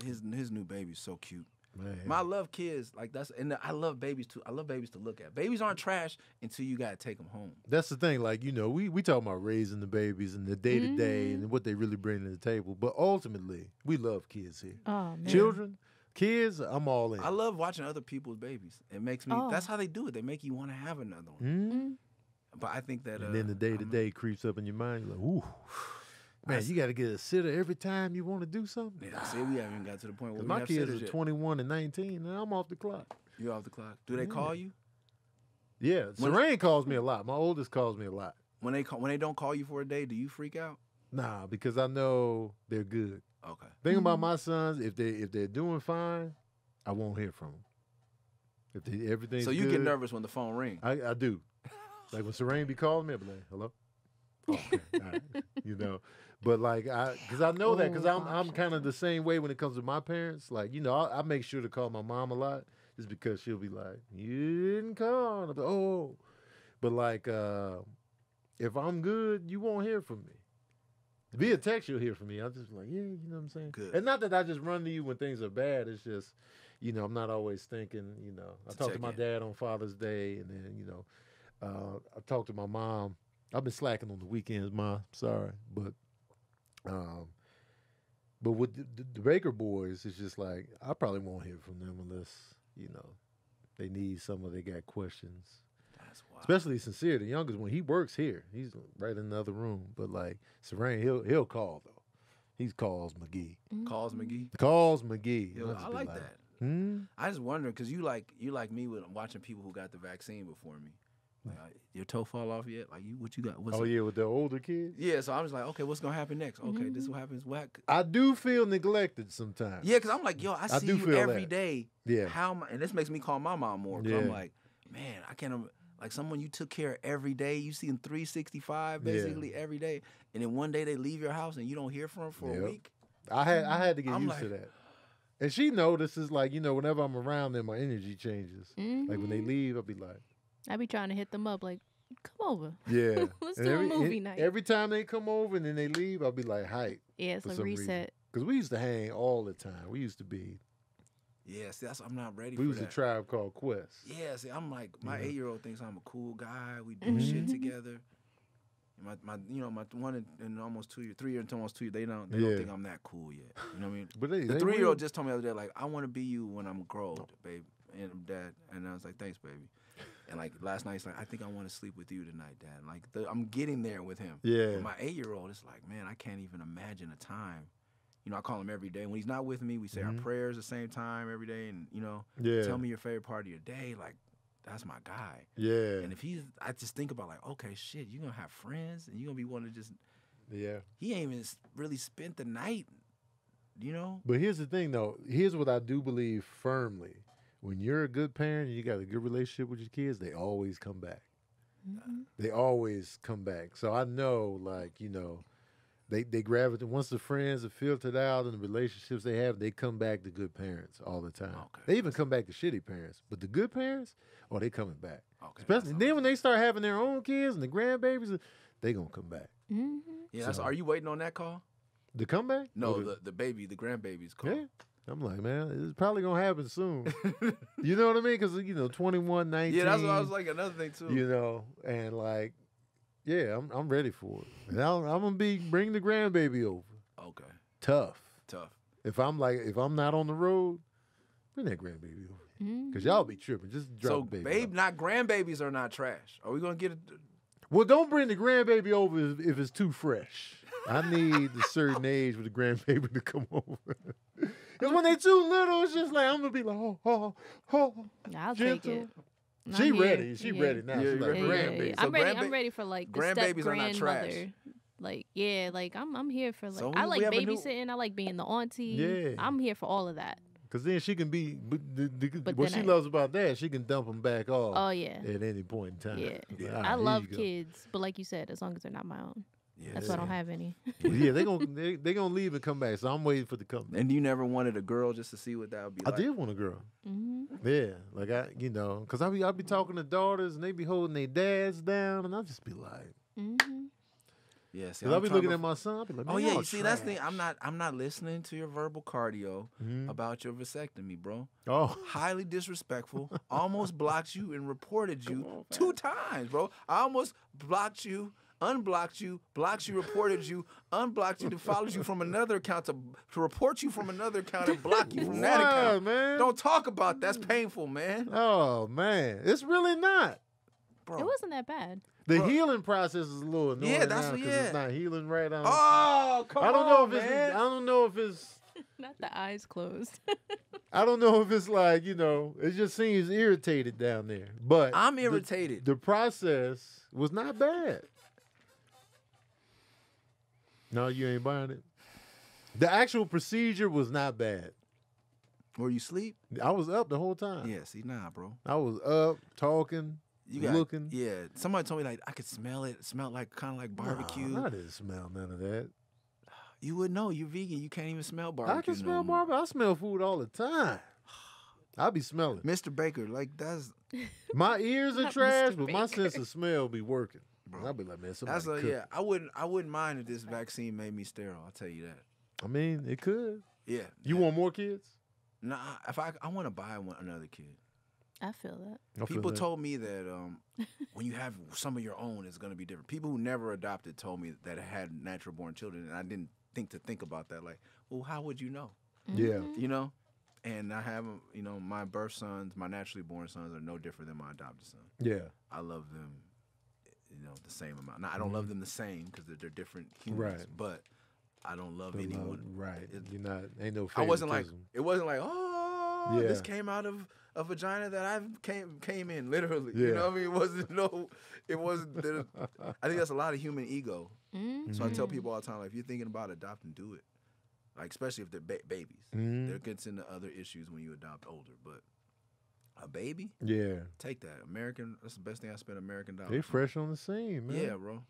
His new baby's so cute. Man. I love kids like that's, and I love babies too. I love babies to look at. Babies aren't trash until you gotta take them home. That's the thing. Like, you know, we talk about raising the babies and the day to day and what they really bring to the table. But ultimately, we love kids here. Oh man. Children, kids, I'm all in. I love watching other people's babies. It makes me. Oh. That's how they do it. They make you want to have another one. Mhm. But I think that. And then the day to I'm- day creeps up in your mind. You're like, ooh, man, you got to get a sitter every time you want to do something. Yeah, see, we haven't even got to the point where 'Cause we my have kids sitters are yet. 21 and 19, and I'm off the clock. You're off the clock. Do they call you Yeah, When- Serene calls me a lot. My oldest calls me a lot. when they don't call you for a day? Do you freak out? Nah, because I know they're good. Okay. Thing about my sons, if they're doing fine, I won't hear from them. If everything's So you good, get nervous when the phone rings. I do. Like when Serene be calling me, I be like, "Hello." Oh, okay, all right. You know, but like because I know that because Oh, I'm gosh, kind of the same way when it comes to my parents. Like you know, I make sure to call my mom a lot just because she'll be like, "You didn't call." And I'll be, oh, but like if I'm good, you won't hear from me. Via text, you'll hear from me. I'll just be like, yeah, you know what I'm saying? Good. And not that I just run to you when things are bad. It's just, you know, I'm not always thinking, you know. I To talked to check my in. dad on Father's Day, and then, you know, I talked to my mom. I've been slacking on the weekends, Ma. Sorry. But with the Baker boys, it's just like, I probably won't hear from them unless, you know, they need something, they got questions. That's wild. Especially Sincere, the youngest one. He works here. He's right in the other room. But like Serene, he'll call though. He calls McGee. Calls McGee. Calls McGee. Yo, I'll just I be like that. Hmm? I just wonder because you like me with watching people who got the vaccine before me. Like, your toe fall off yet? Like, what you got? What's Oh up? yeah, with the older kids. Yeah, so I was like, okay, what's gonna happen next? Okay, this is what happens. What? I do feel neglected sometimes. Yeah, because I'm like, yo, I see do you feel every that. day. Yeah. How am I, and this makes me call my mom more. 'Cause I'm Yeah. like, man, I can't. Like someone you took care of every day. You see them 365 basically every day, and then one day they leave your house and you don't hear from them for a week. I had to get I'm used to like- that. And she notices, like, whenever I'm around them, my energy changes. Like when they leave, I'll be like, I be trying to hit them up like, come over. yeah. Let's And do a movie night. Every time they come over and then they leave, I'll be like, hype. Yeah, it's for a some reset. reason. Because we used to hang all the time. We used to be, Yeah, see, I'm not ready we for was that. a tribe called Quest. Yeah, see, I'm like my Yeah. 8-year-old thinks I'm a cool guy. We do shit together. And my my 1 and almost 2 year, 3 year and almost 2 year, they don't Yeah. think I'm that cool yet. You know what I mean? But they The will. 3-year-old just told me the other day, like, I want to be you when I'm grown, babe, and dad. And I was like, thanks, baby. And like last night, he's like, I think I want to sleep with you tonight, dad. Like I'm getting there with him. Yeah. But my 8-year-old is like, man, I can't even imagine a time. I call him every day. When he's not with me, we say our prayers the same time every day, and Yeah. tell me your favorite part of your day. Like, that's my guy. Yeah. And if I just think about like, okay, shit, you're gonna have friends, and you're gonna be one to just. Yeah. He ain't even really spent the night, But here's the thing, though. Here's what I do believe firmly. When you're a good parent and you got a good relationship with your kids, they always come back. They always come back. So I know, like, they gravitate. Once the friends are filtered out and the relationships they have, they come back to good parents all the time. Okay. They even come back to shitty parents. But the good parents, they coming back. Okay. Especially then when they start having their own kids and the grandbabies, they going to come back. Yeah. So- Are you waiting on that call? The comeback? No, Or the grandbaby's call. Yeah. I'm like, man, it's probably going to happen soon. You know what I mean? Because, 21, 19. Yeah, that's what I was like. Another thing too. And like, yeah, I'm ready for it. And I'm going to bring the grandbaby over. Okay. Tough. Tough. If I'm not on the road, bring that grandbaby over. Because y'all be tripping. Just drop So, the baby babe, off. not grandbabies are not trash. Are we gonna get it? Well, don't bring the grandbaby over if it's too fresh. I need a certain age for the grandbaby to come over. Because when they too little, it's just like, I'm going to be like, oh. I'll Gentle. take it. I'm She here. ready. She Yeah. ready now. Yeah, She's like, you're ready. grandbaby. So I'm ready. grandba- I'm ready for like the grandbabies step are not trash. grandmother. Like, yeah, like I'm here for like So I we like have a new- babysitting. I like being the auntie. Yeah. I'm here for all of that. Because then she can be, But what then she loves about that, she can dump them back off Oh yeah. at any point in time. Yeah. Like, I "Ah, here love you go." kids, but like you said, as long as they're not my own. Yeah. That's why I don't have any. Well, yeah, they gonna leave and come back. So I'm waiting for the comeback. And you never wanted a girl just to see what that would be I like? did want a girl. hmm Yeah, like because I be talking to daughters and they be holding their dads down, and I'll just be like, hmm Yeah. See, because I'll I'm be trying looking to- at my son, I be like, Oh "Man, yeah, y'all you see that's the thing. trash." I'm not listening to your verbal cardio Mhm. about your vasectomy, bro. Oh, Highly disrespectful. Almost blocked you and reported you 2 times, bro. I almost blocked you, unblocked you, blocked you, reported you, unblocked you, to follow you from another account to report you from another account and block you from that wow, account. man. Don't talk about that's painful, man. Oh man, it's really not. Bro. It wasn't that bad. The Bro. healing process is a little annoying Yeah, that's now what- because yeah. it's not healing right. Oh, come I don't know on, if it's. man. I don't know if it's. Not the eyes closed. I don't know if it's like it just seems irritated down there. But I'm irritated. The process was not bad. No, you ain't buying it. The actual procedure was not bad. Were you sleep? I was up the whole time. Yeah, see, nah, bro. I was up talking, You got looking. Yeah, somebody told me like I could smell it. It smelled like kind of like barbecue. Nah, I didn't smell none of that. You would know. You're vegan. You can't even smell barbecue. I can smell no more. barbecue. I smell food all the time. I be smelling. Mr. Baker, like that's My ears are Not trash, Mr. but my Baker. sense of smell be working. I'll be like, man, somebody that's a cook. yeah. I wouldn't mind if this vaccine made me sterile. I'll tell you that. I mean, it could. Yeah. You want more kids? Nah, if I want to buy another kid. I feel that. I feel People that. told me that when you have some of your own, it's gonna be different. People who never adopted told me that had natural born children, and I didn't think about that. Like, well, how would you know? Yeah. You know. And I have, my birth sons, my naturally born sons, are no different than my adopted son. Yeah. I love them, the same amount. Now, I don't love them the same because they're different humans, Right. but I don't love The anyone. love, right. It- You're not, ain't no I wasn't like, favoritism. it wasn't like, oh, oh, this Yeah. came out of a vagina that I came in, literally. Yeah. You know what I mean? It wasn't. I think that's a lot of human ego. So I tell people all the time, like, if you're thinking about adopting, do it. Like, especially if they're babies. Mhm. There gets into other issues when you adopt older, but a baby, Yeah. take that. American, that's the best thing I spent American dollars. They fresh on the scene, man. Yeah, bro.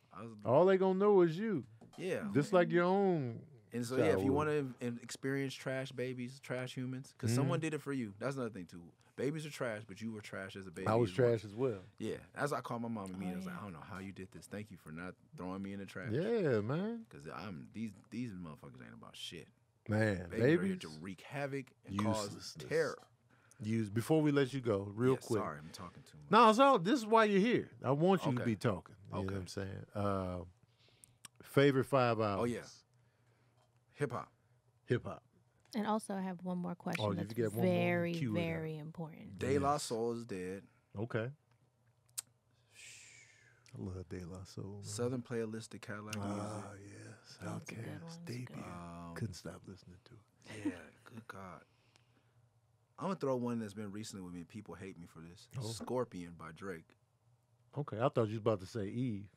All they gonna know is you. Yeah. Just like your own. And so, yeah, if you child want to experience trash babies, trash humans, because someone did it for you. That's another thing, too. Babies are trash, but you were trash as a baby. I was as well. trash as well. Yeah. As I called my mom and me, I was like, I don't know how you did this. Thank you for not throwing me in the trash. Yeah, man. Because these motherfuckers ain't about shit. Man, Babies are here babies. to wreak havoc and cause Uselessness. terror. Before we let you go, real Yeah, quick. Sorry, I'm talking too much. No, so this is why you're here. I want you to Okay. be talking. You know Okay. what I'm saying? Favorite 5 hours. Oh, yeah. Hip hop. Hip hop. And also, I have one more question Oh, you that's get one more? very, Cue it out. very important. De La Yes. Soul is dead. Okay. I love De La Soul. Man. Southern Playlist of Cadillac Ah, Music. yes. That's a good Outkast. one, Debut. that's a good one. Couldn't stop listening to it. Yeah, good God. I'm going to throw one that's been recently with me. People hate me for this. Oh. Scorpion by Drake. Okay, I thought you was about to say Eve.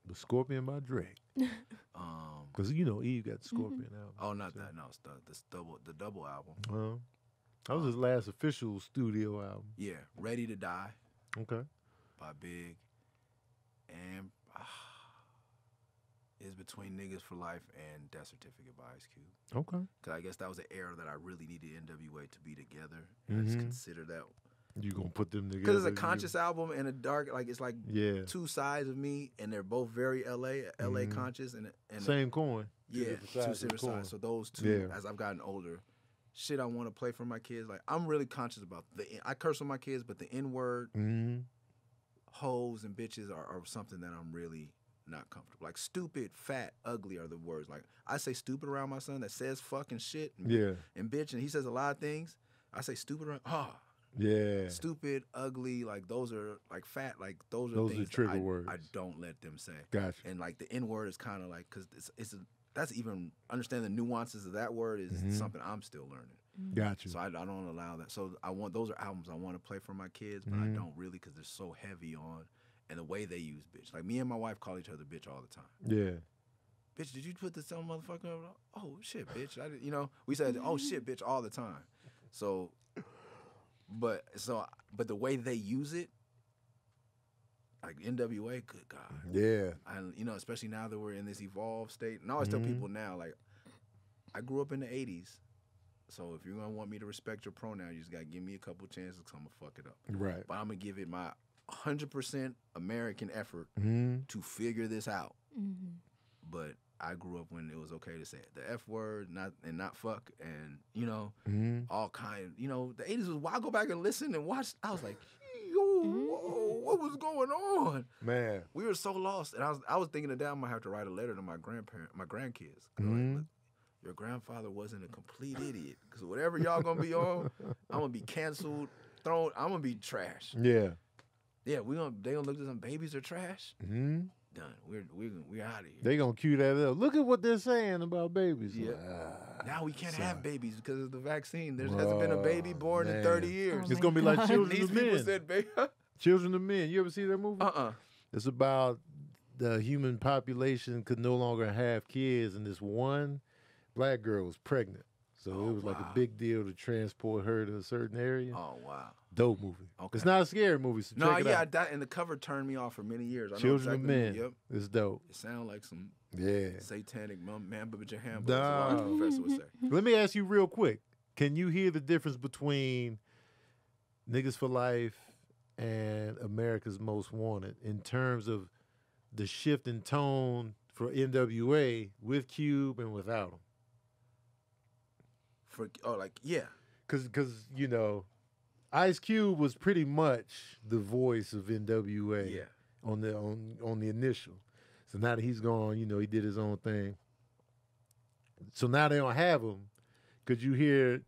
The Scorpion by Drake. Um, Because, you know, Eve got the Scorpion album. oh, not too. that. No, it's the double album. That was his last official studio album. Yeah, Ready to Die Okay. by Big. And is Between Niggas for Life and Death Certificate by Ice Cube. Okay. Because I guess that was an era that I really needed NWA to be together. And I just consider that. You going to put them together. Because it's a conscious album and a dark, like, it's like Yeah. two sides of me, and they're both very LA conscious. And Same coin. yeah, different two sides of the different coin. sides. So those two, Yeah. as I've gotten older, shit I want to play for my kids. Like, I'm really conscious about I curse on my kids, but the N-word, Mm-hmm. hoes and bitches are something that I'm really not comfortable. Like, stupid, fat, ugly are the words. Like, I say stupid around my son that says fucking shit and, Yeah. and bitch, and he says a lot of things. I say stupid around, Yeah. stupid, ugly, like those are like fat, like those are Those are things that trigger words. I don't let them say. Gotcha. And like the N word is kind of like, because that's even understanding the nuances of that word is something I'm still learning. Gotcha. So I don't allow that. So those are albums I want to play for my kids, but I don't really because they're so heavy on and the way they use bitch. Like me and my wife call each other bitch all the time. Yeah. Bitch, did you put this on motherfucker? Oh shit, bitch. We said oh shit, bitch all the time. So, but the way they use it, like NWA, good God. Yeah. And especially now that we're in this evolved state. And I always tell people now, like, I grew up in the 80s. So if you're gonna want me to respect your pronoun, you just gotta give me a couple chances because I'm gonna fuck it up. Right. But I'm gonna give it my 100% American effort Mm-hmm. to figure this out. Mm-hmm. But I grew up when it was okay to say it. The F word, not fuck, and Mm-hmm. all kind. The 80s was. Why I go back and listen and watch? I was like, yo, whoa, what was going on? Man. We were so lost, and I was thinking that I'm gonna have to write a letter to my grandkids. 'Cause Mhm. look, your grandfather wasn't a complete idiot. Because whatever y'all gonna be on, I'm gonna be canceled, thrown. I'm gonna be trash. Yeah. Yeah, they gonna look at some babies are trash. Mm-hmm. Done. We're out of here. They gonna cue that up. Look at what they're saying about babies. Yeah. Like, Now we can't sorry. have babies because of the vaccine. There hasn't been a baby born in man. 30 years. Oh It's my gonna be like God. Children These of people Men. said, baby. Children of Men. You ever see that movie? Uh-uh. It's about the human population could no longer have kids, and this one black girl was pregnant. So Oh, it was like wow. a big deal to transport her to a certain area. Oh, wow. Dope movie. Okay. It's not a scary movie, so No, check it yeah, out. that and the cover turned me off for many years. I know Children exactly of the Men. movie. Yep. It's dope. It sounds like some Yeah. satanic Mamba Jahamba. That's what Nah. the professor would say. Let me ask you real quick. Can you hear the difference between Niggas for Life and America's Most Wanted in terms of the shift in tone for NWA with Cube and without him? Yeah. Because you know, Ice Cube was pretty much the voice of NWA Yeah. on the initial. So now that he's gone, you know, he did his own thing. So now they don't have him. Could you hear?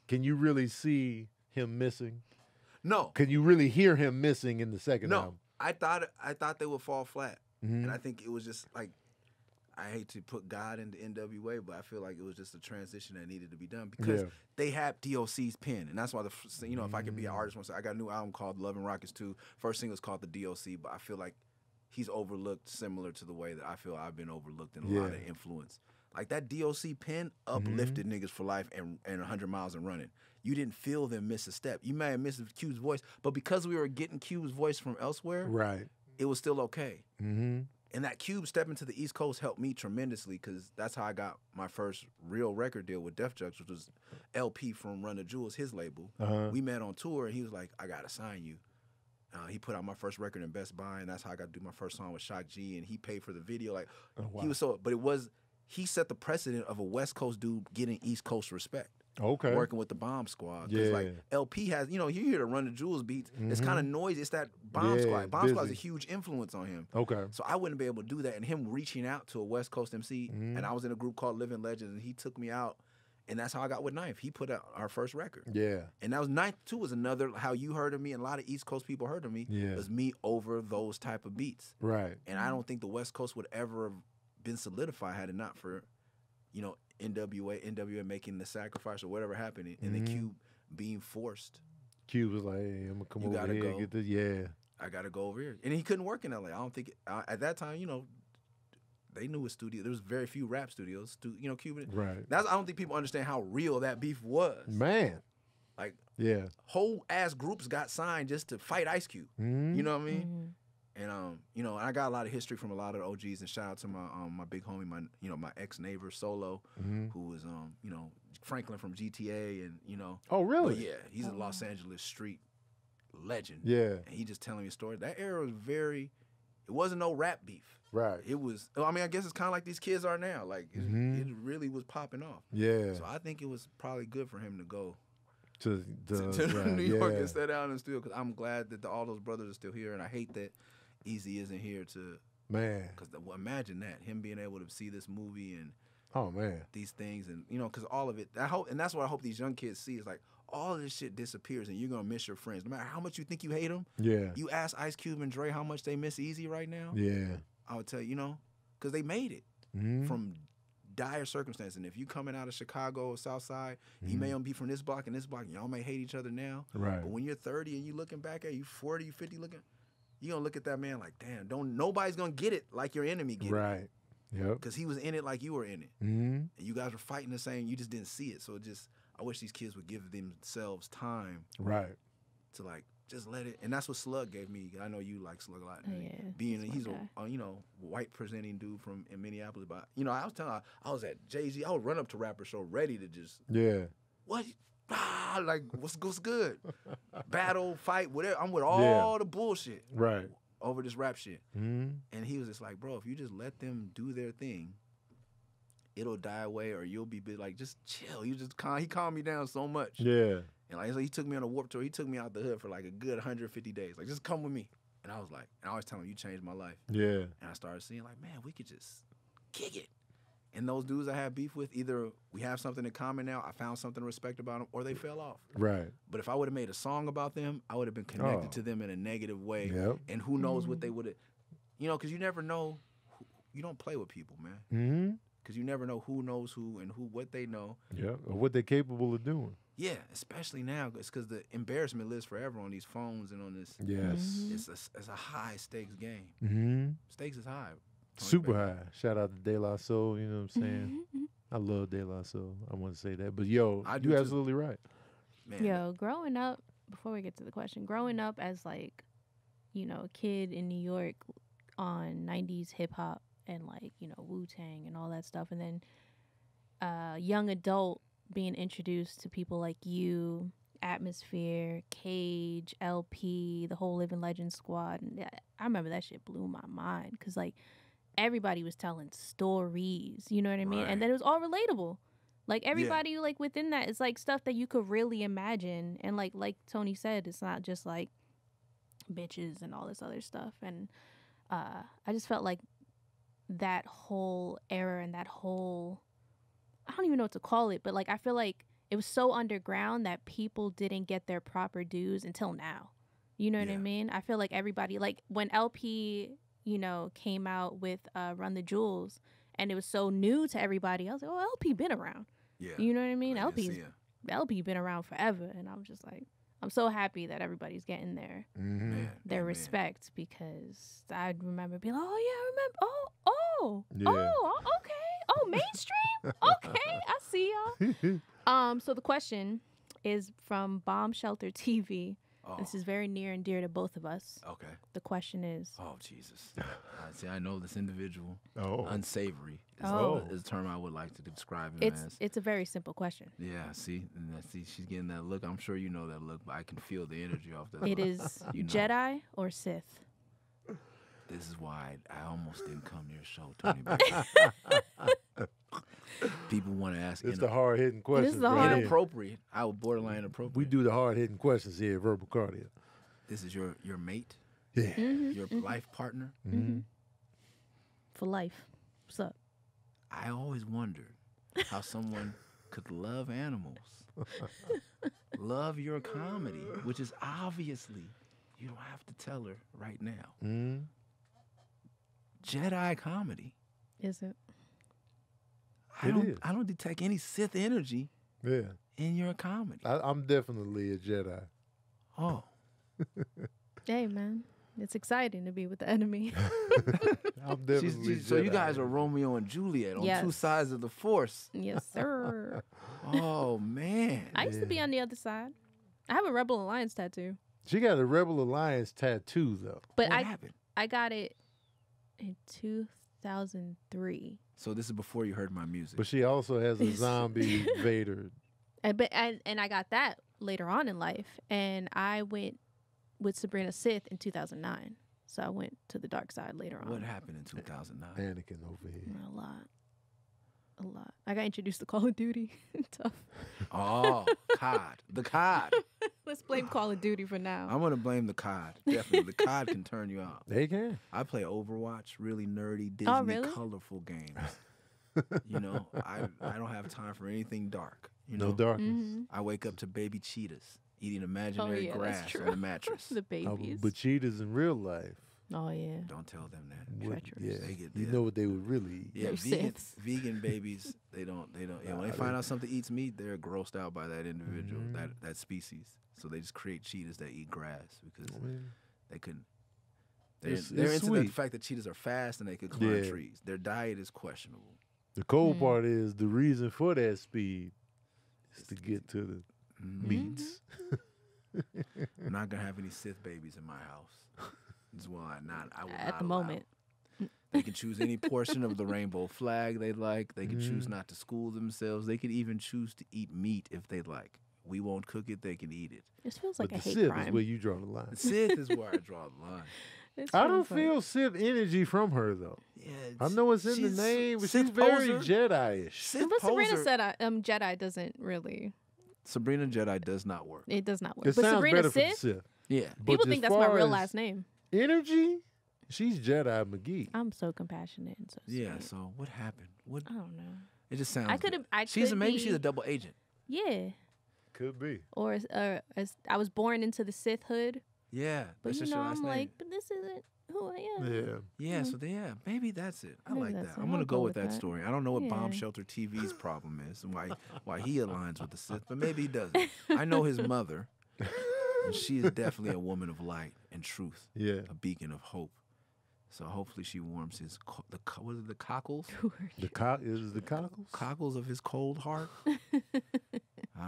Can you really see him missing? No. Can you really hear him missing in the second No. album? I thought they would fall flat. Mhm. And I think it was just like I hate to put God into NWA, but I feel like it was just a transition that needed to be done because Yeah. they have DOC's pen, and that's why if I could be an artist, once I got a new album called Love and Rockets 2. First single is called the DOC, but I feel like he's overlooked similar to the way that I feel I've been overlooked in a lot of Yeah. influence. Like that DOC pen uplifted niggas for life and 100 miles and running. You didn't feel them miss a step. You may have missed Cube's voice, but because we were getting Cube's voice from elsewhere, Right. it was still okay. Mm-hmm. And that Cube stepping to the East Coast helped me tremendously because that's how I got my first real record deal with Def Jux, which was LP from Run the Jewels, his label. Uh-huh. We met on tour, and he was like, I got to sign you. He put out my first record in Best Buy, and that's how I got to do my first song with Shock G, and he paid for the video. Like, wow. he was he set the precedent of a West Coast dude getting East Coast respect. Okay. Working with the Bomb Squad. 'Cause, like, Yeah. LP has, you hear the Run the Jewels beats. It's kind of noisy. It's that Bomb Yeah, Squad. Bomb Squad is a busy. huge influence on him. Okay. So I wouldn't be able to do that. And him reaching out to a West Coast MC, and I was in a group called Living Legends, and he took me out, and that's how I got with Knife. He put out our first record. Yeah. And that was Knife 2 was another, how you heard of me, and a lot of East Coast people heard of me, Yeah. was me over those type of beats. Right. And I don't think the West Coast would ever have been solidified had it not for, NWA making the sacrifice or whatever happened, and the Cube being forced. Cube was like, hey, I'm gonna come You over gotta here and go. get this. Yeah. I got to go over here. And he couldn't work in LA. I don't think, at that time, they knew a studio. There was very few rap studios. Cuban. Right. I don't think people understand how real that beef was. Man. Like, Yeah. whole ass groups got signed just to fight Ice Cube. Mhm. You know what I mean? Mm-hmm. And and I got a lot of history from a lot of the OGs. And shout out to my big homie, my ex neighbor Solo, who was Franklin from GTA, and Oh, really? but yeah, he's a Los Angeles street legend. Yeah. And he just telling me a story. That era was it wasn't no rap beef. Right. It was, I guess it's kind of like these kids are now. Like, it really was popping off. Yeah. So I think it was probably good for him to go to to right, New York yeah. and sit down and still, because I'm glad that all those brothers are still here. And I hate that Easy isn't here Man. because imagine that, him being able to see this movie and Oh man. these things, and because all of it, and that's what I hope these young kids see, is like all of this shit disappears and you're gonna miss your friends no matter how much you think you hate them. Yeah. You ask Ice Cube and Dre how much they miss Easy right now. Yeah. I would tell you, because they made it Mhm. from dire circumstances. And if you coming out of Chicago or South Side, he may only be from this block and this block, and y'all may hate each other now. Right. But when you're 30 and you looking back at you 40, you 50 looking, you gonna look at that man like, damn, nobody's gonna get it like your enemy get it. Right. Yep. Because he was in it like you were in it. Mhm. And you guys were fighting the same, you just didn't see it. So I wish these kids would give themselves time Right. to like just let it. And that's what Slug gave me. I know you like Slug a lot. Oh, yeah. Being That's he's my guy. a white presenting dude in Minneapolis, but I was telling I was at Jay-Z. I would run up to Rapper Show ready to just Yeah. what like what's good, battle, fight, whatever. I'm with all the bullshit Right. over this rap shit. Mhm. And he was just like, bro, if you just let them do their thing, it'll die away, or you'll be like, just chill. He calmed me down so much. Yeah. And like, so he took me on a Warped Tour. He took me out the hood for like a good 150 days. Like, just come with me. And I was like, and I always tell him, you changed my life. Yeah. And I started seeing like, man, we could just kick it. And those dudes I had beef with, either we have something in common now, I found something to respect about them, or they fell off. Right. But if I would have made a song about them, I would have been connected Oh. to them in a negative way. Yep. And who knows what they would have, because you never know. You don't play with people, man. Mhm. Because you never know who knows who and what they know. Yep. Or what they're capable of doing. Yeah, especially now. It's because the embarrassment lives forever on these phones and on this. Yes. It's a high stakes game. Mhm. Stakes is high. Tony Super Bennett. high. Shout out to De La Soul. You know what I'm saying? I love De La Soul. I want to say that, but yo, I do you're too. absolutely right. Man, Yo, growing up, before we get to the question, growing up as like, a kid in New York on 90s hip hop and like, Wu-Tang and all that stuff. And then young adult being introduced to people like you, Atmosphere, Cage, LP, the whole Living Legend squad. And I remember that shit blew my mind because like everybody was telling stories, you know what I mean? Right. And then it was all relatable. Like everybody like within that is like stuff that you could really imagine. And like Tony said, it's not just like bitches and all this other stuff. And I just felt like that whole era and that whole, I don't even know what to call it, but like I feel like it was so underground that people didn't get their proper dues until now. You know what I Yeah. mean? I feel like everybody, like when LP, came out with Run the Jewels, and it was so new to everybody. I was like, oh, LP been around. Yeah. You know what I mean? I didn't see him. LP been around forever, and I'm just like, I'm so happy that everybody's getting their Mm-hmm. their man. respect, because I remember being like, oh yeah, I remember. Yeah. Okay. Oh, mainstream. Okay, I see y'all. So the question is from Bomb Shelter TV. Oh, This is very near and dear to both of us. okay. The question is, Oh, Jesus. See, I know this individual. Oh. Unsavory is, Oh. is a term I would like to describe him it's as. it's a very simple question. Yeah, see? See, she's getting that look. I'm sure you know that look, but I can feel the energy off that It look. is You know. Jedi or Sith. This is why I almost didn't come to your show, Tony. Baker. People want to ask It's the hard hitting questions. the right hard- here. inappropriate. I would borderline inappropriate. We do the hard hitting questions here at Verbal Cardio. This is your mate, Yeah. your life partner. Mm-hmm. For life. What's up? I always wondered how someone could love animals, love your comedy, which is obviously, you don't have to tell her right now. Mm-hmm. Jedi comedy. Is it? It is. I don't detect any Sith energy Yeah. in your comedy. I'm definitely a Jedi. Oh, Hey man, it's exciting to be with the enemy. I'm definitely so you Jedi. guys are Romeo and Juliet on two Yes. sides of the Force. Yes, sir. Oh man. I used to be on the other side. I have a Rebel Alliance tattoo, She got a Rebel Alliance tattoo though. but what happened? I got it in 2003. So this is before you heard my music. But she also has a zombie Vader. And I got that later on in life, and I went with Sabrina Sith in 2009. So I went to the dark side later on. What happened in 2009? Anakin over here. A lot. I got introduced to Call of Duty. Tough. Oh, COD. The COD. Let's blame Call of Duty for now. I'm going to blame the COD. Definitely. The COD can turn you out. They can. I play Overwatch, really nerdy, Disney, really? colorful games. You know, I don't have time for anything dark. You know, No darkness. Mhm. I wake up to baby cheetahs eating imaginary yeah, that's grass true. on the mattress. The Oh, babies. but cheetahs in real life. Oh yeah. Don't tell them that. would- Treacherous. yeah, They get- you yeah. know what they would really eat. Yeah, They're vegan, Siths. vegan babies, they don't. Yeah, when they find out something eats meat, they're grossed out by that individual, that species. So they just create cheetahs that eat grass because they couldn't. They're It's into the sweet. fact that cheetahs are fast and they could climb Yeah. trees. Their diet is questionable. The cold part is the reason for that speed is to get to the meats. I'm not gonna have any Sith babies in my house. As well, I will At not the allow. moment. They can choose any portion of the rainbow flag they like. They can choose not to school themselves. They could even choose to eat meat if they like. We won't cook it. They can eat it. This feels But like a the hate Sith crime. is where you draw the line. The Sith is where I draw the line. This I don't feels like- feel Sith energy from her though. Yeah, I know it's in the she's name, but Sith she's very poser. Jedi-ish. Sith But Sabrina poser. said Jedi doesn't really. Sabrina Jedi does not work. It does not work. It but sounds Sabrina better for the Sith, Sith. Yeah. But people as think that's my far real as last name. Energy, she's Jedi McGee. I'm so compassionate and so Yeah. sweet. So what happened? What? I don't know. It just sounds. I could good. have. Maybe she's a double agent. Yeah. Could be. Or as I was born into the Sith hood, Yeah. but That's you just know your last I'm name. like, but this isn't who I am. Yeah. Yeah, so maybe that's it. I Maybe like that's that. it. I'm gonna I'll go go with with that that. story. I don't know what Bomb Yeah. Shelter TV's problem is and why he aligns with the Sith, but maybe he doesn't. I know his mother, and she is definitely a woman of light and truth, Yeah. a beacon of hope. So hopefully she warms his what is it, the cockles The is the cockles? cockles of his cold heart. I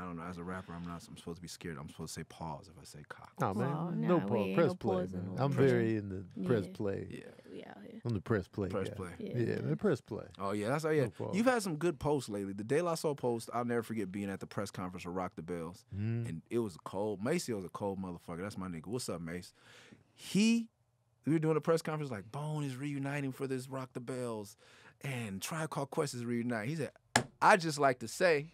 don't know. As a rapper, I'm supposed to be scared. I'm supposed to say pause if I say cockle. Oh man, Oh, no nah, we pause. ain't Press no play, pause man. in the I'm pressure. very in the press Yeah. play. Yeah. We out here. I'm the press play Press guy. play. Yeah, man, press play. Oh yeah, that's yeah. No pause. You've had some good posts lately. The De La Soul post, I'll never forget being at the press conference for Rock the Bells, and it was cold. Maceo was a cold motherfucker. That's my nigga. What's up, Mace? We were doing a press conference like Bone is reuniting for this Rock the Bells, and Tribe Called Quest is reuniting. He said, "I just like to say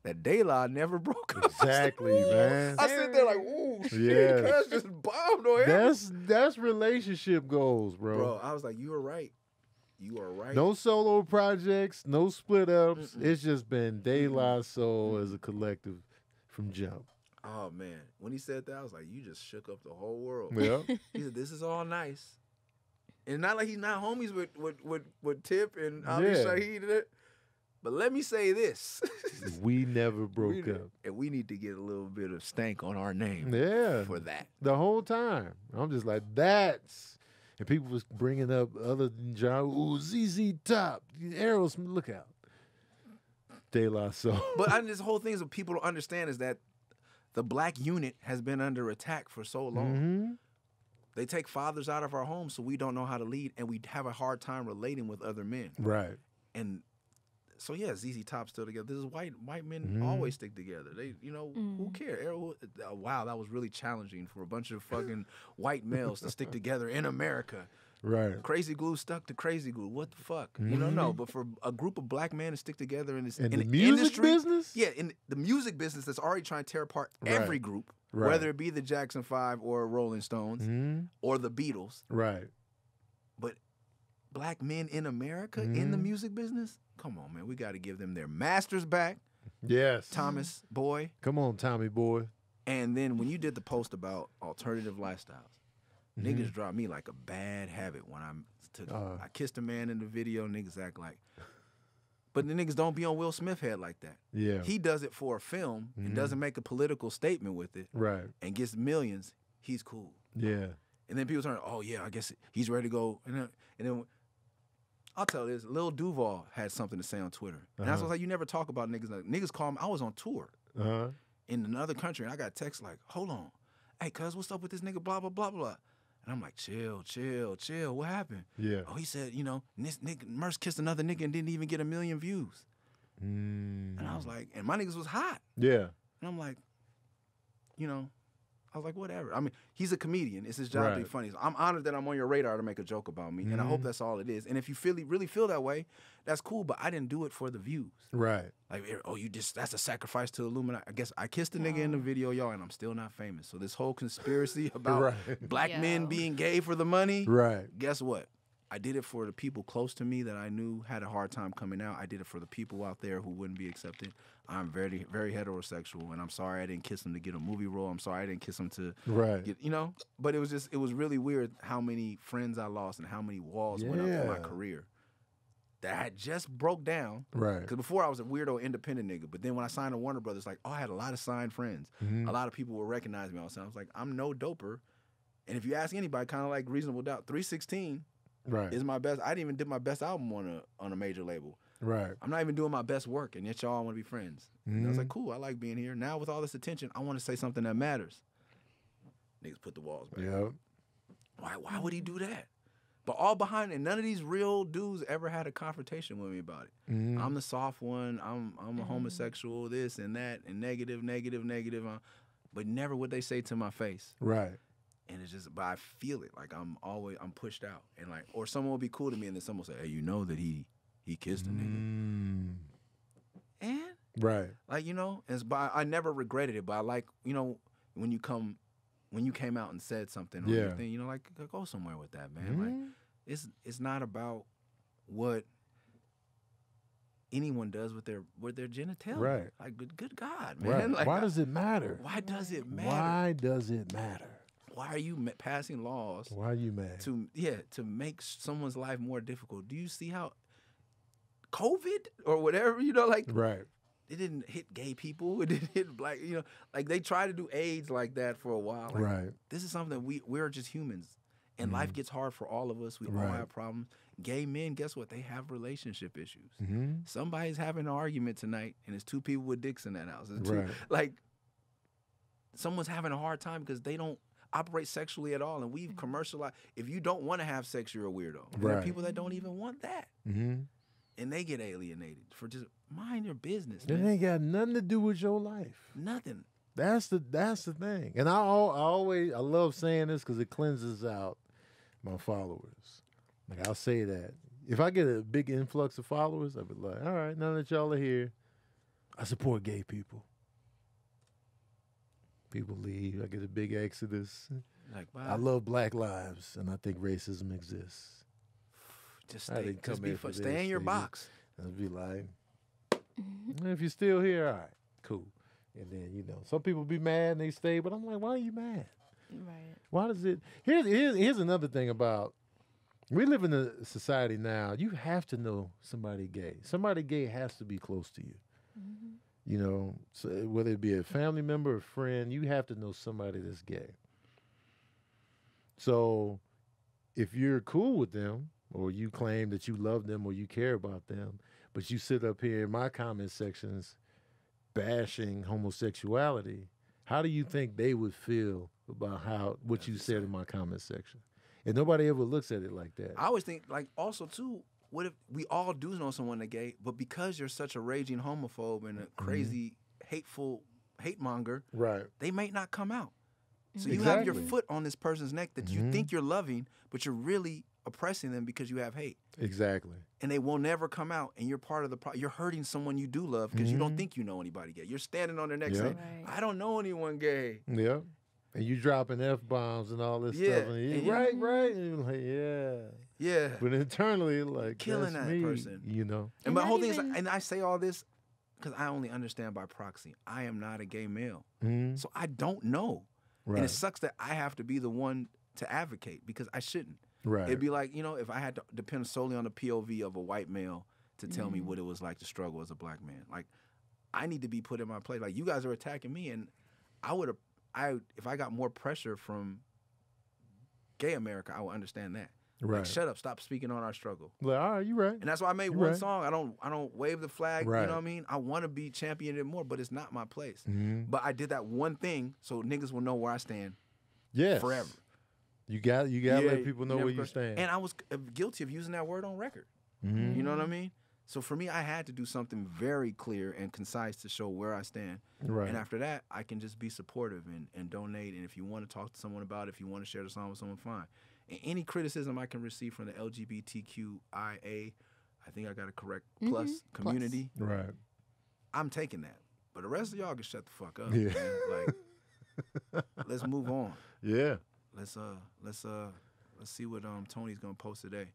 that De La never broke up." Exactly, man. I sit there like, ooh, shit, Yeah. Cash just bombed on him. That's relationship goals, Bro, I was like, you were right. You are right. No solo projects, no split ups. It's just been De La Soul as a collective from jump. Oh man, when he said that, I was like, you just shook up the whole world. Yeah. He said, this is all nice, And not like he's not homies with Tip and Ali Yeah. Shaheed. But let me say this. We never broke up. And we need to get a little bit of stank on our name Yeah. for that. The whole time. I'm just like, that's. And people was bringing up other than John. Ooh, ZZ Top. Aerosmith, look out. De La Soul. But this whole thing is what people don't understand is that the black unit has been under attack for so long. Mhm. They take fathers out of our homes so we don't know how to lead and we have a hard time relating with other men. Right. And so yeah, ZZ Top still together. This is white men Mhm. always stick together. They, who care? Wow, that was really challenging for a bunch of fucking white males to stick together in America. Right. Crazy Glue stuck to Crazy Glue. What the fuck? You don't know. But for a group of black men to stick together in this In in the the music industry, business? yeah, in the music business that's already trying to tear apart every Right. group, Right. whether it be the Jackson 5 or Rolling Stones Mhm. or the Beatles. Right. But black men in America in the Mhm. music business, come on, man, we got to give them their masters back. Yes. Thomas Boy. Come on, Tommy boy. And then when you did the post about alternative lifestyles, Mhm. niggas dropped me like a bad habit when I kissed a man in the video. Niggas act like, but the niggas don't be on Will Smith head like that. Yeah. He does it for a film and doesn't make a political statement with it Right. and gets millions. He's cool. Yeah. And then people turn, oh yeah, I guess he's ready to go. And then I'll tell you this: Lil Duval had something to say on Twitter, and that's like you never talk about niggas. Like, niggas call me. I was on tour Uh-huh. in another country, and I got a text like, "Hold on, hey, cuz, what's up with this nigga? Blah blah blah blah." And I'm like, chill. What happened? Yeah. Oh, he said, this nigga Merce kissed another nigga and didn't even get 1 million views. Mm. And I was like, and my niggas was hot. Yeah. And I'm like, I was like, whatever. I mean, he's a comedian. It's his job to be Right. funny. So I'm honored that I'm on your radar to make a joke about me. And I hope that's all it is. And if you really feel that way, that's cool. But I didn't do it for the views. Right. Like, oh, that's a sacrifice to Illuminati. I guess I kissed a nigga in the video, y'all, and I'm still not famous. So this whole conspiracy about Right. black men Yo. being gay for the money, Right. guess what? I did it for the people close to me that I knew had a hard time coming out. I did it for the people out there who wouldn't be accepted. I'm very, very heterosexual, and I'm sorry I didn't kiss them to get a movie role. I'm sorry I didn't kiss them to Right. get, But it was really weird how many friends I lost and how many walls went up in my Yeah. career that had just broke down. Right. Because before I was a weirdo independent nigga, but then when I signed to Warner Brothers, like, I had a lot of signed friends. Mhm. A lot of people would recognize me all the time. I was like, I'm no doper. And if you ask anybody, kind of like Reasonable Doubt, 316 Right. is my best. I didn't even did my best album on a major label. Right. I'm not even doing my best work, and yet y'all want to be friends. And I was Mhm. like, cool, I like being here. Now with all this attention, I want to say something that matters. Niggas put the walls back. Yep. Why would he do that? But all behind it, none of these real dudes ever had a confrontation with me about it. Mhm. I'm the soft one. I'm a homosexual, this and that, and negative. But never would they say to my face. Right. And it's just, but I feel it. Like I'm pushed out. And like, or someone will be cool to me and then someone will say, hey, you know that he kissed a nigga. Mm. And Right. like, but I never regretted it. But I like, when you came out and said something on your Yeah. thing, like go somewhere with that, man. Like Mhm. it's not about what anyone does with their genitalia. Right. Like good God, man. Right. Like, Why does it matter? why does it matter? Why does it matter? Why are you passing laws Why are you mad? to make someone's life more difficult? Do you see how COVID or whatever, like Right. it didn't hit gay people, it didn't hit black, like they try to do AIDS like that for a while. Like, Right. this is something we're just humans. And life gets hard for all of us. We all Right. have problems. Gay men, guess what? They have relationship issues. Mhm. Somebody's having an argument tonight, and it's 2 people with dicks in that house. It's two- Right. Like, someone's having a hard time because they don't operate sexually at all. And we've commercialized. If you don't want to have sex, you're a weirdo. There are Right. people that don't even want that. Mhm. And they get alienated for just mind your business, It man. ain't got nothing to do with your life. Nothing. That's the thing. And I love saying this because it cleanses out my followers. Like I'll say that. If I get a big influx of followers, I'll be like, all right, now that y'all are here, I support gay people. People leave. I get a big exodus. Like, I love black lives, and I think racism exists. just I stay, didn't come just be here fun. for Stay this, in your nigga. box. I'll be like, if you're still here, all right, cool. And then, some people be mad and they stay, but I'm like, why are you mad? Right. Why does it? Here's another thing about We live in a society now. You have to know somebody gay. Somebody gay has to be close to you. Mhm. You know, so whether it be a family member or friend, you have to know somebody that's gay. So if you're cool with them, or you claim that you love them or you care about them, but you sit up here in my comment sections bashing homosexuality, how do you think they would feel about what That's you the said same. in my comment section? And nobody ever looks at it like that. I always think, like, also too, what if we all do know someone that's gay, but because you're such a raging homophobe and a crazy, hateful hate monger, Right. they might not come out. So you have your Exactly. foot on this person's neck that you Mhm. think you're loving, but you're really oppressing them because you have hate. Exactly. And they will never come out, and you're part of the problem. You're hurting someone you do love because you don't Mhm. think you know anybody gay. You're standing on their neck Yep. saying, Right. I don't know anyone gay. Yeah. And you dropping F-bombs and all this Yeah, stuff. And and you, you- right. And you're like, yeah. Yeah. But internally, like, Killing that's that me, person. you know? And my not whole thing even- is, and I say all this because I only understand by proxy. I am not a gay male. Mhm. So I don't know. And Right. it sucks that I have to be the one to advocate because I shouldn't. Right. It'd be like, if I had to depend solely on the POV of a white male to tell me what it was like to struggle as a black man. Like, I need to be put in my place. Like, you guys are attacking me, and if I got more pressure from gay America, I would understand that. Right. Like, shut up, stop speaking on our struggle. Like, all right, you right. And that's why I made You're one right. song. I don't wave the flag. You Right. know what I mean? I want to be championed it more, but it's not my place. Mhm. But I did that one thing so niggas will know where I stand Yes. forever. You got to Yeah, let people know never where you question- stand. And I was guilty of using that word on record. Mhm. You know what I mean? So for me, I had to do something very clear and concise to show where I stand. Right. And after that, I can just be supportive and donate. And if you want to talk to someone about it, if you want to share the song with someone, fine. And any criticism I can receive from the LGBTQIA, I think I got a correct plus Mhm. community. Right. I'm taking that. But the rest of y'all can shut the fuck up. Yeah. Man. Like, let's move on. Yeah. Let's see what Tony's gonna post today.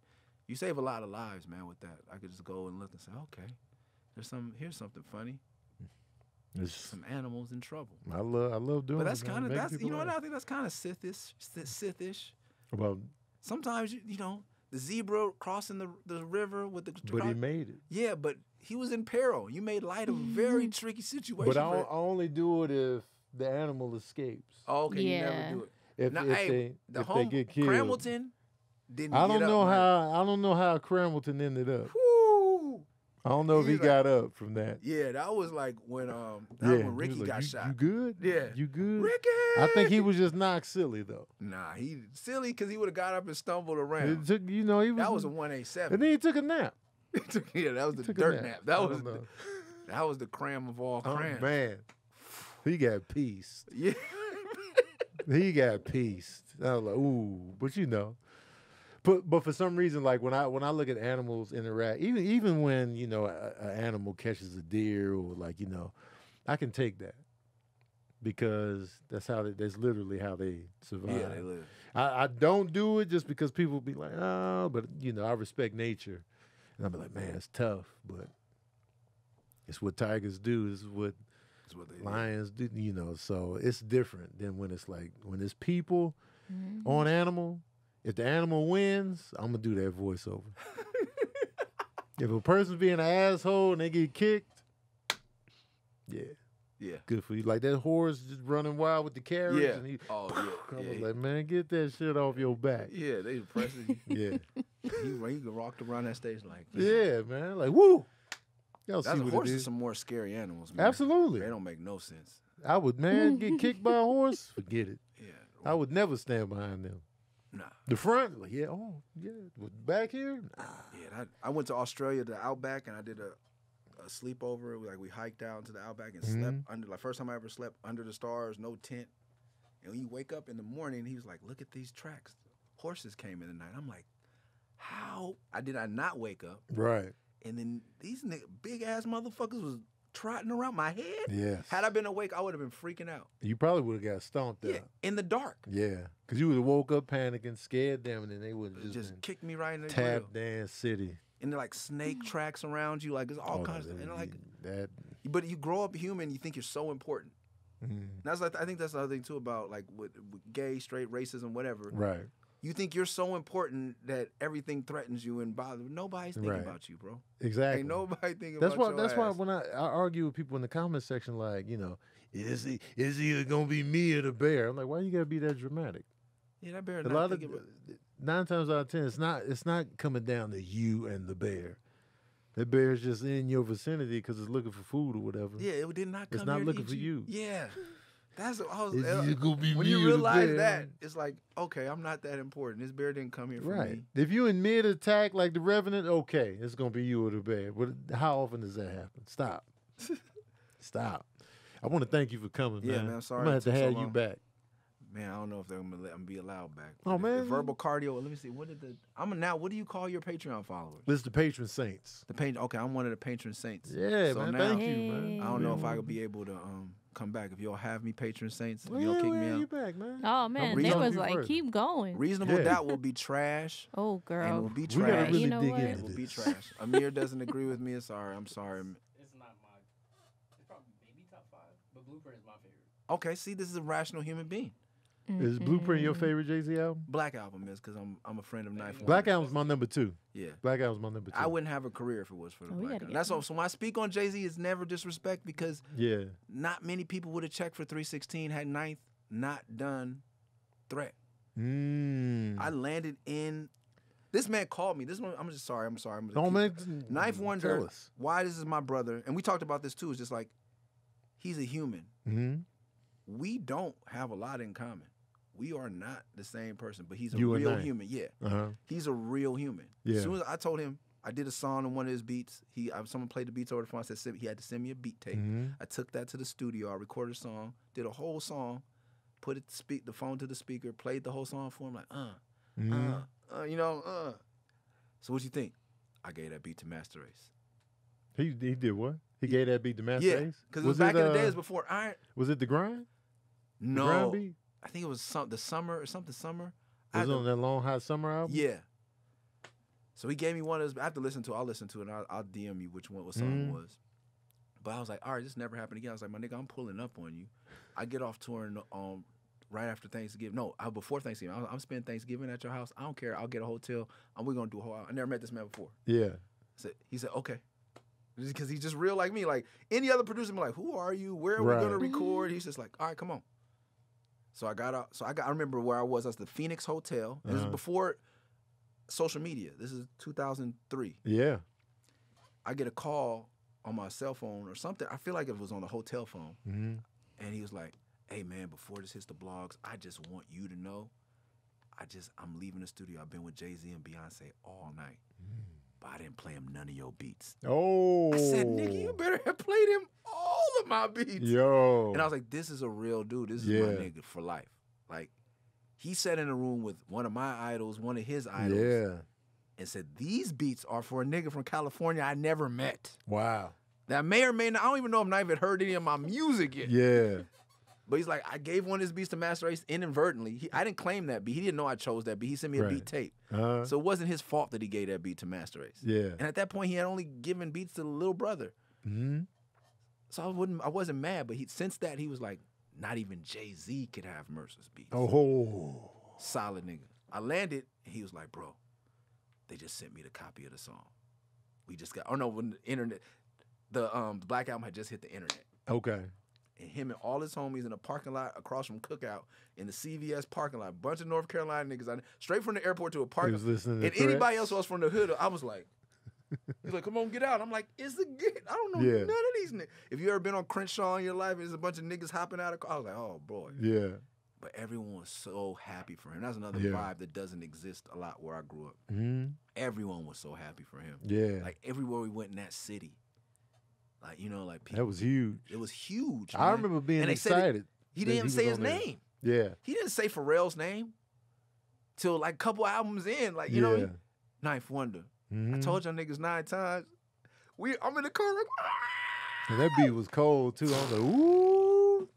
You save a lot of lives, man, with that. I could just go and look and say, okay, here's something funny. It's, Some animals in trouble. I love doing But that's it, man. kind of Making that's people you know what laugh. I think that's kind of Sithish. Well, Sometimes the zebra crossing the river with the but he made it. yeah, but he was in peril. You made light of a very tricky situation. But I for- only do it if the animal escapes. oh, okay, you Yeah. never do it. If, Now, if hey, they the if home they get killed. Cramilton didn't. I get don't up, know man. how Cramilton ended up. Whew. I don't know if he He's like- got up from that. Yeah, that was like when Yeah, when he was Ricky like, got you, shot. You good? Yeah. You good? Ricky. I think he was just knocked silly though. Nah, he silly because he would have got up and stumbled around. It took, he was. That was a and 187. then he took a nap. Yeah, that was the Took a dirt nap. That I was don't know. that was the cram of all Oh crams. man, he got pieced. Yeah. He got pieced. I was like, ooh, but you know. But for some reason, like when I look at animals interact, even when an animal catches a deer or like I can take that because that's literally how they survive. Yeah, they live. I don't do it just because people be like, oh, but I respect nature, and I'm like, man, it's tough, but it's what tigers do. This is what That's what they lions do. So it's different than when it's people Mhm. on animal. If the animal wins, I'm gonna do that voiceover. If a person's being an asshole and they get kicked, yeah, Yeah. good for you. Like that horse just running wild with the carriage. Yeah. And he, Oh I yeah. was Yeah, like, man, get that shit off your back. yeah, they pressing you. Yeah, He rocked around that stage like yeah, man. Like, woo. Y'all see That's what it horses is. some more scary animals, man. Absolutely. They don't make no sense. I would, man, get kicked by a horse. Forget it. Yeah. I would never stand behind them. Nah. The front, like, yeah, oh, yeah. But back here, nah. Yeah, I went to Australia, the Outback, and I did a sleepover. Like we hiked out into the Outback and slept under. Like first time I ever slept under the stars, no tent. And when you wake up in the morning, he was like, "Look at these tracks. Horses came in the night." I'm like, "How? I did I not wake up?" Right. And then these big ass motherfuckers was trotting around my head. Yes. Had I been awake, I would have been freaking out. You probably would have got stomped Yeah, out. in the dark. Yeah. Because you would have woke up panicking, scared them, and then they would have Just been kicked me right in the tap grill. dance city. And they're like snake tracks around you, like there's all Oh, kinds of. And like, that. but you grow up human, you think you're so important. Mm, And that's like I think that's the other thing too about like with gay, straight, racism, whatever. right. You think you're so important that everything threatens you and bothers. Nobody's thinking Right. about you, bro. Exactly. Ain't nobody thinking That's about why. your That's why ass. when I argue with people in the comment section, like, is either gonna be me or the bear? I'm like, why you gotta be that dramatic? Yeah, that bear A not lot of thinking about 9 times out of 10, it's not coming down to you and the bear. The bear's just in your vicinity because it's looking for food or whatever. Yeah, it did not come It's not here to looking eat for you. Yeah. That's what I was It's either gonna be when me you or the realize bear. that, it's like, okay, I'm not that important. This bear didn't come here for Right. me. If you in mid attack like the Revenant, okay, it's gonna be you or the bear. But how often does that happen? Stop. Stop. I want to thank you for coming, Yeah, man. man, sorry I'm gonna it have to took so have you long. back. Man, I don't know if they're gonna let me be allowed back. Oh, But if man. verbal cardio. Let me see. What do you call your Patreon followers? This is the patron saints. Okay, I'm one of the patron saints. Yeah, So man. now- Thank you, man. I don't know if I could be able to come back if y'all have me patron saints. If Well, you don't kick yeah, me you out. back, man. Oh man, they reason- was like, First. keep going. Reasonable Yeah. doubt will be trash. Oh And it girl. will be We trash. gotta really You know dig what? into It will be this. trash. Amir doesn't agree with me. I'm sorry. It's not my. It's probably maybe top 5, but Blueprint is my favorite. Okay, see, this is a rational human being. Is Blueprint your Mm-mm. favorite Jay-Z album? Black Album is because I'm a friend of Knife Wonder. Black Album's my number 2. Yeah. Black Album's my number 2. I wouldn't have a career if it was for the Oh, we Black gotta Album. get That's him. all. So when I speak on Jay-Z, it's never disrespect because Yeah. not many people would have checked for 316 had Ninth not done Threat. Mm. I landed in. This man called me. This one, I'm just sorry. I'm sorry. I'm Don't gonna man. Knife Tell Wonder. us. Why this is my brother, and we talked about this too. It's just like he's a human. Mm-hmm. We don't have a lot in common. We are not the same person, but he's a You and real I. human. Yeah, Uh-huh. he's a real human. Yeah. As soon as I told him I did a song on one of his beats, someone played the beats over the phone. I said he had to send me a beat tape. Mm-hmm. I took that to the studio. I recorded a song, did a whole song, put it the phone to the speaker, played the whole song for him. Like Mm-hmm. So what you think? I gave that beat to Master Ace. He did what? He gave that beat to Master Yeah, Ace? because it was back in the day. It was uh, before Iron. Was it The Grind? The No, Grind beat? I think it was the summer or something. Summer. I Was had it on to- that Long Hot Summer album? Yeah. So he gave me one of those. I have to listen to it. I'll listen to it, and I'll DM you what song it was. But I was like, all right, this never happened again. I was like, my nigga, I'm pulling up on you. I get off touring right after Thanksgiving. No, before Thanksgiving. I'm spending Thanksgiving at your house. I don't care. I'll get a hotel, and we're going to do a whole. I never met this man before. Yeah. He said, okay. Because he's just real like me. Like any other producer, be like, who are you? Where are we Right. going to record? He's just like, all right, come on. So I got out. I remember where I was. I was at the Phoenix Hotel. This is Uh-huh. before social media. This is 2003. Yeah. I get a call on my cell phone or something. I feel like it was on the hotel phone. Mm-hmm. And he was like, hey, man, before this hits the blogs, I just want you to know I'm leaving the studio. I've been with Jay-Z and Beyonce all night. But I didn't play him none of your beats. Oh. I said, nigga, you better have played him all of my beats. Yo. And I was like, this is a real dude. This is my Yeah. nigga for life. Like, he sat in a room with one of my idols, one of his idols, Yeah. and said, these beats are for a nigga from California I never met. Wow. That may or may not, I don't even know if Knife had heard any of my music yet. Yeah. But he's like, I gave one of his beats to Master Ace inadvertently. I didn't claim that beat. He didn't know I chose that beat. He sent me a Right. beat tape. Uh-huh. So it wasn't his fault that he gave that beat to Master Ace. Yeah. And at that point, he had only given beats to the little brother. Mm-hmm. So I wasn't mad, but since that, he was like, not even Jay-Z could have Mercer's beats. Oh. Solid nigga. I landed, and he was like, bro, they just sent me the copy of the song. We just got, when the internet, the Black Album had just hit the internet. Okay. And him and all his homies in a parking lot across from Cookout in the CVS parking lot. Bunch of North Carolina niggas. Straight from the airport to a He parking was lot. listening to And anybody Threats? else who was from the hood, I was like, he's like, come on, get out. I'm like, I don't know Yeah. none of these niggas. If you ever been on Crenshaw in your life, there's a bunch of niggas hopping out of car. I was like, oh, boy. Yeah. But everyone was so happy for him. That's another Yeah. vibe that doesn't exist a lot where I grew up. Mm-hmm. Everyone was so happy for him. Yeah. Like, everywhere we went in that city. Like, like people. That was huge. It was huge, I man. remember being And they said it- excited. He that didn't was say his on there. name. Yeah. He didn't say Pharrell's name till like a couple albums in. Like, you Yeah. know, Knife Wonder. I Mhm. told y'all niggas 9 times. I'm in the car like, And that beat was cold too. I was like, ooh.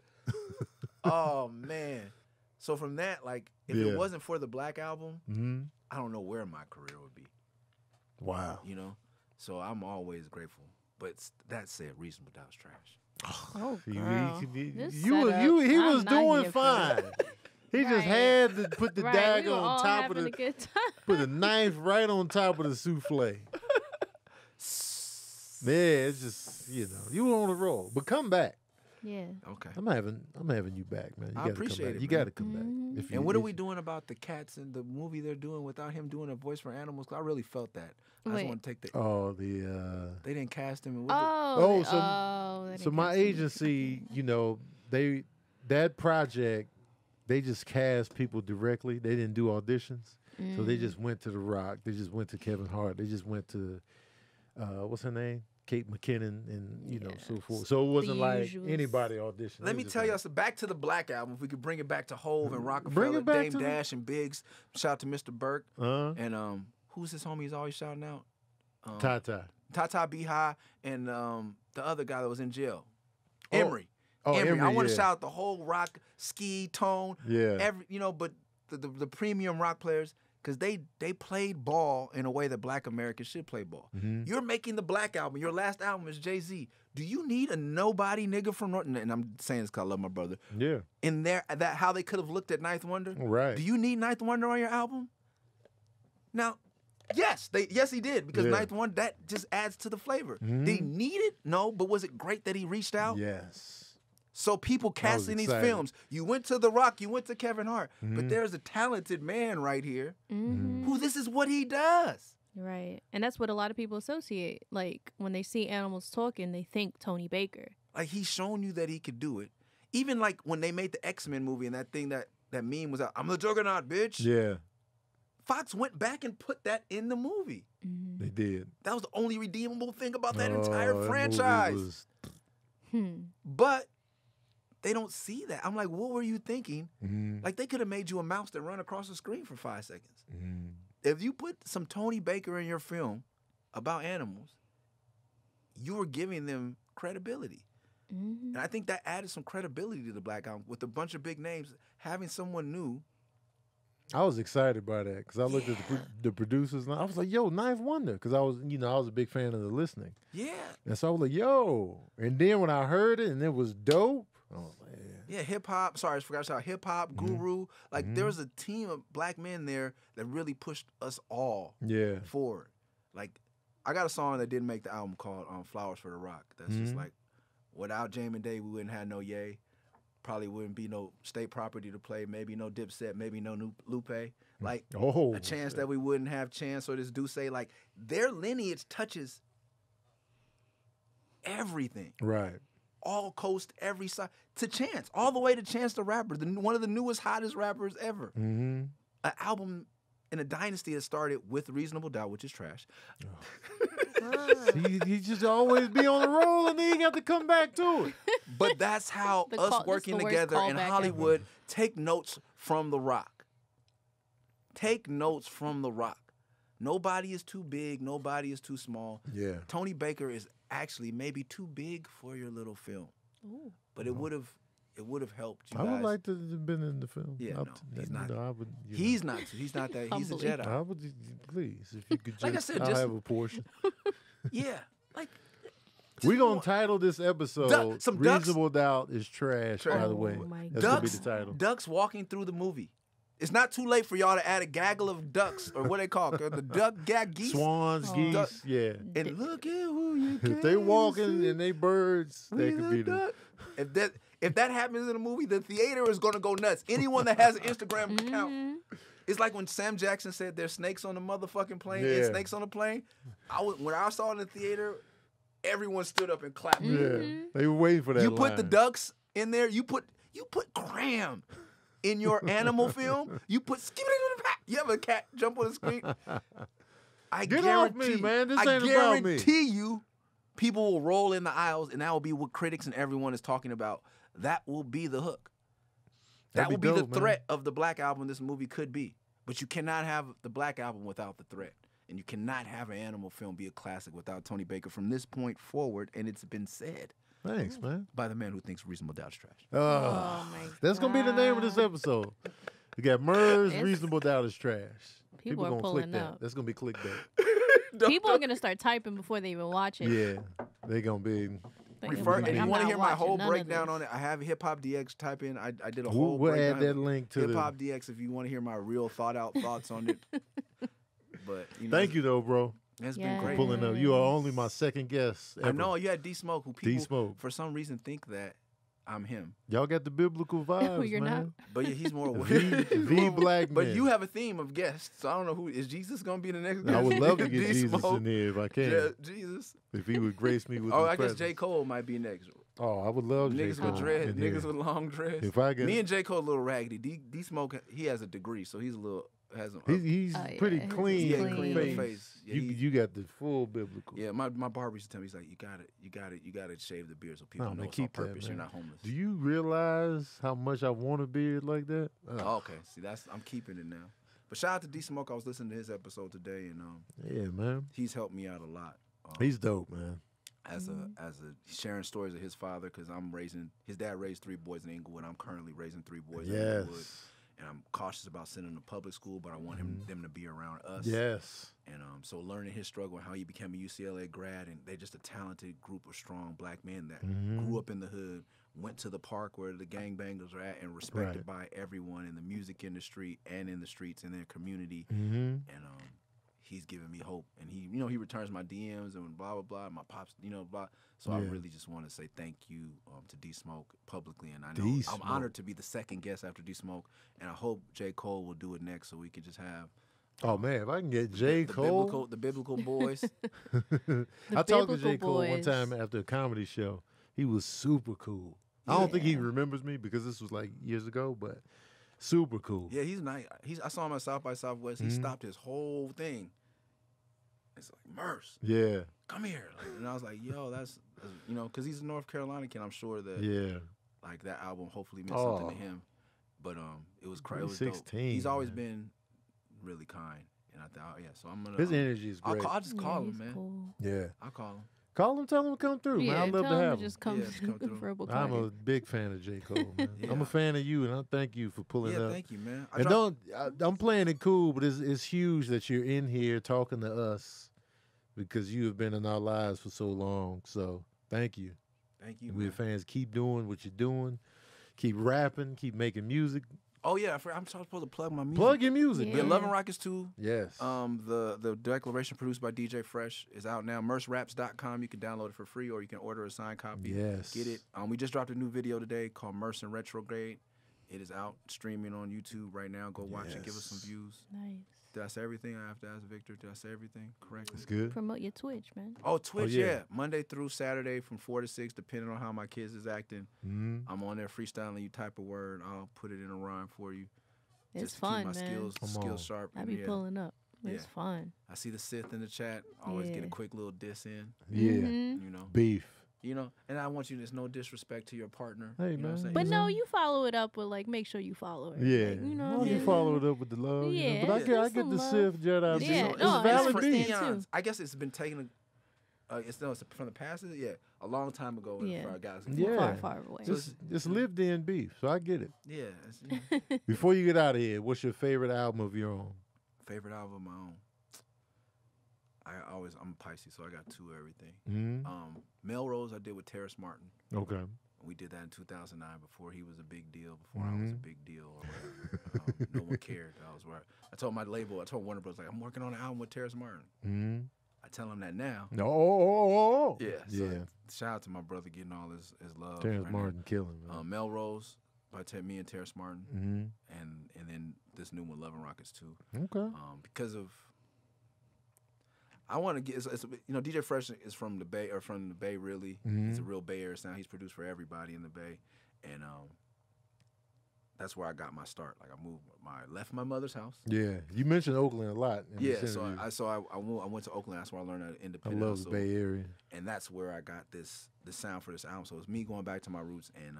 oh man. So from that, like, if Yeah. it wasn't for the Black Album, Mm-hmm. I don't know where my career would be. Wow. You know? So I'm always grateful. But that said, Reasonable Doubt's trash. Oh, You- girl. you- This you was setup, he I'm was not doing here for fine. this. He just Right. had to put the Right, dag we were on all top of having the a good time. put a knife right on top of the souffle. Yeah, it's just you were on a roll, but come back. Yeah. Okay. I'm having you back, man. You I gotta appreciate come back. it, You man. got to come back. Mhm. If you, And what are if- we doing about the cats in the movie they're doing without him doing a voice for animals? 'Cause I really felt that. I just Wait. want to take the. Oh, the They didn't cast him. And Oh, so- they so didn't my cast him. agency, that project, they just cast people directly. They didn't do auditions, so they Mm. just went to The Rock. They just went to Kevin Hart. They just went to what's her name, Kate McKinnon, and so Yes. forth. So it wasn't like usuals. anybody auditioned. Let It me was tell just you, back to the Black Album. If we could bring it back to Hove and Bring Rockefeller, it back Dame to the- Dash and Biggs. Shout out to Mr. Burke like, and who's his homie? He's always shouting out. Tata. Tata Behi and the other guy that was in jail, Oh, Emery. Oh, Emery. I want to yeah. shout out the whole rock, ski, tone, Yeah. but the premium rock players, because they played ball in a way that Black Americans should play ball. Mhm. You're making the Black Album. Your last album is Jay-Z. Do you need a nobody nigga from Norton? And I'm saying this because I love my brother. Yeah. In there, that how they could have looked at Ninth Wonder. Right. Do you need Ninth Wonder on your album? Now, yes, he did because Yeah. Ninth Wonder that just adds to the flavor. Mhm. Did he need it? No, but was it great that he reached out? Yes. So people casting these excited. films, you went to The Rock, you went to Kevin Hart, Mhm. but there's a talented man right here Mhm. who this is what he does. Right. And that's what a lot of people associate. Like when they see animals talking, they think Tony Baker. Like he's shown you that he could do it. Even like when they made the X-Men movie and that thing that meme was out, I'm the Juggernaut, bitch. Yeah, Fox went back and put that in the movie. Mhm. they did. That was the only redeemable thing about that Oh, entire movie franchise. was- But they don't see that. I'm like, what were you thinking? Mhm. Like they could have made you a mouse that run across the screen for 5 seconds. Mhm. If you put some Tony Baker in your film about animals, you were giving them credibility. Mhm. And I think that added some credibility to the Black Album with a bunch of big names. Having someone new, I was excited by that because I looked at the producers and I was like, "Yo, Ninth Wonder," because I was a big fan of the listening, yeah, and so I was like, "Yo!" And then when I heard it and it was dope, I was like, yeah, hip hop. Sorry, I forgot to shout hip hop, Guru. Like there was a team of black men there that really pushed us all "Yeah, forward. Like I got a song that didn't make the album called "Flowers for the Rock." That's just like without Jamin Day, we wouldn't have no Ye. Probably wouldn't be no State Property to play. Maybe no Dipset. Maybe no Lupe. Like oh, a chance that we wouldn't have Chance or this Duce. Like their lineage touches everything. right." All coast, every side to Chance, all the way to Chance the Rapper, one of the newest, hottest rappers ever. Mm-hmm. An album in a dynasty that started with Reasonable Doubt, which is trash. he just always be on the roll and then he got to come back to it. But that's how The us call- that's working the worst together in callback ever. Hollywood take notes from The Rock. Take notes from The Rock. Nobody is too big. Nobody is too small. Yeah, Tony Baker is actually maybe too big for your little film, Ooh. but it would have helped you I guys. would like to have been in the film. Yeah, I'll no, t- he's you not. know, I would, you He's not. He's not that. He's a Humbly. Jedi. I would please if you could just. Like I said, I'll just- have a portion. Yeah, like We're gonna more- title this episode some ducks- "Reasonable Doubt is Trash." By the Oh way, my that's gonna be Ducks, the title. ducks walking through the movie. It's not too late for y'all to add a gaggle of ducks or what they call it, the duck gag geese. Swans, Oh. geese, Duck- yeah. And look at who you If they came walking to and they birds, see. they We could the be the. duck. If that happens in a movie, the theater is gonna go nuts. Anyone that has an Instagram account, Mhm. it's like when Sam Jackson said there's snakes on the motherfucking plane and Yeah. snakes on the plane. When I saw it in the theater, everyone stood up and clapped. Yeah, they were waiting for that. You put the line. ducks in there. You put Graham in your animal film. You put you have a cat jump on the screen. I Get off guarantee, me, man. This I ain't about me. guarantee you, people will roll in the aisles, and that will be what critics and everyone is talking about. That will be the hook. That That'd will be be the dope, man. threat of the Black Album this movie could be. But you cannot have the Black Album without the threat. And you cannot have an animal film be a classic without Tony Baker from this point forward. And it's been said Thanks, man. by the man who thinks Reasonable Doubt is trash. Oh my That's gonna be the name of this God. episode. We got Murs, It's- Reasonable Doubt is Trash. People are gonna click pulling that. up. That's gonna be clickbait. People are gonna start typing before they even watch it. Yeah, they gonna be. thinking, Refer, like, and you I'm want to not hear my whole watching none of breakdown this. on it? I have Hip Hop DX. Type in. I did a whole We'll breakdown. add that link to Hip the. Hop DX if you want to hear my real thought out thoughts on it. But you know, Thank you though, bro, It's been Yeah. great. pulling up. You are only my second guest. I Ever. know you had D Smoke, who people D-Smoke. for some reason think that I'm him. Y'all got the biblical vibes, You're not. man. But yeah, he's more The black But man. you have a theme of guests, so I don't know who is Jesus gonna be the next guest. I would love to get Jesus D-Smoke, in there if I can. Jesus. If he would grace me with. Oh, his I guess presence. J. Cole might be next. Oh, I would love J. Niggas Cole with dread, in niggas here. with long dreads. If I get, Me and J. Cole a little raggedy. D Smoke, he has a degree, so he's a little has a, he's Oh, yeah, pretty his is clean. yeah, in the clean clean. face. Yeah, you he- you got the full biblical. yeah. My barber used to tell me, he's like, you got to shave the beard so people No, know man, it's on keep that, purpose. You're man. not homeless. Do you realize how much I want a beard like that? Oh, okay, see, I'm keeping it now. But shout out to D Smoke. I was listening to his episode today, and Yeah, man. he's helped me out a lot. He's dope, man. as a sharing stories of his father, because his dad raised 3 boys in Inglewood. I'm currently raising 3 boys in Inglewood. Yes. And I'm cautious about sending them to public school, but I want them to be around us. Yes. And so learning his struggle and how he became a UCLA grad, and they're just a talented group of strong black men that grew up in the hood, went to the park where the gangbangers are at, and respected by everyone in the music industry and in the streets in their community. Mm-hmm. And he's giving me hope, and he returns my DMs and blah blah blah. My pops, blah. So I Yeah. really just want to say thank you to D Smoke publicly, and I know D-Smoke. I'm honored to be the second guest after D Smoke, and I hope J. Cole will do it next, so we can just have Oh man, if I can get J. the Cole, biblical boys. I talked to J. biblical Cole one boys. time after a comedy show. He was super cool. I don't think he remembers me because this was like years ago, but super cool. Yeah, he's nice. I saw him at South by Southwest. He stopped his whole thing. It's like, Merce, Yeah, come here. Like, and I was like, yo, that's because he's a North Carolina kid. I'm sure that yeah. like that album hopefully meant something to him. But it was crazy. It was dope. 16, He's always man. been really kind, and I thought, so I'm gonna. His energy is I'll, great. I'll just call him, he's man. Cool. Yeah, I'll call him. call him, tell him to come through, Yeah, man. I'd love tell to him have him. just come, Yeah, just come through. verbal I'm a target. big fan of J. Cole, man. I'm Yeah. a fan of you, and I thank you for pulling Yeah, up. thank you, man. And I'm playing it cool, but it's huge that you're in here talking to us because you have been in our lives for so long. So thank you. Thank you. We're Man. fans. Keep doing what you're doing. Keep rapping. Keep making music. Oh yeah, I'm supposed to plug my music. Plug your music, Yeah. Yeah, man. Love and Rockets 2. Yes. The Declaration produced by DJ Fresh is out now. MerceRaps.com. You can download it for free, or you can order a signed copy. Yes. Get it. We just dropped a new video today called Merce and Retrograde. It is out streaming on YouTube right now. Go watch it. Give us some Yes. views. Nice. Did I say everything? I have to ask Victor. Did I say everything correctly? It's good. Promote your Twitch, man. Oh, Twitch, yeah. yeah. Monday through Saturday from 4 to 6, depending on how my kids is acting. Mm-hmm. I'm on there freestyling. You type a word, I'll put it in a rhyme for you. It's just to fun, keep my man. Come on. skills sharp. I and be yeah. pulling up. It's Yeah. fun. I see the Sith in the chat. Always get a Yeah. quick little diss in. Yeah. Mhm. You know. Beef. And I want you. There's no disrespect to your partner. Hey, you know what I'm man. saying? But You no, know? you follow it up with like, make sure you follow it. Yeah. Like, you know, As long what as I'm you saying? follow it up with the love. you know? Yeah, But I there's get some the love. Sith Jedi. Yeah, beef. no, It's valid I beef. understand. too. I guess it's been taken. It's from the past. Yeah, a long time ago. Yeah. For our guys. Yeah. Far, far away. So It's lived in beef, so I get it. Yeah. It's, Before you get out of here, what's your favorite album of your own? favorite album of my own. I'm a Pisces, so I got 2 of everything. Mm-hmm. Melrose I did with Terrace Martin. Okay. We did that in 2009 before he was a big deal, before I was a big deal. Or whatever. No one cared. I was right. I told my label, I told Warner Bros. Like, I'm working on an album with Terrace Martin. Mm-hmm. I tell him that now. No. Oh. Yeah. So Yeah. shout out to my brother getting all his love. Terrence right now. Martin killing. Man. Melrose by me and Terrace Martin, Mm-hmm. and then this new one, Love and Rockets 2. Okay. Because of I want to get it's DJ Fresh is from the Bay really. Mhm. He's a real Bay Area sound. He's produced for everybody in the Bay, and that's where I got my start. Like I left my mother's house. Yeah. You mentioned Oakland a lot. In Yeah, this so interview. I went to Oakland. That's where I learned that I independent. love the hustle. Bay Area. And that's where I got the sound for this album. So it's me going back to my roots. And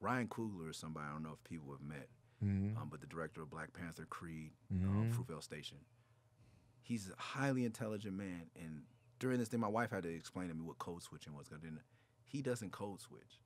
Ryan Coogler is somebody I don't know if people have met, Mm-hmm. but the director of Black Panther, Creed, Mhm. Fruitvale Station. He's a highly intelligent man. And during this thing, my wife had to explain to me what code switching was. Cause he doesn't code switch.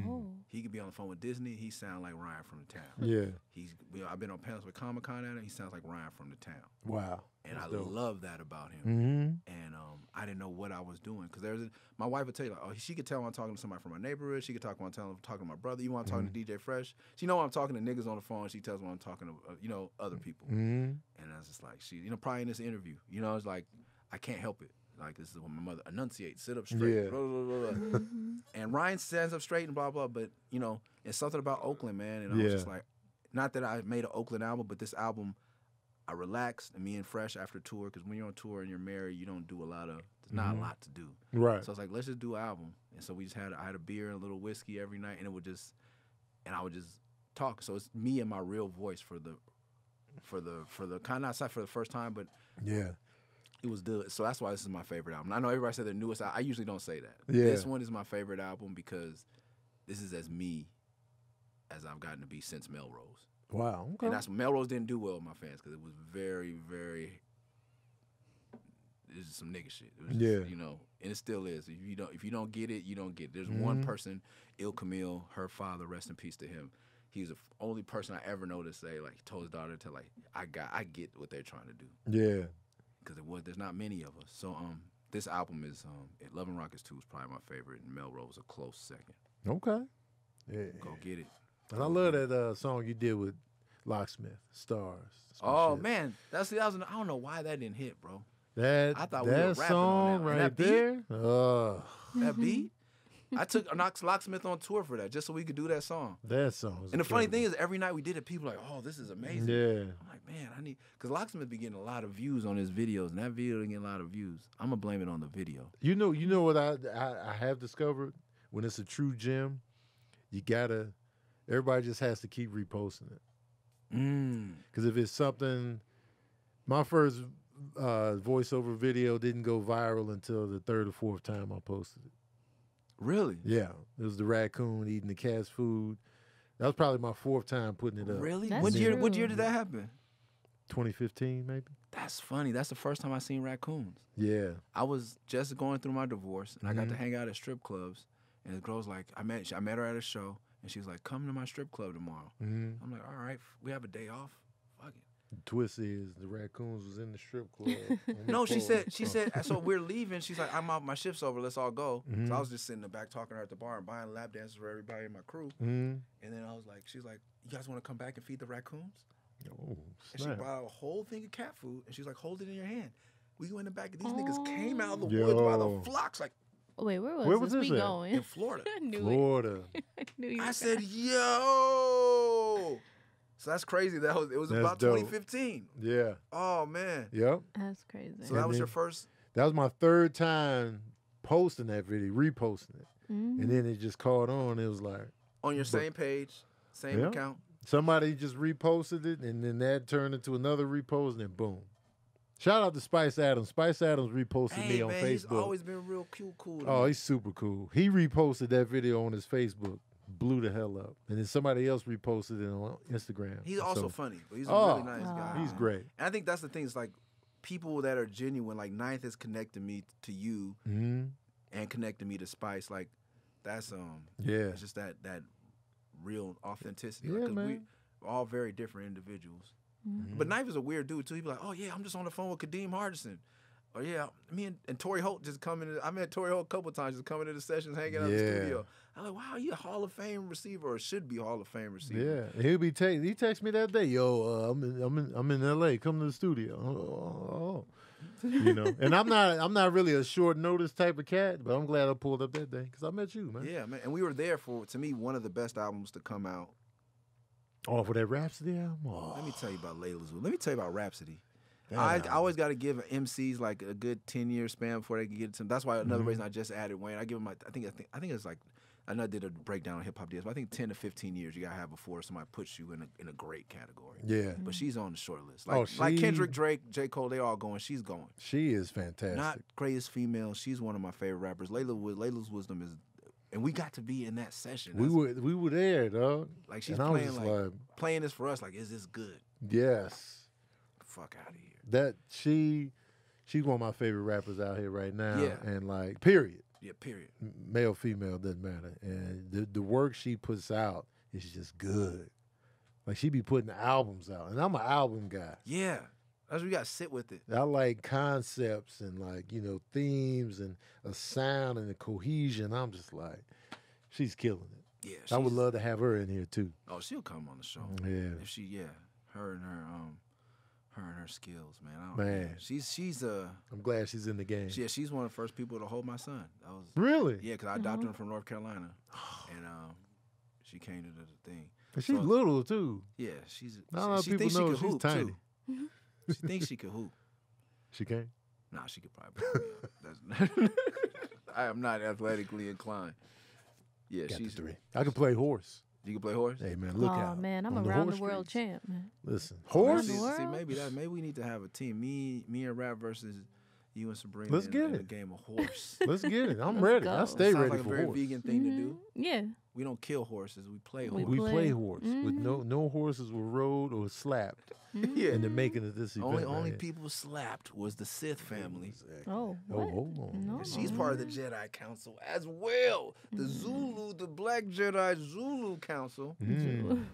Oh. He could be on the phone with Disney. He sound like Ryan from the town. Yeah. I've been on panels with Comic-Con at it. He sounds like Ryan from the town. Wow. And That's I dope. love that about him. Mm-hmm. And I didn't know what I was doing because my wife would tell you, like, oh, she could tell when I'm talking to somebody from my neighborhood. She could talk when I'm talking to my brother. Even when I'm talking to DJ Fresh, she know when I'm talking to niggas on the phone. She tells when I'm talking to other people. Mm-hmm. And I was just like, probably in this interview, it's like I can't help it. Like, this is when my mother enunciates, sit up straight, Yeah. blah, blah, blah, blah. And Ryan stands up straight and blah blah. But it's something about Oakland, man. And I was just like, not that I made an Oakland album, but this album, I relaxed, and me and Fresh after tour, because when you're on tour and you're married, you don't do there's not a lot to do. Right. So I was like, let's just do an album. And so I had a beer and a little whiskey every night, and I would just talk. So it's me and my real voice for the kind of not for the first time, but Yeah. it was good. So that's why this is my favorite album. I know everybody said the newest. I usually don't say that. Yeah. This one is my favorite album because this is as me as I've gotten to be since Melrose. Wow. Okay. And that's Melrose didn't do well with my fans because it was very, very. It's just some nigga shit. It was just, and it still is. If you don't get it, you don't get it. There's one person, Il Camille, her father, rest in peace to him. He was the only person I ever know to say, like, he told his daughter to, like, I get what they're trying to do. Yeah. Because there's not many of us. So this album is Love and Rockets 2 is probably my favorite, and Melrose a close second. Okay. Yeah. Go get it. And I love that song you did with Locksmith, Stars. That's my Oh shit. man, I don't know why that didn't hit, bro. I thought we were that rapping on song that. And right that beat? there. That beat. I took Locksmith on tour for that, just so we could do that song. That song. And the funny thing is, every night we did it, people were like, oh, this is amazing. Yeah. I'm like, man, because Locksmith be getting a lot of views on his videos, and that video didn't get a lot of views. I'm gonna blame it on the video. You know what I have discovered? When it's a true gem, everybody just has to keep reposting it. Because if it's something, my first voiceover video didn't go viral until the third or fourth time I posted it. Really? Yeah, it was the raccoon eating the cat's food. That was probably my fourth time putting it up. Really? That's What year true. did that happen? 2015, maybe. That's funny. That's the first time I seen raccoons. Yeah. I was just going through my divorce, and I got to hang out at strip clubs. And the girl's like, I met her at a show, and she was like, come to my strip club tomorrow. Mm-hmm. I'm like, all right, we have a day off. Fuck it. The twist is the raccoons was in the strip club. on the No, she floor. said, so we're leaving. She's like, I'm out, my shift's over, let's all go. Mhm. So I was just sitting in the back talking to her at the bar and buying lap dances for everybody in my crew. Mhm. And then she's like, you guys want to come back and feed the raccoons? Oh, And she snap. bought a whole thing of cat food, and she's like, hold it in your hand. We go in the back, and these niggas came out of the Yo. woods by the flocks, like Wait, where Where was was this this we at? going? in Florida. I knew Florida. it. I knew you. I were said, gonna- yo. So that's crazy. It was That's about dope. 2015. Yeah. Oh, man. Yep. That's crazy. So that was then- your first. That was my third time posting that video, reposting it. Mhm. And then it just caught on. It was like On your same page, same Yeah. account. somebody just reposted it, and then that turned into another repost, and then boom. Shout out to Spice Adams. Spice Adams reposted Hey, me on man, he's Facebook. always been real cool. to Oh, me. he's super cool. He reposted that video on his Facebook, blew the hell up. And then somebody else reposted it on Instagram. He's also So, funny, but he's a Oh. really nice guy. he's man. great. And I think that's the thing. It's like people that are genuine, like Ninth has connected me to you Hmm. and connected me to Spice. Like that's Yeah. it's just that real authenticity. Yeah, Like, 'cause man. we're all very different individuals. Mhm. But Knife is a weird dude too. He'd be like, oh yeah, I'm just on the phone with Kadeem Hardison. Or yeah, me and Torrey Holt just coming. I met Torrey Holt a couple of times, just coming to the sessions, hanging out in the Yeah. studio. I'm like, wow, you a Hall of Fame receiver, or should be Hall of Fame receiver. Yeah. And he texted me that day, yo, I'm in LA, come to the studio. Oh. You know. And I'm not really a short notice type of cat, but I'm glad I pulled up that day because I met you, man. Yeah, man. And we were there for, to me, one of the best albums to come out. Oh, for that Rhapsody album? Oh, Let me tell you about Layla's Wood. Let me tell you about Rhapsody. that I album. always got to give MCs like a good 10-year span before they can get it to them. That's why another Mhm. reason I just added Wayne. I give him I think it's like, I know I did a breakdown on hip hop deals, but I think 10 to 15 years you gotta have before somebody puts you in a great category. Yeah. But she's on the short list. Oh, Like she- Kendrick, Drake, J. Cole, they all going. She's going. She is fantastic. Not greatest female. She's one of my favorite rappers. Layla's Wisdom is, and we got to be in that session. we were there, dog. like she's and I was playing just like playing this for us. Like, is this good? yes. Fuck out of here. That she's one of my favorite rappers out here right now. Yeah. And like, period. Yeah, period. Male, female, doesn't matter. And the work she puts out is just good. Like she be putting albums out, and I'm an album guy. Yeah. That's what you got to sit with it. I like concepts and like, themes and a sound and a cohesion. I'm just like, she's killing it. Yeah. I would love to have her in here too. Oh, she'll come on the show. Yeah. If she, her and her skills, man. Man. She's I'm glad she's in the game. she's one of the first people to hold my son. That was Really? Yeah, because I adopted him from North Carolina, and she came to the thing. And she's So- little too. Yeah, she's. Not a lot of she people thinks she know could she's hoop tiny. too. She thinks she could hoop. She can't. Nah, she could probably. That's, I am not athletically inclined. Yeah, Got the she's. 3. I can play horse. You can play horse. Hey man, look oh out. man, I'm on around horse the world streets. champ, man. Listen, Oh, horse. See, World? maybe we need to have a team. Me and Rap versus you and Sabrina. Let's in, get in it. a game of horse. Let's get it. I'm Let's ready. go. I stay Sounds ready like a for very horse. vegan thing to do. Yeah. We don't kill horses. We play We horses. We play play. horse with no horses were rode or slapped Yeah. in the making of this event. Only right here. people slapped was the Sith family. Exactly. Oh, Oh, what? hold on. No. And she's part of the Jedi Council as well. The Zulu, the Black Jedi Zulu Council. Mm.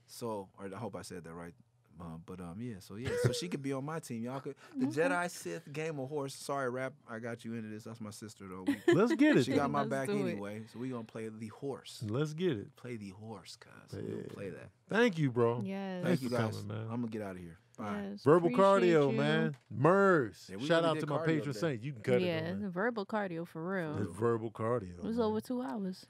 So, or I hope I said that right. So she could be on my team. Y'all could. The Jedi Sith game of horse. Sorry, Rap, I got you into this. That's my sister though. Let's get it. She got my Let's back do it. anyway. So we gonna play the horse. Let's get it. Play the horse, cuz. We Yeah. gonna play that. Thank you, bro. Yes. Thank Thanks you for guys. coming, man. I'm gonna get out of here. Bye. Yes, Verbal appreciate cardio, you. man. Mers. Yeah, we Shout really out did to my cardio patron today. saint. You can cut Yeah, it on. verbal cardio for real. It's verbal cardio. It was man. over 2 hours.